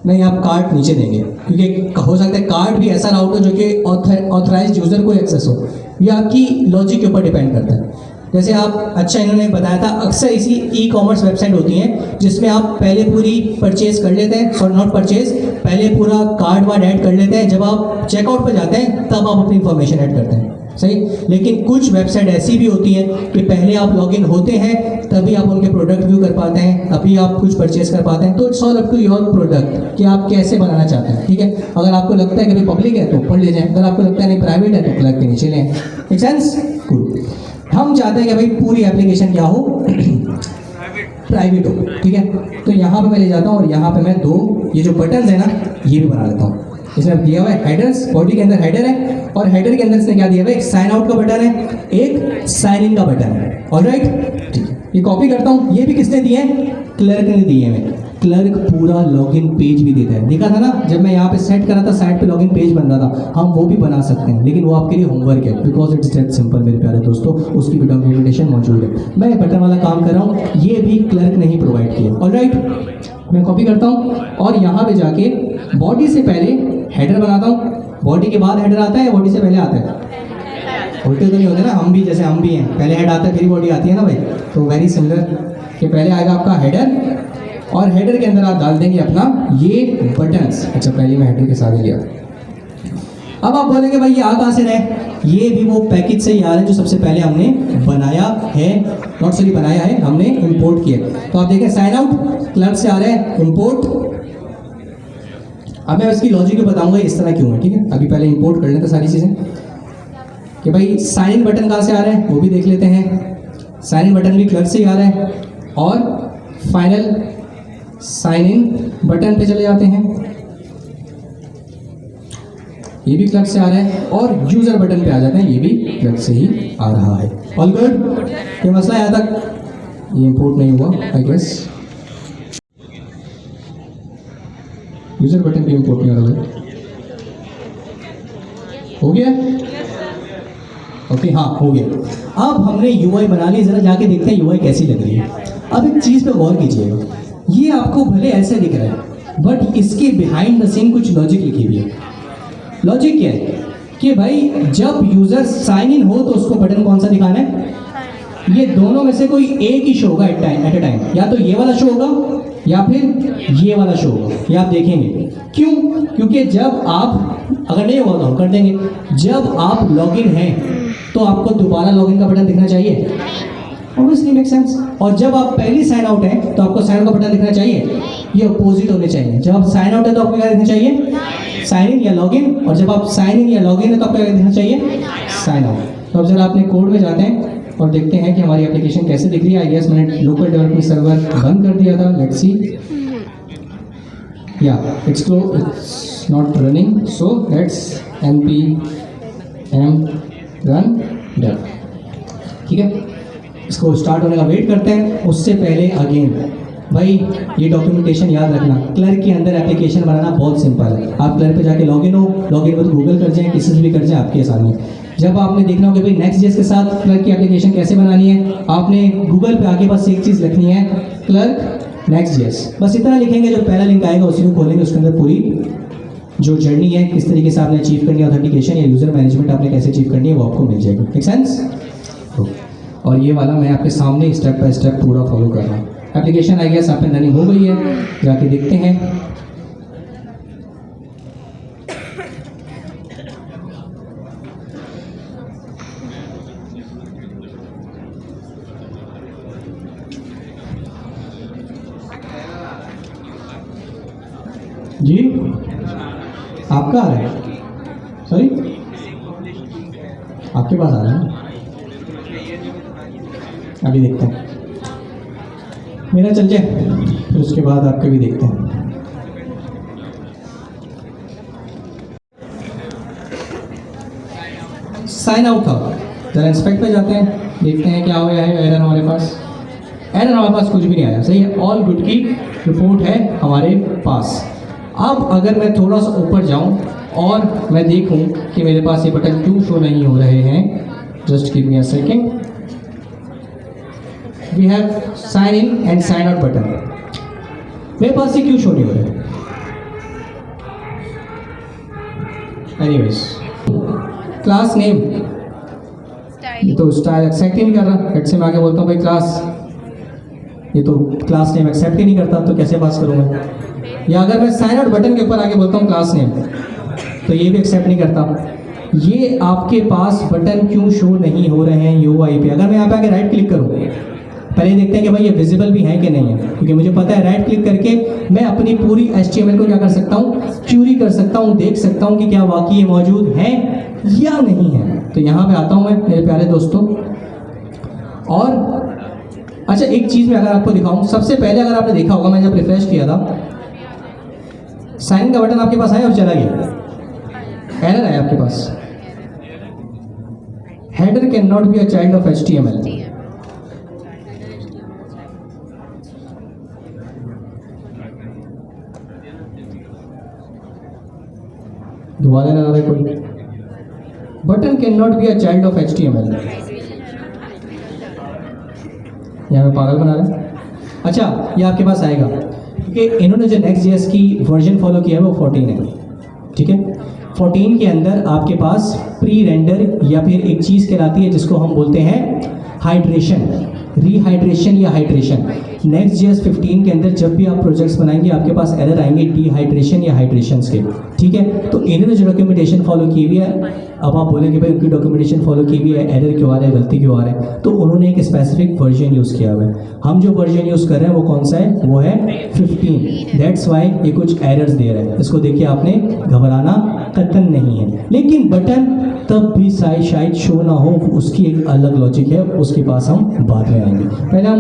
नहीं, आप कार्ड नीचे देंगे, क्योंकि हो सकता है कार्ड भी ऐसा ना हो जो कि ऑथराइज्ड यूज़र को एक्सेस हो। ये आपकी लॉजिक के ऊपर डिपेंड करता है। जैसे आप, अच्छा इन्होंने बताया था, अक्सर इसी ई कॉमर्स वेबसाइट होती हैं जिसमें आप पहले पूरी परचेज कर लेते हैं, सॉरी नॉट परचेज, पहले पूरा कार्ड वार्ड ऐड कर लेते हैं, जब आप चेकआउट पर जाते हैं तब आप अपनी इंफॉर्मेशन ऐड करते हैं, सही। लेकिन कुछ वेबसाइट ऐसी भी होती हैं कि पहले आप लॉगिन होते हैं तभी आप उनके प्रोडक्ट व्यू कर पाते हैं, तभी आप कुछ परचेज कर पाते हैं। तो it's all up to your product कि आप कैसे बनाना चाहते हैं, ठीक है। अगर आपको लगता है कि भाई पब्लिक है तो पढ़ ले जाएं, अगर आपको लगता है नहीं प्राइवेट है तो क्लर्क के नीचे लें। Make sense? गुड। हम चाहते हैं कि भाई पूरी एप्लीकेशन क्या हो, प्राइवेट हो, ठीक है। तो यहाँ पे मैं ले जाता हूँ और यहाँ पे मैं दो ये जो बटन है ना ये भी बना लेता हूँ। इसमें दिया हुआ है हेडर्स, बॉडी के अंदर हेडर है और हेडर के अंदर इसने क्या दिया हुआ है, एक साइन आउट का बटन है, एक साइन इन का बटन है। ऑलराइट, ठीक है। ये कॉपी करता हूँ। ये भी किसने दिए हैं? क्लर्क ने दिए हैं। क्लर्क पूरा लॉगिन पेज भी देता है। देखा था ना जब मैं यहाँ पे सेट करा था साइट पे लॉगिन पेज बन रहा था। हम वो भी बना सकते हैं, लेकिन वो आपके लिए होमवर्क है, बिकॉज इट्स दैट सिंपल मेरे प्यारे दोस्तों। उसकी भी डॉक्यूमेंटेशन मौजूद है। मैं बटन वाला काम कर रहा हूँ, ये भी क्लर्क ने ही प्रोवाइड किया। ऑलराइट, मैं कॉपी करता हूँ और यहाँ पे जाके बॉडी से पहले हेडर बनाता हूँ। बॉडी के बाद हेडर आता है, बॉडी से पहले आता है? उल्टे तो नहीं होते ना, हम भी जैसे हम भी हैं, पहले हेड आता है फिर बॉडी आती है ना भाई। तो वेरी सिमिलर कि पहले आएगा आपका हेडर और हेडर के अंदर आप डाल देंगे अपना ये बटन्स। अच्छा, पहले मैं हेडर के साथ ही लिया। अब आप बोलेंगे भाई ये आ कहाँ से रहे? ये भी वो पैकेज से ही आ रहे हैं जो सबसे पहले हमने बनाया है, नॉट सॉरी बनाया है, हमने इंपोर्ट किया। तो आप देखें साइन आउट क्लर्क से आ रहा है, इंपोर्ट। अब मैं इसकी लॉजिक भी बताऊंगा इस तरह क्यों है, ठीक है। अभी पहले इंपोर्ट कर लेते हैं सारी चीज़ें कि भाई साइन इन बटन कहाँ से आ रहा है वो भी देख लेते हैं। साइन इन बटन भी क्लर्क से ही आ रहा है और फाइनल साइन इन बटन पे चले जाते हैं, ये भी क्लर्क से आ रहा है और यूजर बटन पे आ जाते हैं, ये भी क्लर्क से ही आ रहा है। All good? ये मसला है यहाँ तक? ये इंपोर्ट नहीं हुआ आई गेस। यूजर बटन भी इंपोर्ट नहीं हो रहा है। हो गया? ओके, हाँ हो गया। अब हमने यूआई बना ली, जरा जाके देखते हैं यूआई कैसी लग रही है। अब एक चीज़ पे गौर कीजिएगा, ये आपको भले ऐसे दिख रहा है बट इसके बिहाइंड द सीन कुछ लॉजिक लिखी हुई है। लॉजिक क्या है कि भाई जब यूजर साइन इन हो तो उसको बटन कौन सा दिखाना है? ये दोनों में से कोई एक ही शो होगा एट अ टाइम। या तो ये वाला शो होगा या फिर ये वाला शो होगा, ये आप देखेंगे। क्यों? क्योंकि जब आप, अगर नहीं होगा तो हम कर देंगे, जब आप लॉगिन हैं तो आपको दोबारा लॉगिन का बटन दिखना चाहिए, ऑब्वियसली मेक सेंस। और जब आप पहली साइन आउट हैं तो आपको साइन आउट का बटन दिखना चाहिए, ये अपोजिट होने चाहिए। जब आप साइन आउट है तो आपको क्या दिखना चाहिए? साइन इन या लॉगिन। और जब आप साइन इन या लॉगिन है तो आपको क्या दिखना चाहिए? Sign out. तो अब जरा अपने कोड में जाते हैं और देखते हैं कि हमारी एप्लीकेशन कैसे दिख रही है। आई गेस मैंने लोकल डेवलपमेंट सर्वर बंद कर दिया था। लेट्स सी, या it's not running, so let's npm run dev, ठीक है। इसको स्टार्ट होने का वेट करते हैं। उससे पहले अगेन भाई ये डॉक्यूमेंटेशन याद रखना, क्लर्क के अंदर एप्लीकेशन बनाना बहुत सिंपल है। आप क्लर्क पे जाके लॉगिन हो तो गूगल कर जाएं, किसी से भी कर जाएं, आपके सामने। जब आपने देखना हो कि भाई नेक्स्ट.js के साथ क्लर्क की एप्लीकेशन कैसे बनानी है, आपने गूगल पे आके बस एक चीज़ लिखनी है, क्लर्क नेक्स्ट.js। बस इतना लिखेंगे, जो पहला लिंक आएगा उसी को खोलेंगे, उसके अंदर पूरी जो जर्नी है किस तरीके से आपने अचीव करनी है, ऑथेंटिकेशन या यूज़र मैनेजमेंट आपने कैसे अचीव करनी है वो आपको मिल जाएगा। Make sense? और ये वाला मैं आपके सामने स्टेप बाय स्टेप पूरा फॉलो कर रहा हूँ। एप्लीकेशन आई गेस आप रनिंग हो गई है, जाके देखते हैं। जी आपका आ रहा है? सॉरी, आपके पास आ रहा है? अभी देखते हैं, मेरा चल जाए फिर उसके बाद आपके भी देखते हैं। साइन आउट था, जरा इंस्पेक्ट पे जाते हैं, देखते हैं क्या हो गया है। एरर हमारे पास कुछ भी नहीं आया, सही है। ऑल गुड की रिपोर्ट है हमारे पास। अब अगर मैं थोड़ा सा ऊपर जाऊं और मैं देखूं कि मेरे पास ये बटन क्यों शो नहीं हो रहे हैं, just give me a second. We have sign in and sign out button, मेरे पास ये क्यों शो नहीं हो रहा है? एनीवेज क्लास नेम, ये तो स्टाइल एक्सेप्ट ही नहीं कर रहा। हेड से मैं आगे बोलता हूँ भाई क्लास, ये तो क्लास नेम एक्सेप्ट ही नहीं करता, तो कैसे पास करूँगा। या अगर मैं साइन आउट बटन के ऊपर आगे बोलता हूँ क्लास नेम, तो ये भी एक्सेप्ट नहीं करता। ये आपके पास बटन क्यों शो नहीं हो रहे हैं यूआई पे। अगर मैं यहाँ पे आके राइट क्लिक करूँ, पहले देखते हैं कि भाई ये विजिबल भी है कि नहीं है, क्योंकि मुझे पता है राइट क्लिक करके मैं अपनी पूरी HTML को क्या कर सकता हूँ, क्यूरी कर सकता हूँ, देख सकता हूँ कि क्या वाकई ये मौजूद है या नहीं है। तो यहाँ पे आता हूँ मैं मेरे प्यारे दोस्तों। और अच्छा एक चीज़ मैं अगर आपको दिखाऊँ, सबसे पहले अगर आपने देखा होगा, मैं जब रिफ्रेश किया था साइन का बटन आपके पास आया और चला गया, एरर है आपके पास, header can not be a child of HTML। दोबारा लगा रहा है कोई, button can not be a child of HTML। यहाँ पे पागल बना रहा है। अच्छा ये आपके पास आएगा क्योंकि इन्होंने जो Next.js की वर्जन फॉलो किया है वो 14 है, ठीक है। 14 के अंदर आपके पास प्री रेंडर या फिर एक चीज़ कहलाती है जिसको हम बोलते हैं हाइड्रेशन, रीहाइड्रेशन या हाइड्रेशन। Next.js 15 के अंदर जब भी आप प्रोजेक्ट्स बनाएंगे आपके पास एरर आएंगे डिहाइड्रेशन या हाइड्रेशंस के, ठीक है। तो इन्होंने जो डॉक्यूमेंटेशन फॉलो की हुई है, अब आप बोलेंगे भाई उनकी डॉक्यूमेंटेशन फॉलो की हुई है, एरर क्यों आ रहा है, गलती क्यों आ रहा है, तो उन्होंने एक स्पेसिफिक वर्जन यूज़ किया हुआ है। हम जो वर्जन यूज़ कर रहे हैं वो कौन सा है, वो है 15। दैट्स वाई ये कुछ एरर्स दे रहा है। इसको देखिए, आपने घबराना कतन नहीं है। लेकिन बटन तब भी शायद शो ना हो, उसकी एक अलग लॉजिक है, उसके पास हम बाद में आएंगे। पहले हम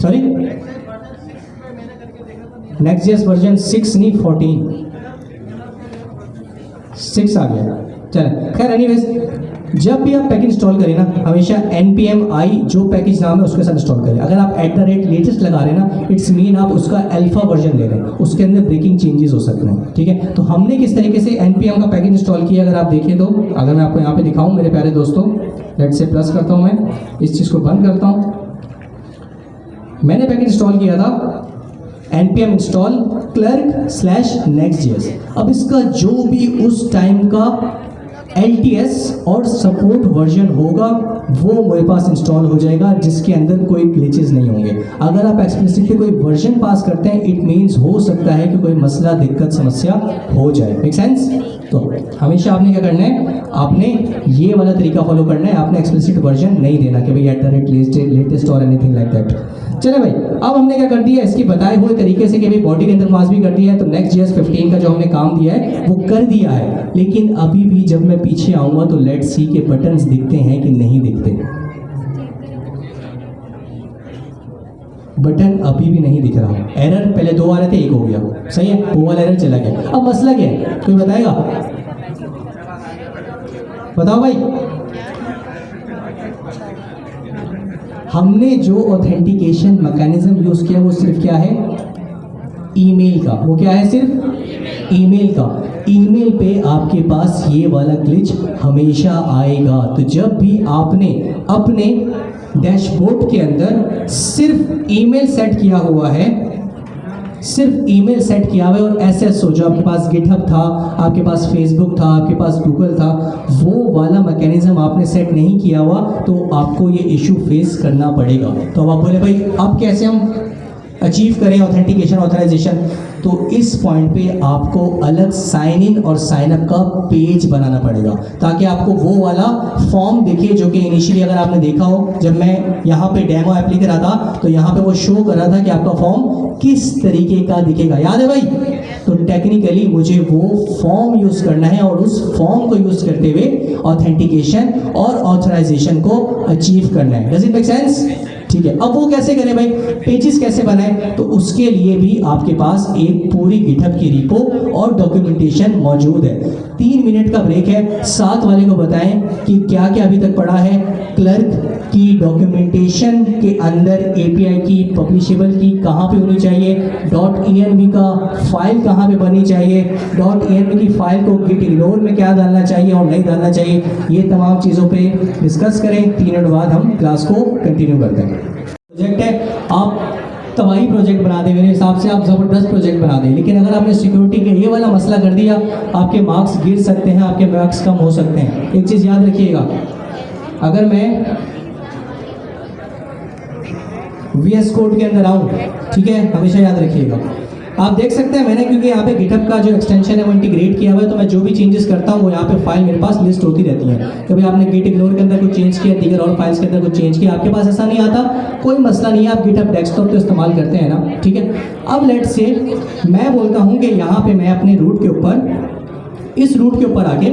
सॉरी Next.js वर्जन 6 नहीं 6 आ गया। चले खैर एनीवेज, जब भी आप पैकेज इंस्टॉल करें ना, हमेशा npm-i जो पैकेज नाम है उसके साथ इंस्टॉल करें। अगर आप @latest लगा रहे हैं ना, इट्स मीन आप उसका अल्फा वर्जन ले रहे हैं, उसके अंदर ब्रेकिंग चेंजेस हो सकते हैं, ठीक है। तो हमने किस तरीके से npm का पैकेज इंस्टॉल किया, अगर आप देखें तो, अगर मैं आपको यहाँ पे दिखाऊँ मेरे प्यारे दोस्तों, लेट से प्लस करता हूँ, मैं इस चीज़ को बंद करता हूँ। मैंने पैकेज इंस्टॉल किया था npm install clerk/Next.js। अब इसका जो भी उस टाइम का LTS और सपोर्ट वर्जन होगा वो मेरे पास इंस्टॉल हो जाएगा, जिसके अंदर कोई ग्लिचेस नहीं होंगे। अगर आप एक्सप्लिसिटली कोई वर्जन पास करते हैं, इट मीन्स हो सकता है कि कोई मसला, दिक्कत, समस्या हो जाए। Make sense? तो हमेशा आपने क्या करना है, आपने ये वाला तरीका फॉलो करना है। आपने एक्सप्लिसिट वर्जन नहीं देना कि भाई @latest और एनीथिंग लाइक दैट। चले भाई, अब हमने क्या कर दिया, इसकी बताए हुए तरीके से कि भाई बॉडी के अंदर पास भी कर दिया है, तो Next.js 15 का जो हमने काम दिया है वो कर दिया है। लेकिन अभी भी जब मैं पीछे आऊँगा तो लेट्स सी के बटन्स दिखते हैं कि नहीं दिखते। बटन अभी भी नहीं दिख रहा। एरर पहले 2 आ रहे थे, 1 हो गया, सही है, वो वाला एरर चला गया। अब मसला क्या है, कोई बताएगा? बताओ भाई। हमने जो ऑथेंटिकेशन मैकेनिज्म यूज किया वो सिर्फ क्या है, ईमेल का। वो क्या है, सिर्फ ईमेल का। ईमेल पे आपके पास ये वाला ग्लिच हमेशा आएगा। तो जब भी आपने अपने डैशबोर्ड के अंदर सिर्फ ईमेल सेट किया हुआ है, सिर्फ ईमेल सेट किया हुआ है, और SSO जो आपके पास गिटहब था, आपके पास फेसबुक था, आपके पास गूगल था, वो वाला मैकेनिज्म आपने सेट नहीं किया हुआ, तो आपको ये इशू फेस करना पड़ेगा। तो अब आप बोले भाई अब कैसे हम अचीव करें ऑथेंटिकेशन ऑथराइजेशन? तो इस पॉइंट पे आपको अलग साइन इन और साइन अप का पेज बनाना पड़ेगा, ताकि आपको वो वाला फॉर्म दिखे जो कि इनिशियली अगर आपने देखा हो, जब मैं यहाँ पे डेमो ऐप लिख रहा था तो यहाँ पे वो शो कर रहा था कि आपका फॉर्म किस तरीके का दिखेगा। याद है भाई? तो टेक्निकली मुझे वो फॉर्म यूज करना है, और उस फॉर्म को यूज करते हुए ऑथेंटिकेशन और ऑथराइजेशन को अचीव करना है। Does it make sense? ठीक है। अब वो कैसे करें भाई, पेजेस कैसे बनाए? तो उसके लिए भी आपके पास एक पूरी गिटहब की रिपो और डॉक्यूमेंटेशन मौजूद है। 3 मिनट का ब्रेक है, साथ वाले को बताएं कि क्या क्या अभी तक पढ़ा है। क्लर्क की डॉक्यूमेंटेशन के अंदर API की, पब्लिशेबल की कहाँ पे होनी चाहिए, .env का फाइल कहाँ पे बननी चाहिए, .env की फाइल को git ignore में क्या डालना चाहिए और नहीं डालना चाहिए, ये तमाम चीज़ों पे डिस्कस करें। 3 मिनट बाद हम क्लास को कंटिन्यू करते हैं। प्रोजेक्ट है, आप तबाही प्रोजेक्ट बना दे, मेरे हिसाब से आप ज़बरदस्त प्रोजेक्ट बना दें, लेकिन अगर आपने सिक्योरिटी के ये वाला मसला कर दिया, आपके मार्क्स गिर सकते हैं, आपके मार्क्स कम हो सकते हैं। एक चीज़ याद रखिएगा, अगर मैं VS कोड के अंदर आऊँ, ठीक है, हमेशा याद रखिएगा, आप देख सकते हैं मैंने क्योंकि यहाँ पे गिटहब का जो एक्सटेंशन है वो इंटीग्रेट किया हुआ है, तो मैं जो भी चेंजेस करता हूँ वो यहाँ पे फाइल मेरे पास लिस्ट होती रहती है। कभी आपने गिट इग्नोर के अंदर कुछ चेंज किया, दीगर और फाइल्स के अंदर कुछ चेंज किया, आपके पास ऐसा नहीं आता, कोई मसला नहीं है, आप गिटहब डेस्कटॉप तो इस्तेमाल करते हैं ना, ठीक है। अब लेट्स से मैं बोलता हूँ कि यहाँ पे मैं अपने रूट के ऊपर, इस रूट के ऊपर आके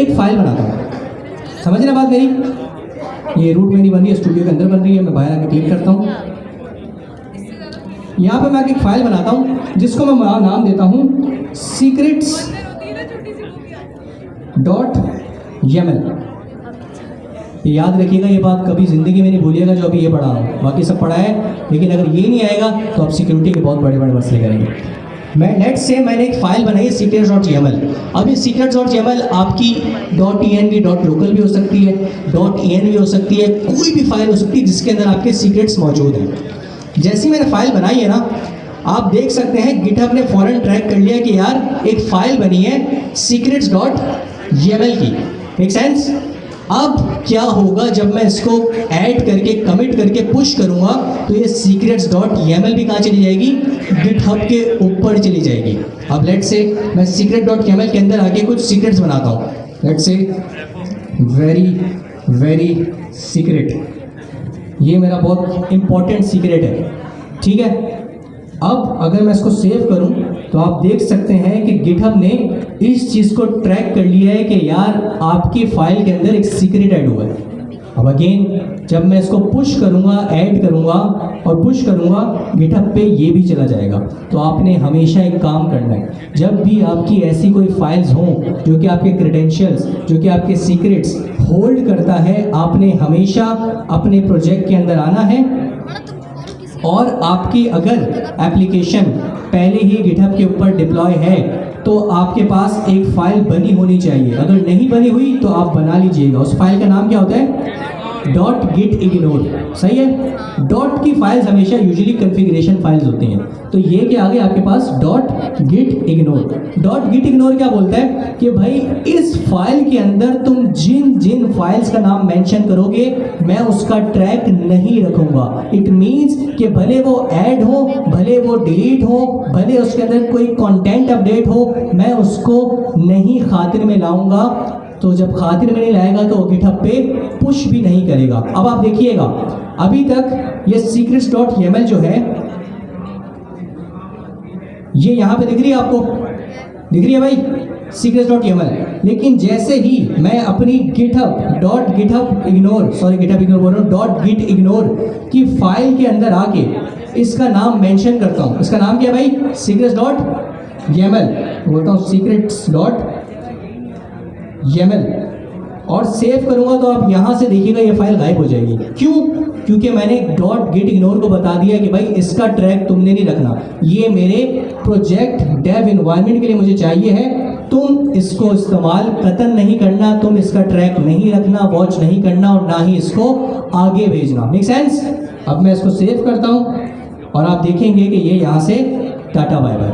एक फाइल बनाता हूँ, समझ रहे बात मेरी। ये रूट मेरी बन रही है, स्टूडियो के अंदर बन रही है, मैं बाहर आके क्लिक करता हूँ, यहाँ पे मैं एक फाइल बनाता हूँ जिसको मैं नाम देता हूँ secrets.yaml। याद रखिएगा ये बात, कभी ज़िंदगी में नहीं भूलिएगा जो अभी ये पढ़ा रहा हूँ, बाकी सब पढ़ा है, लेकिन अगर ये नहीं आएगा तो आप सिक्योरिटी के बहुत बड़े बड़े मसले करेंगे। मैं नेट से मैंने एक फाइल बनाई secrets.yaml। अब ये secrets.yaml आपकी .env .local भी हो सकती है, .en भी हो सकती है, कोई भी फाइल हो सकती है जिसके अंदर आपके सीक्रेट्स मौजूद हैं। जैसी मैंने फाइल बनाई है ना, आप देख सकते हैं गिटहब ने फौरन ट्रैक कर लिया कि यार एक फाइल बनी है secrets.yaml की। Make sense? अब क्या होगा जब मैं इसको ऐड करके कमिट करके पुश करूंगा तो ये secrets.yaml भी कहाँ चली जाएगी, गिटहब के ऊपर चली जाएगी। अब लेट्स से मैं secret.yaml के अंदर आके कुछ सीक्रेट्स बनाता हूँ, लेट्स से वेरी सीक्रेट, ये मेरा बहुत इंपॉर्टेंट सीक्रेट है, ठीक है। अब अगर मैं इसको सेव करूं तो आप देख सकते हैं कि गिटहब ने इस चीज़ को ट्रैक कर लिया है कि यार आपकी फाइल के अंदर एक सीक्रेट ऐड हुआ है। अब अगेन जब मैं इसको पुश करूंगा, ऐड करूंगा और पुश करूंगा, गिटहब पे ये भी चला जाएगा। तो आपने हमेशा एक काम करना है, जब भी आपकी ऐसी कोई फाइल्स हों जो कि आपके क्रेडेंशियल्स, जो कि आपके सीक्रेट्स होल्ड करता है, आपने हमेशा अपने प्रोजेक्ट के अंदर आना है और आपकी अगर एप्लीकेशन पहले ही गिटहब के ऊपर डिप्लॉय है तो आपके पास एक फाइल बनी होनी चाहिए। अगर नहीं बनी हुई तो आप बना लीजिएगा। उस फाइल का नाम क्या होता है, .gitignore, सही है। डॉट की फाइल्स हमेशा यूजुअली कॉन्फ़िगरेशन फाइल्स होती हैं, तो ये के आगे आपके पास .gitignore क्या बोलता है कि भाई इस फाइल के अंदर तुम जिन जिन फाइल्स का नाम मेंशन करोगे मैं उसका ट्रैक नहीं रखूंगा। इट मीन्स कि भले वो ऐड हो, भले वो डिलीट हो, भले उसके अंदर कोई कंटेंट अपडेट हो, मैं उसको नहीं खातिर में लाऊंगा। तो जब खातिर में नहीं लाएगा तो गिटहब पे पुश भी नहीं करेगा। अब आप देखिएगा अभी तक ये secrets.yaml जो है ये यहाँ पे दिख रही है, आपको दिख रही है भाई secrets.yaml, लेकिन जैसे ही मैं अपनी gitignore की फाइल के अंदर आके इसका नाम मेंशन करता हूँ, इसका नाम क्या है भाई, secrets.yaml, बोलता हूँ secrets.yaml और सेव करूंगा तो आप यहाँ से देखिएगा ये फाइल गायब हो जाएगी। क्यों? क्योंकि मैंने .gitignore को बता दिया कि भाई इसका ट्रैक तुमने नहीं रखना, ये मेरे प्रोजेक्ट डेव इन्वायरमेंट के लिए मुझे चाहिए है, तुम इसको इस्तेमाल कतन नहीं करना, तुम इसका ट्रैक नहीं रखना, वॉच नहीं करना और ना ही इसको आगे भेजना। Make sense? अब मैं इसको सेव करता हूँ और आप देखेंगे कि ये यहाँ से टाटा बाय बाय।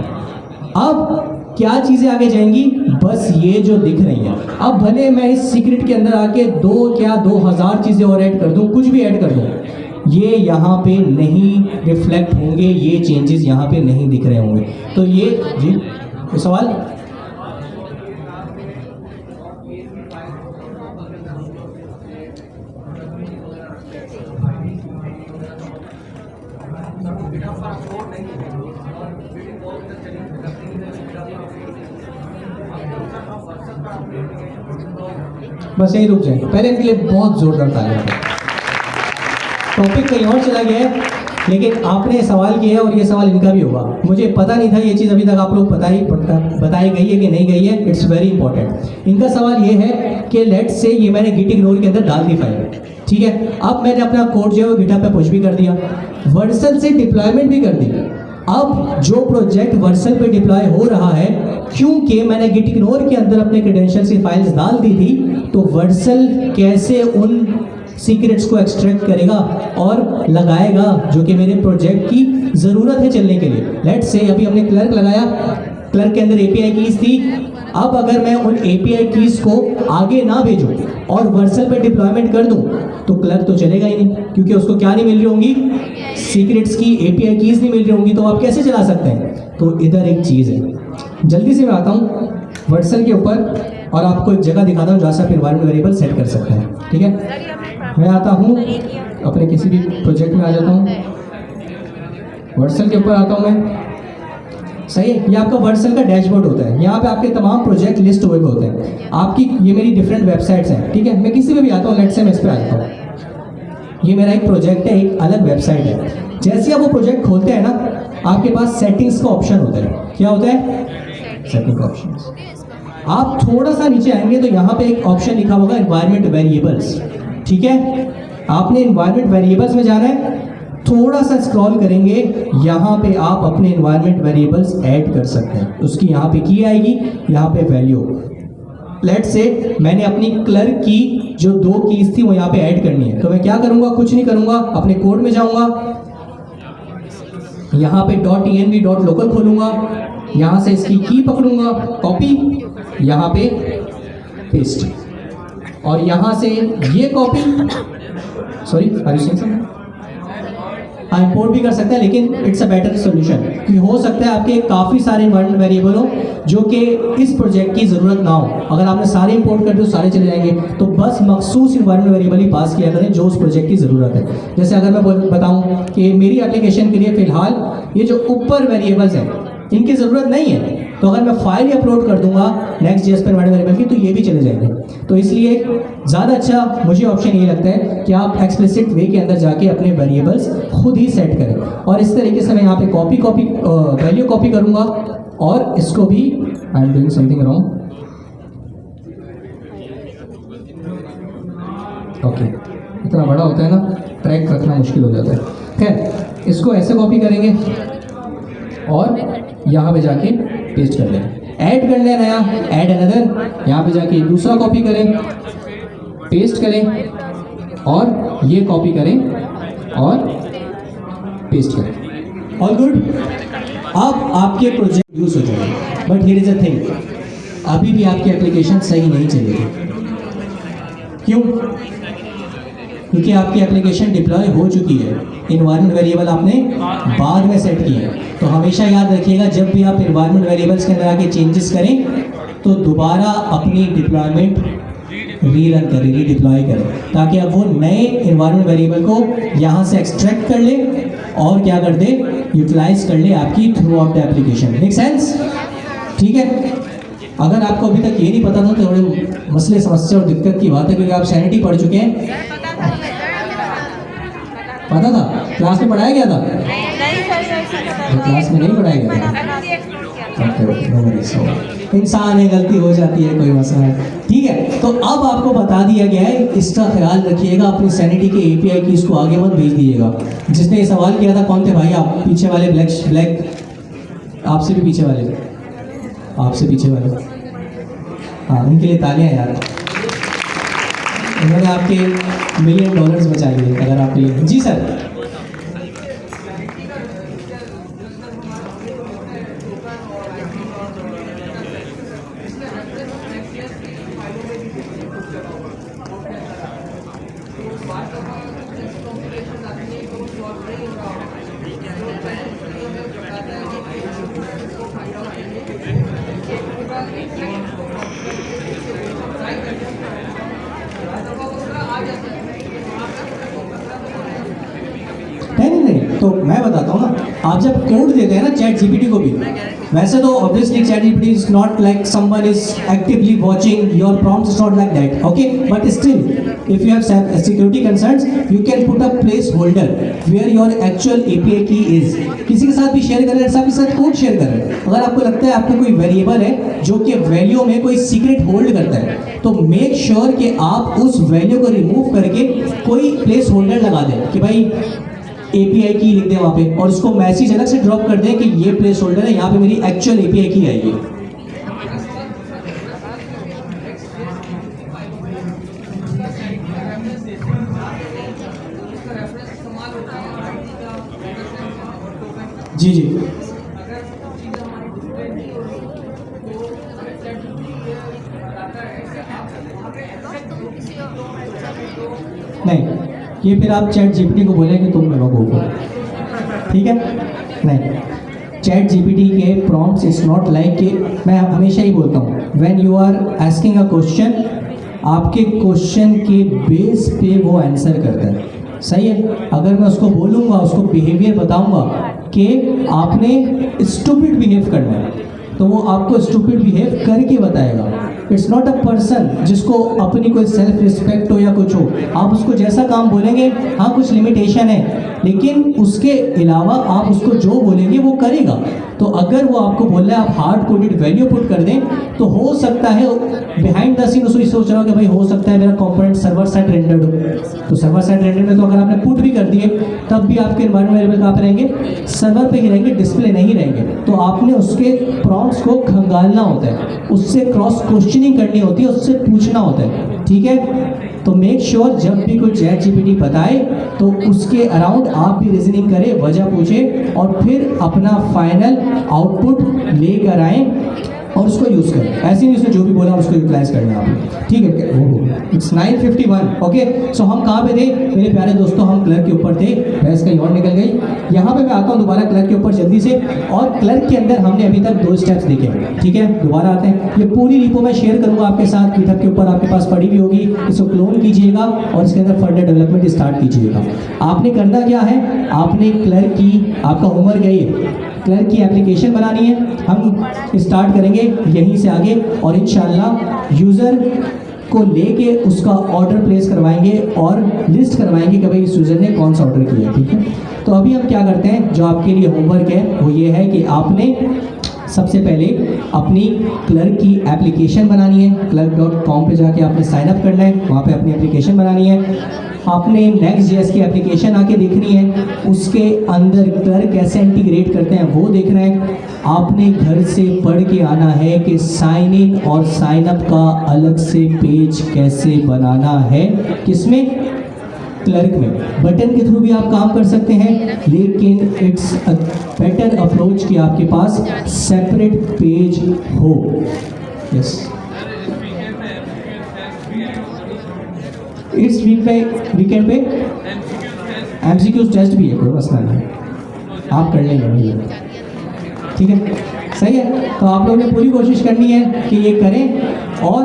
अब क्या चीज़ें आगे जाएंगी, बस ये जो दिख रही हैं। अब भले मैं इस सीक्रेट के अंदर आके 2000 चीज़ें और ऐड कर दूं, कुछ भी ऐड कर दूं, ये यहाँ पे नहीं रिफ्लेक्ट होंगे, ये चेंजेस यहाँ पे नहीं दिख रहे होंगे। तो ये जी कोई सवाल? बस यही रुक जाए, पहले इनके लिए बहुत जोरदार तालियां। टॉपिक कहीं और चला गया है, लेकिन आपने सवाल किया है और ये सवाल इनका भी होगा। मुझे पता नहीं था ये चीज़ अभी तक आप लोग बताई गई है कि नहीं गई है। It's very important. इनका सवाल ये है कि लेट्स से ये मैंने gitignore के अंदर डाल दी फाइल, ठीक है। अब मैंने अपना कोड जो है वो गिटहब पे पुश भी कर दिया, वर्सल से डिप्लॉयमेंट भी कर दी। अब जो प्रोजेक्ट वर्सल पे डिप्लॉय हो रहा है, क्योंकि मैंने gitignore के अंदर अपने क्रेडेंशियल्स की फाइल्स डाल दी थी, तो वर्सल कैसे उन सीक्रेट्स को एक्सट्रैक्ट करेगा और लगाएगा जो कि मेरे प्रोजेक्ट की ज़रूरत है चलने के लिए। लेट्स से अभी हमने क्लर्क लगाया, क्लर्क के अंदर एपीआई कीज थी। अब अगर मैं उन एपीआई कीज को आगे ना भेजूं और वर्सल पे डिप्लॉयमेंट कर दूं तो क्लर्क तो चलेगा ही नहीं, क्योंकि उसको क्या नहीं मिल रही होंगी, सीक्रेट्स की एपीआई कीज नहीं मिल रही होंगी, तो आप कैसे चला सकते हैं। तो इधर एक चीज़ है, जल्दी से मैं आता हूँ वर्सल के ऊपर और आपको एक जगह दिखाता हूँ जहाँ से आप एनवायरमेंट वेरिएबल सेट कर सकते हैं। ठीक है, मैं आता हूँ अपने किसी भी प्रोजेक्ट में आ जाता हूँ, वर्सल के ऊपर आता हूँ मैं। सही है, ये आपका वर्सल का डैशबोर्ड होता है, यहाँ पे आपके तमाम प्रोजेक्ट लिस्ट हुए होते हैं आपकी। ये मेरी डिफरेंट वेबसाइट्स हैं। ठीक है, मैं किसी पे भी आता हूँ, लेट्स से मैं इस पे आ जाता हूँ। ये मेरा एक प्रोजेक्ट है, एक अलग वेबसाइट है। जैसे आप वो प्रोजेक्ट खोलते हैं ना, आपके पास सेटिंग्स का ऑप्शन होता है। क्या होता है? सेटिंग का ऑप्शन। आप थोड़ा सा नीचे आएंगे तो यहाँ पे एक ऑप्शन लिखा होगा एनवायरमेंट वेरिएबल्स। ठीक है, आपने एनवायरमेंट वेरिएबल्स में जाना है, थोड़ा सा स्क्रॉल करेंगे, यहाँ पे आप अपने एनवायरमेंट वेरिएबल्स ऐड कर सकते हैं। उसकी यहाँ पे की आएगी, यहाँ पे वैल्यू। लेट्स से मैंने अपनी क्लर्क की जो 2 कीज थी वो यहाँ पे ऐड करनी है, तो मैं क्या करूँगा, कुछ नहीं करूँगा, अपने कोड में जाऊँगा, यहाँ पे .env.local खोलूँगा, यहाँ से इसकी की पकड़ूंगा, कॉपी, यहाँ पे पेस्ट, और यहाँ से ये कॉपी, सॉरी इंपोर्ट भी कर सकते हैं, लेकिन इट्स अ बेटर सोल्यूशन, कि हो सकता है आपके काफ़ी सारे एनवायरमेंट वेरिएबल हो जो कि इस प्रोजेक्ट की ज़रूरत ना हो। अगर आपने सारे इंपोर्ट कर दो सारे चले जाएंगे, तो बस मखसूस एनवायरमेंट वेरिएबल ही पास किया करें जो उस प्रोजेक्ट की ज़रूरत है। जैसे अगर मैं बताऊं कि मेरी एप्लीकेशन के लिए फ़िलहाल ये जो ऊपर वेरिएबल्स हैं इनकी ज़रूरत नहीं है, तो अगर मैं फाइल अपलोड कर दूंगा नेक्स्ट.js पर एनवायरमेंट वेरिएबल की, तो ये भी चले जाएंगे। तो इसलिए ज़्यादा अच्छा मुझे ऑप्शन ये लगता है कि आप एक्सप्लिसिट वे के अंदर जाके अपने वेरिएबल्स खुद ही सेट करें। और इस तरीके से मैं यहाँ पे वैल्यू कॉपी करूँगा और इसको भी I am doing something wrong. Okay, इतना बड़ा होता है ना, ट्रैक रखना मुश्किल हो जाता है। खैर, इसको ऐसे कॉपी करेंगे और यहाँ पे जाके पेस्ट कर लें, ऐड कर लें नया, ऐड अनदर, यहाँ पे जाके दूसरा कॉपी करें, पेस्ट करें और ये कॉपी करें और पेस्ट करें। All good. अब आपके प्रोजेक्ट यूज हो जाएंगे, but here is a thing, अभी भी आपकी एप्लीकेशन सही नहीं चलेगी। क्यों? क्योंकि आपकी एप्लीकेशन डिप्लॉय हो चुकी है, एनवायरमेंट वेरिएबल आपने बाद में सेट किए हैं। तो हमेशा याद रखिएगा, जब भी आप एनवायरमेंट वेरिएबल्स के अंदर आके चेंजेस करें तो दोबारा अपनी डिप्लॉयमेंट रीरन करें, रीडिप्लॉय करें, ताकि अब वो नए एनवायरमेंट वेरिएबल को यहाँ से एक्सट्रैक्ट कर ले और क्या कर दे, यूटिलाइज कर ले आपकी through out the application. Make sense? ठीक है। अगर आपको अभी तक ये नहीं पता था तो थोड़े मसले, समस्या और दिक्कत की बात है, क्योंकि आप सैनिटी पढ़ चुके हैं। पता था? क्लास में पढ़ाया गया था? तो क्लास में नहीं पढ़ाया गया था। इंसान है, गलती हो जाती है, कोई मसला है। ठीक है, तो अब आपको बता दिया गया है, इसका ख्याल रखिएगा, अपनी सैनिटी के एपीआई की इसको आगे मत भेज दीजिएगा। जिसने ये सवाल किया था, कौन थे भाई आप? पीछे वाले ब्लैक, आपसे भी पीछे वाले, आपसे पीछे वाले, हाँ, उनके लिए तालियां यार, उन्होंने आपके $1 मिलियन बचा लिए। अगर आपके लिए, जी सर। नहीं, तो मैं बताता हूँ ना, आप जब कोड देते हैं ना चैट जीपीटी को भी, वैसे तो obviously chat GPT is not like someone is actively watching your prompts, is not like that, okay, but still if you have security concerns you can put a placeholder where your actual API key is। किसी के साथ भी share कर रहे हैं, आपके साथ code share कर रहे हैं, अगर आपको लगता है आपको कोई वेरिएबल है जो कि वैल्यू में कोई सीक्रेट होल्ड करता है, तो मेक श्योर कि आप उस वैल्यू को रिमूव करके कोई प्लेस होल्डर लगा दें कि भाई API की लिख दें वहाँ पे, और उसको मैसेज अलग से ड्रॉप कर दें कि ये प्लेस होल्डर है, यहाँ पे मेरी एक्चुअल API की आएगी। जी जी नहीं, ये फिर आप चैट जीपीटी को बोलेंगे तुम बेवकूफ़ हो, ठीक है? नहीं, चैट जीपीटी के प्रॉम्प्ट्स इज नॉट लाइक कि मैं हमेशा ही बोलता हूँ when you are asking a question, आपके क्वेश्चन के बेस पे वो आंसर करता है, सही है? अगर मैं उसको बोलूँगा, उसको बिहेवियर बताऊँगा कि आपने स्टूपिड बिहेव करना है, तो वो आपको स्टूपिड बिहेव करके बताएगा। इट्स नॉट अ पर्सन जिसको अपनी कोई सेल्फ रिस्पेक्ट हो या कुछ हो, आप उसको जैसा काम बोलेंगे, हाँ कुछ लिमिटेशन है, लेकिन उसके अलावा आप उसको जो बोलेंगे वो करेगा। तो अगर वो आपको बोल रहा है आप हार्ड कोडेड वैल्यू पुट कर दें, तो हो सकता है बिहाइंड द सीन उसको सोच रहा हो कि भाई हो सकता है मेरा कंपोनेंट सर्वर साइड रेंडर्ड हो, तो सर्वर साइड रेंडर्ड में तो अगर आपने पुट भी कर दिए तब भी आपके एनवायरमेंट वेरिएबल कहाँ पे रहेंगे? सर्वर पे ही रहेंगे, डिस्प्ले नहीं रहेंगे। तो आपने उसके प्रॉम्प्ट्स को खंगालना होता है, उससे क्रॉस क्वेश्चनिंग करनी होती है, उससे पूछना होता है, ठीक है? तो मेक श्योर जब भी कोई चैट जीपीटी बताए तो उसके अराउंड आप भी रीजनिंग करें, वजह पूछें और फिर अपना फाइनल आउटपुट लेकर आएँ और उसको यूज़ करें। ऐसे नहीं उसने जो भी बोला उसको यूटिलाइज करना है आप, ठीक है? It's 9:51, okay. सो हम कहाँ पे थे मेरे प्यारे दोस्तों? हम क्लर्क के ऊपर थे, बहस कहीं और निकल गई। यहाँ पे मैं आता हूँ दोबारा क्लर्क के ऊपर जल्दी से, और क्लर्क के अंदर हमने अभी तक 2 स्टेप्स देखे, ठीक है? दोबारा आते हैं, ये पूरी रिपो मैं शेयर करूँगा आपके साथ, गिटहब के ऊपर आपके पास पड़ी भी होगी, इसको क्लोन कीजिएगा और इसके अंदर फर्दर डेवलपमेंट स्टार्ट कीजिएगा। आपने करना क्या है? आपने क्लर्क की, आपका होमवर्क है ये, क्लर्क की एप्लीकेशन बनानी है। हम स्टार्ट करेंगे यहीं से आगे और इंशाल्लाह यूज़र को लेके उसका ऑर्डर प्लेस करवाएंगे और लिस्ट करवाएंगे कि भाई इस यूज़र ने कौन सा ऑर्डर किया, ठीक है? तो अभी हम क्या करते हैं, जो आपके लिए होमवर्क है वो ये है कि आपने सबसे पहले अपनी क्लर्क की एप्लीकेशन बनानी है। clerk.com पे जाके आपने साइन अप करना है, वहाँ पे अपनी एप्लीकेशन बनानी है। आपने Next.js की एप्लीकेशन आके देखनी है, उसके अंदर क्लर्क कैसे इंटीग्रेट करते हैं वो देखना है। आपने घर से पढ़ के आना है कि साइन इन और साइन अप का अलग से पेज कैसे बनाना है, किसमें? क्लर्क में। बटन के थ्रू भी आप काम कर सकते हैं, लेकिन इट्स अ बेटर अप्रोच कि आपके पास सेपरेट पेज हो। यस, इस वीकेंड पे एमसीक्यू टेस्ट भी है, कोई मसला नहीं, आप कर लेंगे भैया, ठीक है? सही है। तो आप लोगों ने पूरी कोशिश करनी है कि ये करें और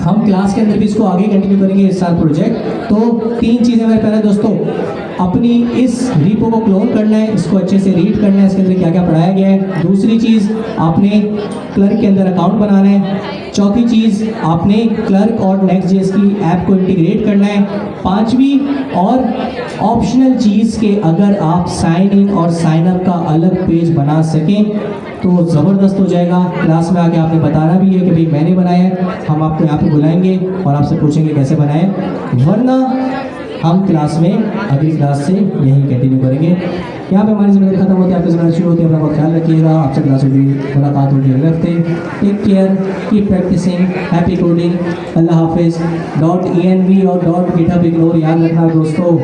हम क्लास के अंदर भी इसको आगे कंटिन्यू करेंगे इस साल प्रोजेक्ट। तो 3 चीज़ें मेरे प्यारे दोस्तों, अपनी इस रिपो को क्लोन करना है, इसको अच्छे से रीड करना है, इसके अंदर क्या क्या पढ़ाया गया है। दूसरी चीज़, आपने क्लर्क के अंदर अकाउंट बनाना है। चौथी चीज़, आपने क्लर्क और Next.js की ऐप को इंटीग्रेट करना है। 5वीं और ऑप्शनल चीज़ के अगर आप साइन इन और साइन अप का अलग पेज बना सकें तो ज़बरदस्त हो जाएगा। क्लास में आके आपने बताना भी है कि भाई मैंने बनाया है, हम आपको यहाँ पे बुलाएंगे और आपसे पूछेंगे कैसे बनाए, वरना हम क्लास में अगली क्लास से यही कंटिन्यू करेंगे। यहाँ पे हमारी जिम्मेदारी खत्म होती है, आपकी जिम्मेदारी शुरू होती है। अपना बहुत ख्याल रखिएगा, आपसे क्लास में मुलाकात होगी अगले हफ्ते। Take care, keep practising, happy coding, अल्लाह हाफिज़। .env और .github इग्नोर याद रखना दोस्तों।